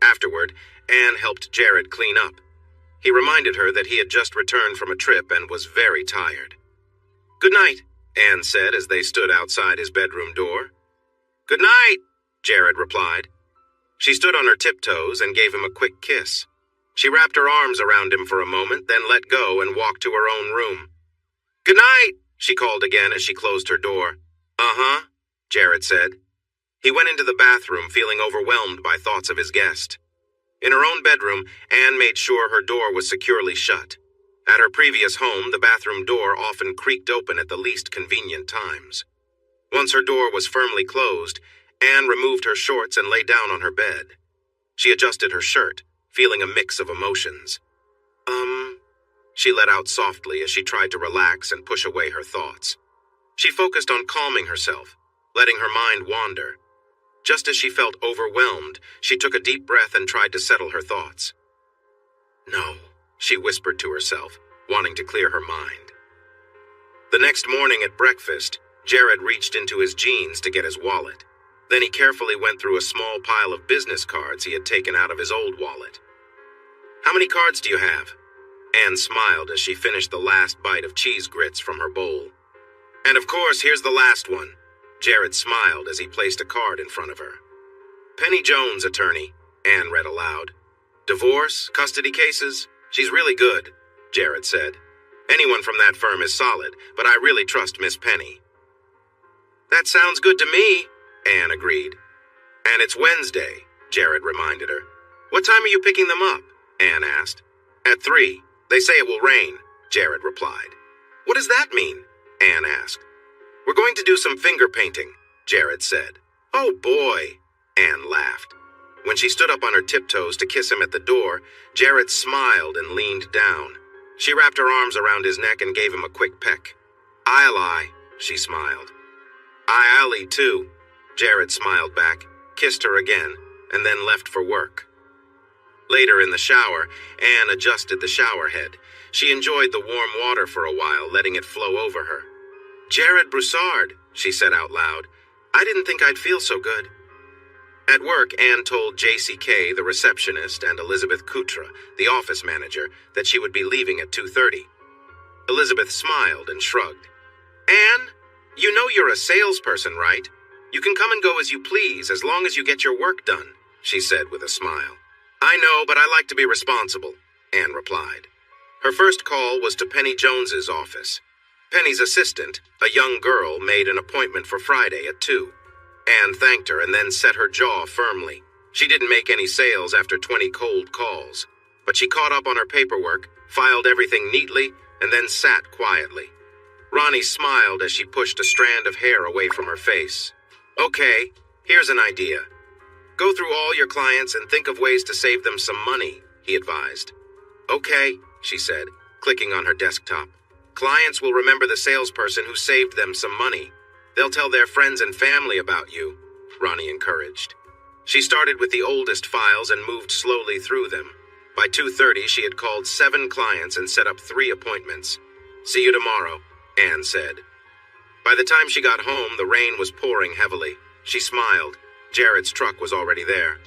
Afterward, Anne helped Jared clean up. He reminded her that he had just returned from a trip and was very tired. Good night, Anne said as they stood outside his bedroom door. Good night, Jared replied. She stood on her tiptoes and gave him a quick kiss. She wrapped her arms around him for a moment, then let go and walked to her own room. Good night, she called again as she closed her door. Uh-huh, Jared said. He went into the bathroom feeling overwhelmed by thoughts of his guest. In her own bedroom, Anne made sure her door was securely shut. At her previous home, the bathroom door often creaked open at the least convenient times. Once her door was firmly closed, Anne removed her shorts and lay down on her bed. She adjusted her shirt, feeling a mix of emotions. She let out softly as she tried to relax and push away her thoughts. She focused on calming herself, letting her mind wander. Just as she felt overwhelmed, she took a deep breath and tried to settle her thoughts. No, she whispered to herself, wanting to clear her mind. The next morning at breakfast, Jared reached into his jeans to get his wallet. Then he carefully went through a small pile of business cards he had taken out of his old wallet. How many cards do you have? Anne smiled as she finished the last bite of cheese grits from her bowl. And of course, here's the last one. Jared smiled as he placed a card in front of her. Penny Jones, attorney, Anne read aloud. Divorce, custody cases, she's really good, Jared said. Anyone from that firm is solid, but I really trust Miss Penny. That sounds good to me, Anne agreed. And it's Wednesday, Jared reminded her. What time are you picking them up? Anne asked. At 3. They say it will rain, Jared replied. What does that mean? Anne asked. We're going to do some finger painting, Jared said. Oh boy, Anne laughed. When she stood up on her tiptoes to kiss him at the door, Jared smiled and leaned down. She wrapped her arms around his neck and gave him a quick peck. I'll lie, she smiled. I'll eat too, Jared smiled back, kissed her again, and then left for work. Later in the shower, Anne adjusted the shower head. She enjoyed the warm water for a while, letting it flow over her. Jared Broussard, she said out loud. I didn't think I'd feel so good. At work, Anne told JCK, the receptionist, and Elizabeth Coutre, the office manager, that she would be leaving at 2:30. Elizabeth smiled and shrugged. Anne, you know you're a salesperson, right? You can come and go as you please as long as you get your work done, she said with a smile. I know, but I like to be responsible, Anne replied. Her first call was to Penny Jones's office. Penny's assistant, a young girl, made an appointment for Friday at 2. Anne thanked her and then set her jaw firmly. She didn't make any sales after 20 cold calls, but she caught up on her paperwork, filed everything neatly, and then sat quietly. Ronnie smiled as she pushed a strand of hair away from her face. Okay, here's an idea. Go through all your clients and think of ways to save them some money, he advised. Okay, she said, clicking on her desktop. Clients will remember the salesperson who saved them some money. They'll tell their friends and family about you, Ronnie encouraged. She started with the oldest files and moved slowly through them. By 2:30, she had called 7 clients and set up 3 appointments. See you tomorrow, Anne said. By the time she got home, the rain was pouring heavily. She smiled. Jared's truck was already there.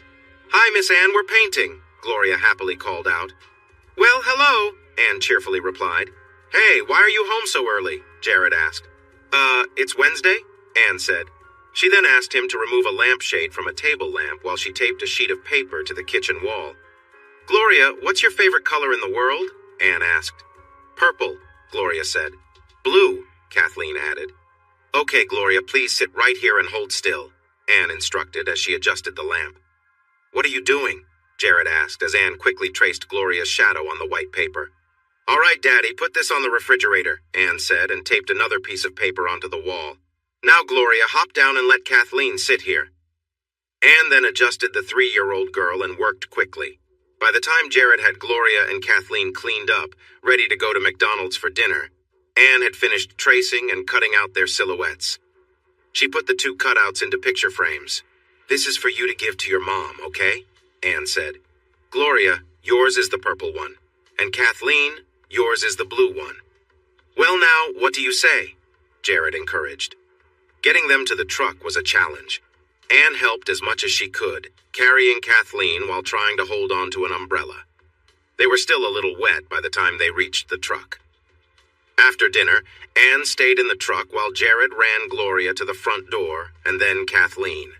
Hi, Miss Anne, we're painting, Gloria happily called out. Well, hello, Anne cheerfully replied. Hey, why are you home so early? Jared asked. It's Wednesday, Anne said. She then asked him to remove a lampshade from a table lamp while she taped a sheet of paper to the kitchen wall. Gloria, what's your favorite color in the world? Anne asked. Purple, Gloria said. Blue, Kathleen added. Okay, Gloria, please sit right here and hold still, Anne instructed as she adjusted the lamp. What are you doing? Jared asked as Anne quickly traced Gloria's shadow on the white paper. All right, Daddy, put this on the refrigerator, Anne said and taped another piece of paper onto the wall. Now, Gloria, hop down and let Kathleen sit here. Anne then adjusted the 3-year-old girl and worked quickly. By the time Jared had Gloria and Kathleen cleaned up, ready to go to McDonald's for dinner, Anne had finished tracing and cutting out their silhouettes. She put the 2 cutouts into picture frames. This is for you to give to your mom, okay? Anne said. Gloria, yours is the purple one. And Kathleen, yours is the blue one. Well now, what do you say? Jared encouraged. Getting them to the truck was a challenge. Anne helped as much as she could, carrying Kathleen while trying to hold on to an umbrella. They were still a little wet by the time they reached the truck. After dinner, Anne stayed in the truck while Jared ran Gloria to the front door, and then Kathleen.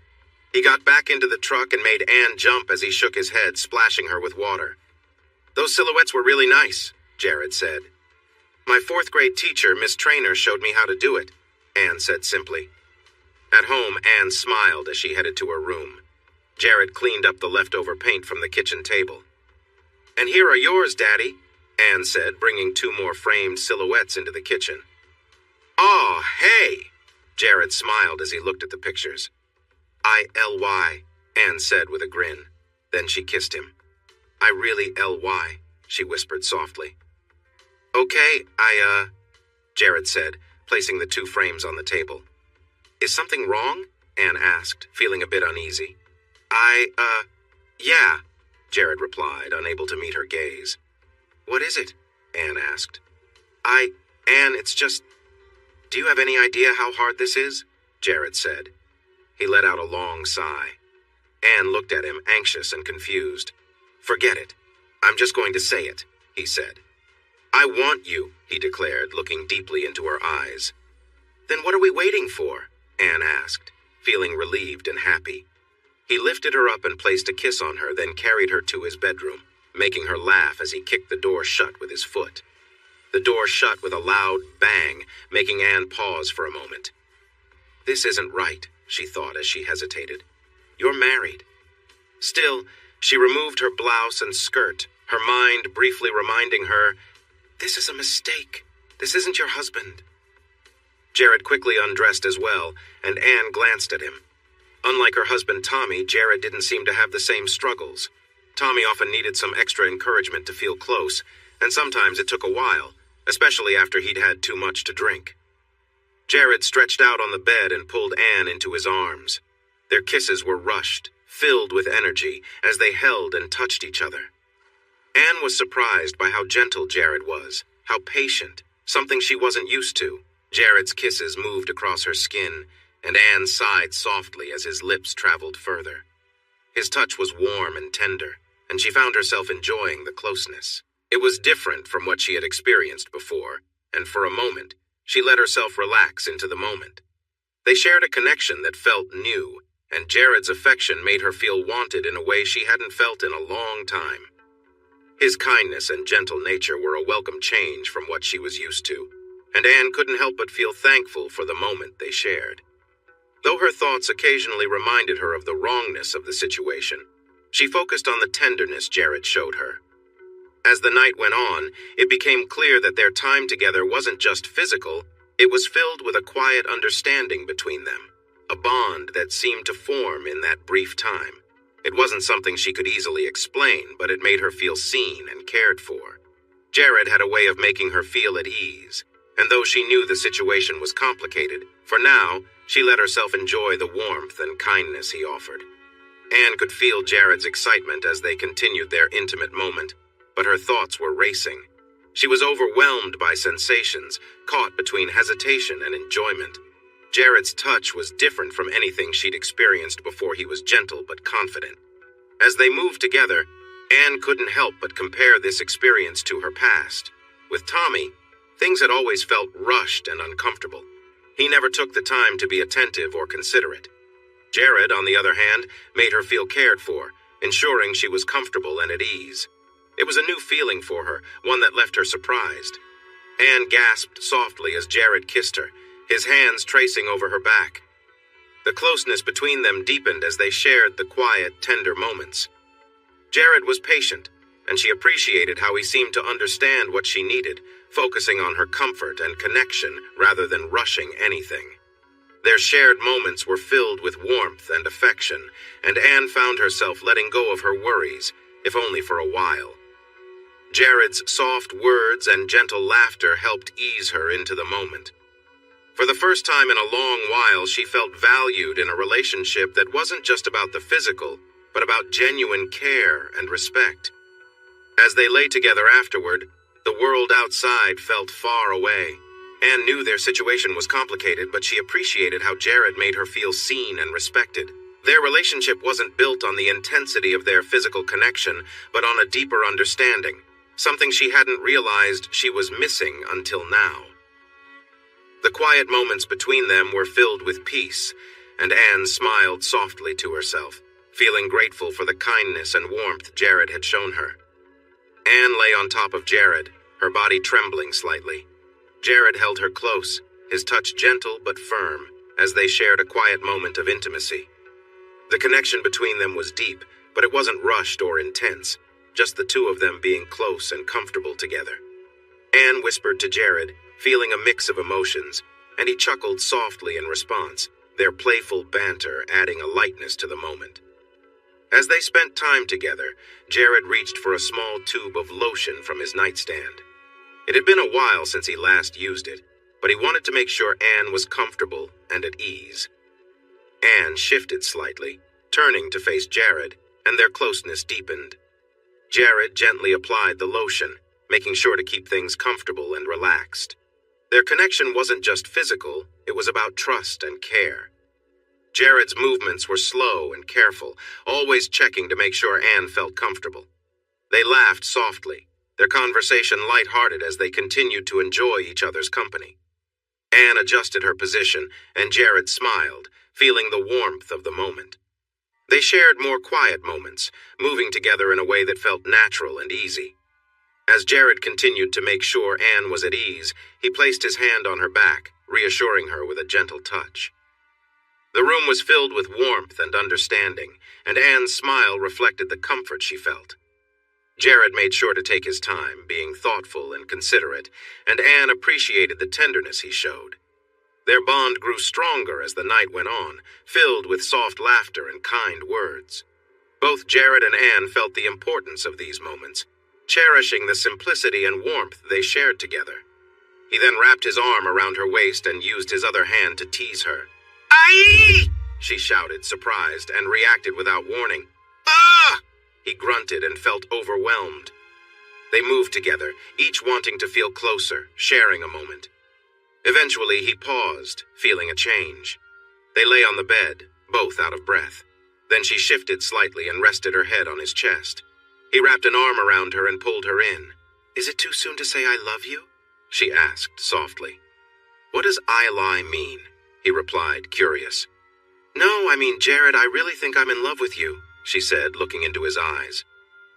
He got back into the truck and made Anne jump as he shook his head, splashing her with water. Those silhouettes were really nice, Jared said. My 4th-grade teacher, Miss Traynor, showed me how to do it, Anne said simply. At home, Anne smiled as she headed to her room. Jared cleaned up the leftover paint from the kitchen table. And here are yours, Daddy, Anne said, bringing 2 more framed silhouettes into the kitchen. Aw, hey! Jared smiled as he looked at the pictures. I-L-Y, Anne said with a grin. Then she kissed him. I really L-Y, she whispered softly. Okay, Jared said, placing the 2 frames on the table. Is something wrong? Anne asked, feeling a bit uneasy. Yeah, Jared replied, unable to meet her gaze. What is it? Anne asked. Anne, it's just... Do you have any idea how hard this is? Jared said. He let out a long sigh. Anne looked at him, anxious and confused. Forget it. I'm just going to say it, he said. I want you, he declared, looking deeply into her eyes. Then what are we waiting for? Anne asked, feeling relieved and happy. He lifted her up and placed a kiss on her, then carried her to his bedroom, making her laugh as he kicked the door shut with his foot. The door shut with a loud bang, making Anne pause for a moment. This isn't right, she thought as she hesitated. You're married. Still, she removed her blouse and skirt, her mind briefly reminding her, this is a mistake. This isn't your husband. Jared quickly undressed as well, and Anne glanced at him. Unlike her husband Tommy, Jared didn't seem to have the same struggles. Tommy often needed some extra encouragement to feel close, and sometimes it took a while, especially after he'd had too much to drink. Jared stretched out on the bed and pulled Anne into his arms. Their kisses were rushed, filled with energy, as they held and touched each other. Anne was surprised by how gentle Jared was, how patient, something she wasn't used to. Jared's kisses moved across her skin, and Anne sighed softly as his lips traveled further. His touch was warm and tender, and she found herself enjoying the closeness. It was different from what she had experienced before, and for a moment, she let herself relax into the moment. They shared a connection that felt new, and Jared's affection made her feel wanted in a way she hadn't felt in a long time. His kindness and gentle nature were a welcome change from what she was used to, and Anne couldn't help but feel thankful for the moment they shared. Though her thoughts occasionally reminded her of the wrongness of the situation, she focused on the tenderness Jared showed her. As the night went on, it became clear that their time together wasn't just physical, it was filled with a quiet understanding between them, a bond that seemed to form in that brief time. It wasn't something she could easily explain, but it made her feel seen and cared for. Jared had a way of making her feel at ease, and though she knew the situation was complicated, for now, she let herself enjoy the warmth and kindness he offered. Anne could feel Jared's excitement as they continued their intimate moment, but her thoughts were racing. She was overwhelmed by sensations, caught between hesitation and enjoyment. Jared's touch was different from anything she'd experienced before. He was gentle but confident. As they moved together, Anne couldn't help but compare this experience to her past. With Tommy, things had always felt rushed and uncomfortable. He never took the time to be attentive or considerate. Jared, on the other hand, made her feel cared for, ensuring she was comfortable and at ease. It was a new feeling for her, one that left her surprised. Anne gasped softly as Jared kissed her, his hands tracing over her back. The closeness between them deepened as they shared the quiet, tender moments. Jared was patient, and she appreciated how he seemed to understand what she needed, focusing on her comfort and connection rather than rushing anything. Their shared moments were filled with warmth and affection, and Anne found herself letting go of her worries, if only for a while. Jared's soft words and gentle laughter helped ease her into the moment. For the first time in a long while, she felt valued in a relationship that wasn't just about the physical, but about genuine care and respect. As they lay together afterward, the world outside felt far away. Anne knew their situation was complicated, but she appreciated how Jared made her feel seen and respected. Their relationship wasn't built on the intensity of their physical connection, but on a deeper understanding, something she hadn't realized she was missing until now. The quiet moments between them were filled with peace, and Anne smiled softly to herself, feeling grateful for the kindness and warmth Jared had shown her. Anne lay on top of Jared, her body trembling slightly. Jared held her close, his touch gentle but firm, as they shared a quiet moment of intimacy. The connection between them was deep, but it wasn't rushed or intense, just the two of them being close and comfortable together. Anne whispered to Jared, feeling a mix of emotions, and he chuckled softly in response, their playful banter adding a lightness to the moment. As they spent time together, Jared reached for a small tube of lotion from his nightstand. It had been a while since he last used it, but he wanted to make sure Anne was comfortable and at ease. Anne shifted slightly, turning to face Jared, and their closeness deepened. Jared gently applied the lotion, making sure to keep things comfortable and relaxed. Their connection wasn't just physical, it was about trust and care. Jared's movements were slow and careful, always checking to make sure Anne felt comfortable. They laughed softly, their conversation light-hearted as they continued to enjoy each other's company. Anne adjusted her position, and Jared smiled, feeling the warmth of the moment. They shared more quiet moments, moving together in a way that felt natural and easy. As Jared continued to make sure Anne was at ease, he placed his hand on her back, reassuring her with a gentle touch. The room was filled with warmth and understanding, and Anne's smile reflected the comfort she felt. Jared made sure to take his time, being thoughtful and considerate, and Anne appreciated the tenderness he showed. Their bond grew stronger as the night went on, filled with soft laughter and kind words. Both Jared and Anne felt the importance of these moments, cherishing the simplicity and warmth they shared together. He then wrapped his arm around her waist and used his other hand to tease her. "Aye!" she shouted, surprised, and reacted without warning. "Ah!" He grunted and felt overwhelmed. They moved together, each wanting to feel closer, sharing a moment. Eventually, he paused, feeling a change. They lay on the bed, both out of breath. Then she shifted slightly and rested her head on his chest. He wrapped an arm around her and pulled her in. "Is it too soon to say I love you?" she asked softly. "What does I lie mean?" he replied, curious. "No, I mean, Jared, I really think I'm in love with you," she said, looking into his eyes.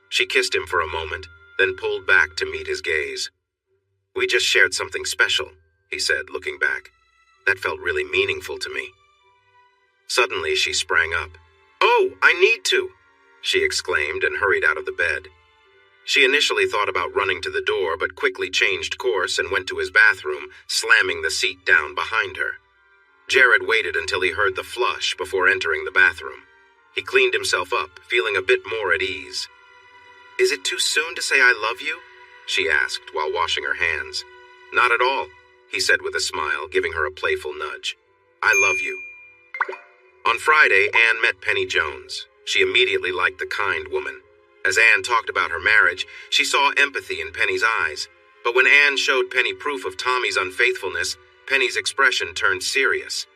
She kissed him for a moment, then pulled back to meet his gaze. "We just shared something special," he said, looking back. "That felt really meaningful to me." Suddenly, she sprang up. "Oh, I need to!" she exclaimed and hurried out of the bed. She initially thought about running to the door, but quickly changed course and went to his bathroom, slamming the seat down behind her. Jared waited until he heard the flush before entering the bathroom. He cleaned himself up, feeling a bit more at ease. "Is it too soon to say I love you?" she asked while washing her hands. "Not at all," he said with a smile, giving her a playful nudge. "I love you." On Friday, Anne met Penny Jones. She immediately liked the kind woman. As Anne talked about her marriage, she saw empathy in Penny's eyes. But when Anne showed Penny proof of Tommy's unfaithfulness, Penny's expression turned serious.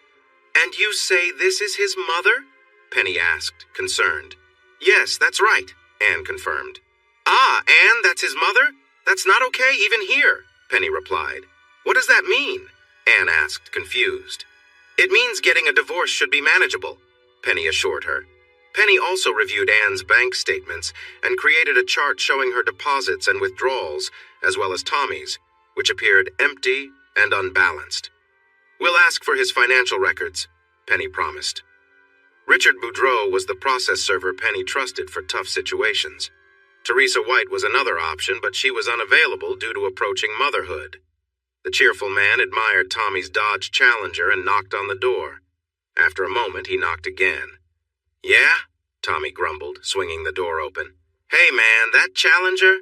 "And you say this is his mother?" Penny asked, concerned. "Yes, that's right," Anne confirmed. "Ah, Anne, that's his mother? That's not okay even here," Penny replied. "What does that mean?" Anne asked, confused. "It means getting a divorce should be manageable," Penny assured her. Penny also reviewed Anne's bank statements and created a chart showing her deposits and withdrawals, as well as Tommy's, which appeared empty and unbalanced. "We'll ask for his financial records," Penny promised. Richard Boudreau was the process server Penny trusted for tough situations. Teresa White was another option, but she was unavailable due to approaching motherhood. The cheerful man admired Tommy's Dodge Challenger and knocked on the door. After a moment, he knocked again. "Yeah?" Tommy grumbled, swinging the door open. "Hey man, that Challenger?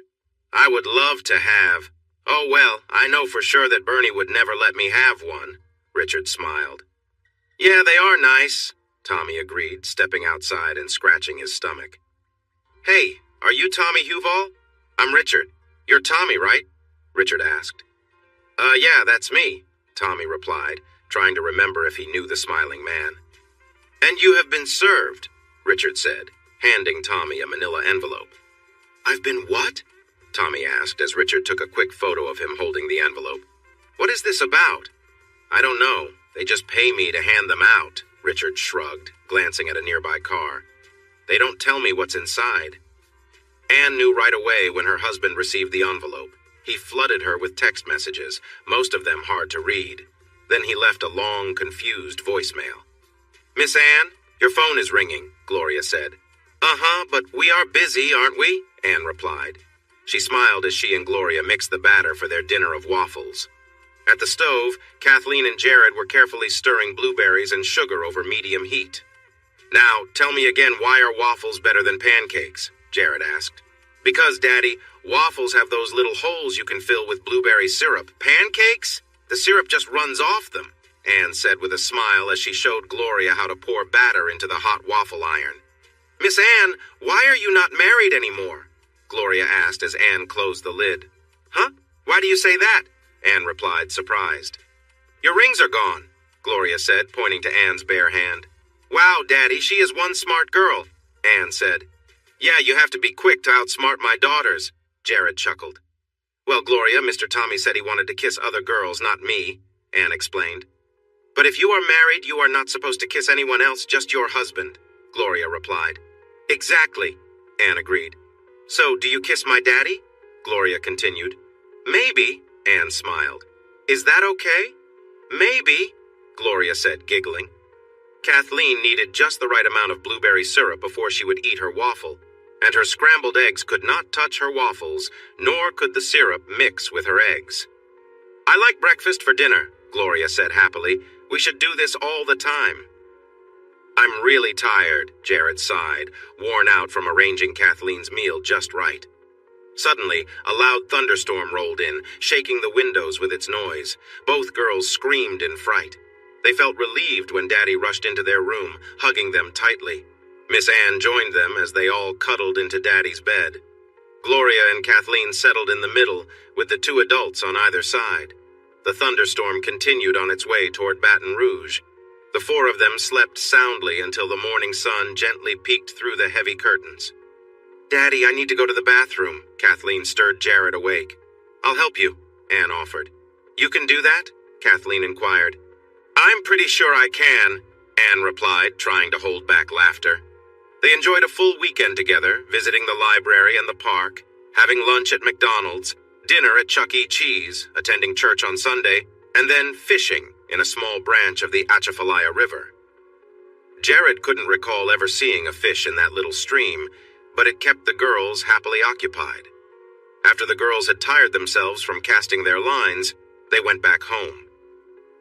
I would love to have. Oh well, I know for sure that Bernie would never let me have one," Richard smiled. "Yeah, they are nice," Tommy agreed, stepping outside and scratching his stomach. "Hey, are you Tommy Huval?" "I'm Richard. You're Tommy, right?" Richard asked. Yeah, that's me," Tommy replied, trying to remember if he knew the smiling man. "And you have been served," Richard said, handing Tommy a manila envelope. "I've been what?" Tommy asked as Richard took a quick photo of him holding the envelope. "What is this about?" "I don't know. They just pay me to hand them out," Richard shrugged, glancing at a nearby car. "They don't tell me what's inside." Anne knew right away when her husband received the envelope. He flooded her with text messages, most of them hard to read. Then he left a long, confused voicemail. "Miss Anne, your phone is ringing," Gloria said. "Uh-huh, but we are busy, aren't we?" Anne replied. She smiled as she and Gloria mixed the batter for their dinner of waffles. At the stove, Kathleen and Jared were carefully stirring blueberries and sugar over medium heat. "Now, tell me again, why are waffles better than pancakes?" Jared asked. "Because, Daddy, waffles have those little holes you can fill with blueberry syrup. Pancakes? The syrup just runs off them," Anne said with a smile as she showed Gloria how to pour batter into the hot waffle iron. "Miss Anne, why are you not married anymore?" Gloria asked as Anne closed the lid. "Huh? Why do you say that?" Anne replied, surprised. "Your rings are gone," Gloria said, pointing to Anne's bare hand. "Wow, Daddy, she is one smart girl," Anne said. "Yeah, you have to be quick to outsmart my daughters," Jared chuckled. "Well, Gloria, Mr. Tommy said he wanted to kiss other girls, not me," Anne explained. "But if you are married, you are not supposed to kiss anyone else, just your husband," Gloria replied. "Exactly," Anne agreed. "So, do you kiss my daddy?" Gloria continued. "Maybe," Anne smiled. "Is that okay?" "Maybe," Gloria said, giggling. Kathleen needed just the right amount of blueberry syrup before she would eat her waffle, and her scrambled eggs could not touch her waffles, nor could the syrup mix with her eggs. "I like breakfast for dinner," Gloria said happily. "We should do this all the time." "I'm really tired," Jared sighed, worn out from arranging Kathleen's meal just right. Suddenly, a loud thunderstorm rolled in, shaking the windows with its noise. Both girls screamed in fright. They felt relieved when Daddy rushed into their room, hugging them tightly. Miss Anne joined them as they all cuddled into Daddy's bed. Gloria and Kathleen settled in the middle, with the two adults on either side. The thunderstorm continued on its way toward Baton Rouge. The four of them slept soundly until the morning sun gently peeked through the heavy curtains. "Daddy, I need to go to the bathroom," Kathleen stirred Jared awake. "I'll help you," Anne offered. "You can do that?" Kathleen inquired. "I'm pretty sure I can," Anne replied, trying to hold back laughter. They enjoyed a full weekend together, visiting the library and the park, having lunch at McDonald's, dinner at Chuck E. Cheese, attending church on Sunday, and then fishing in a small branch of the Atchafalaya River. Jared couldn't recall ever seeing a fish in that little stream, but it kept the girls happily occupied. After the girls had tired themselves from casting their lines, they went back home.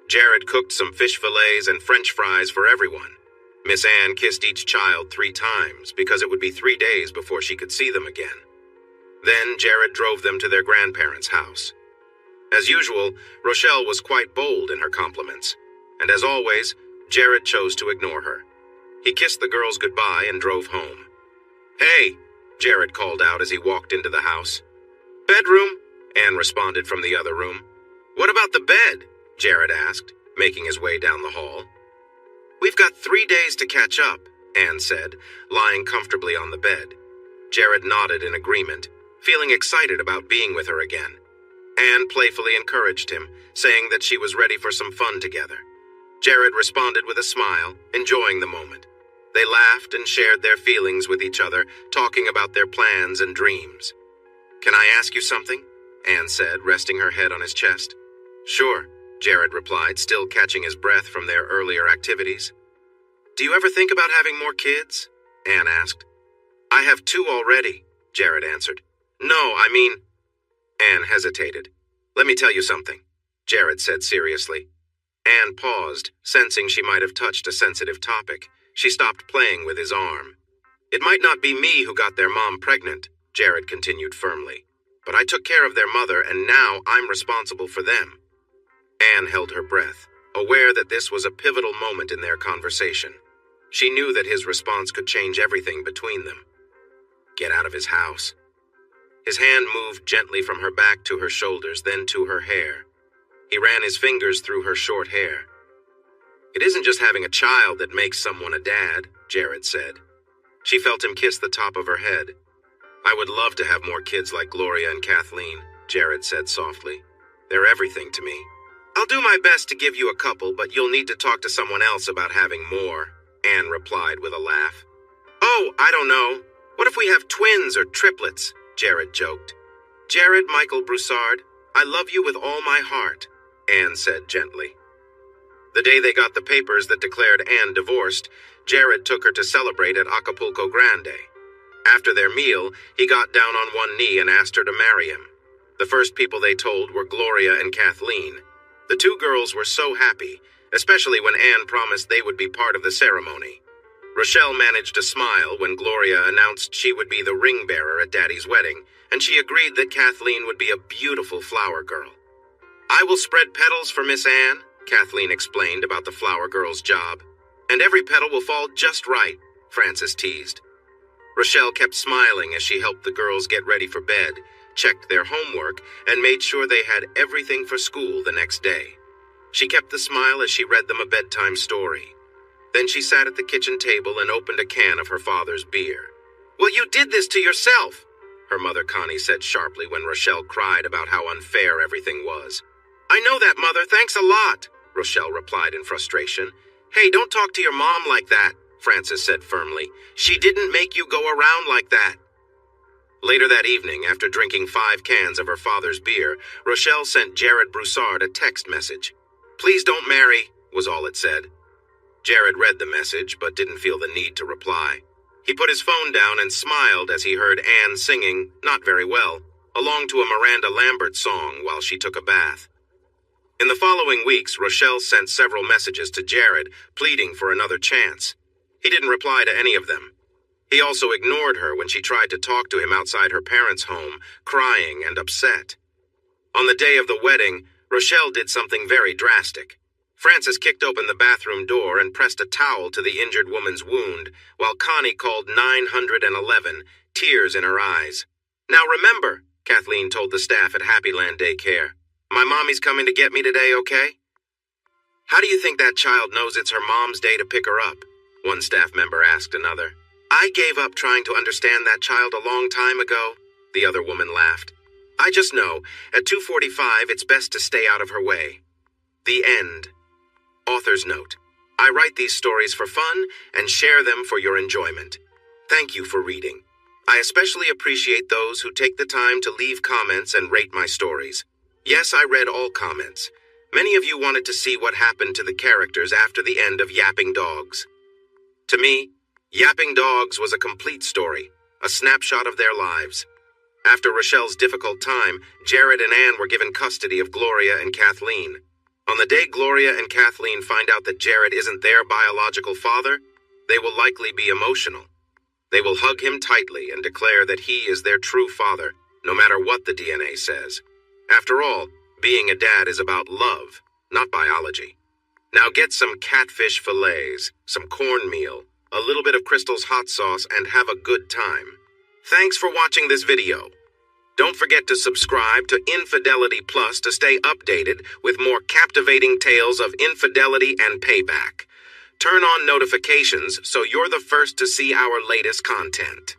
Jared cooked some fish fillets and French fries for everyone. Miss Anne kissed each child 3 times because it would be 3 days before she could see them again. Then Jared drove them to their grandparents' house. As usual, Rochelle was quite bold in her compliments, and as always, Jared chose to ignore her. He kissed the girls goodbye and drove home. "Hey," Jared called out as he walked into the house. "Bedroom," Anne responded from the other room. "What about the bed?" Jared asked, making his way down the hall. "We've got 3 days to catch up," Anne said, lying comfortably on the bed. Jared nodded in agreement, feeling excited about being with her again. Anne playfully encouraged him, saying that she was ready for some fun together. Jared responded with a smile, enjoying the moment. They laughed and shared their feelings with each other, talking about their plans and dreams. "Can I ask you something?" Anne said, resting her head on his chest. "Sure," Jared replied, still catching his breath from their earlier activities. "Do you ever think about having more kids?" Anne asked. "I have 2 already," Jared answered. "No, I mean—" Anne hesitated. "Let me tell you something," Jared said seriously. Anne paused, sensing she might have touched a sensitive topic. She stopped playing with his arm. "It might not be me who got their mom pregnant," Jared continued firmly, "but I took care of their mother, and now I'm responsible for them." Anne held her breath, aware that this was a pivotal moment in their conversation. She knew that his response could change everything between them. Get out of his house. His hand moved gently from her back to her shoulders, then to her hair. He ran his fingers through her short hair. "It isn't just having a child that makes someone a dad," Jared said. She felt him kiss the top of her head. "I would love to have more kids like Gloria and Kathleen," Jared said softly. "They're everything to me." "I'll do my best to give you a couple, but you'll need to talk to someone else about having more," Anne replied with a laugh. "Oh, I don't know. What if we have twins or triplets?" Jared joked. "Jared Michael Broussard, I love you with all my heart," Anne said gently. The day they got the papers that declared Anne divorced, Jared took her to celebrate at Acapulco Grande. After their meal, he got down on one knee and asked her to marry him. The first people they told were Gloria and Kathleen. The 2 girls were so happy, especially when Anne promised they would be part of the ceremony. Rochelle managed a smile when Gloria announced she would be the ring bearer at Daddy's wedding, and she agreed that Kathleen would be a beautiful flower girl. "I will spread petals for Miss Anne," Kathleen explained about the flower girl's job. "And every petal will fall just right," Frances teased. Rochelle kept smiling as she helped the girls get ready for bed, checked their homework, and made sure they had everything for school the next day. She kept the smile as she read them a bedtime story. Then she sat at the kitchen table and opened a can of her father's beer. "Well, you did this to yourself," her mother Connie said sharply when Rochelle cried about how unfair everything was. "I know that, Mother. Thanks a lot," Rochelle replied in frustration. "Hey, don't talk to your mom like that," Frances said firmly. "She didn't make you go around like that." Later that evening, after drinking 5 cans of her father's beer, Rochelle sent Jared Broussard a text message. "Please don't marry," was all it said. Jared read the message, but didn't feel the need to reply. He put his phone down and smiled as he heard Anne singing, not very well, along to a Miranda Lambert song while she took a bath. In the following weeks, Rochelle sent several messages to Jared, pleading for another chance. He didn't reply to any of them. He also ignored her when she tried to talk to him outside her parents' home, crying and upset. On the day of the wedding, Rochelle did something very drastic. Frances kicked open the bathroom door and pressed a towel to the injured woman's wound, while Connie called 911, tears in her eyes. "Now remember," Kathleen told the staff at Happyland Daycare, "my mommy's coming to get me today, okay?" "How do you think that child knows it's her mom's day to pick her up?" one staff member asked another. "I gave up trying to understand that child a long time ago," the other woman laughed. "I just know, at 2:45, it's best to stay out of her way." The end. Author's note. I write these stories for fun and share them for your enjoyment. Thank you for reading. I especially appreciate those who take the time to leave comments and rate my stories. Yes, I read all comments. Many of you wanted to see what happened to the characters after the end of Yapping Dogs. To me, Yapping Dogs was a complete story, a snapshot of their lives. After Rochelle's difficult time, Jared and Anne were given custody of Gloria and Kathleen. On the day Gloria and Kathleen find out that Jared isn't their biological father, They will likely be emotional. They will hug him tightly and declare that he is their true father, no matter what the DNA says. After all, being a dad is about love, not biology. Now get some catfish fillets, some cornmeal, a little bit of Crystal's hot sauce, and have a good time. Thanks for watching this video. Don't forget to subscribe to Infidelity Plus to stay updated with more captivating tales of infidelity and payback. Turn on notifications so you're the first to see our latest content.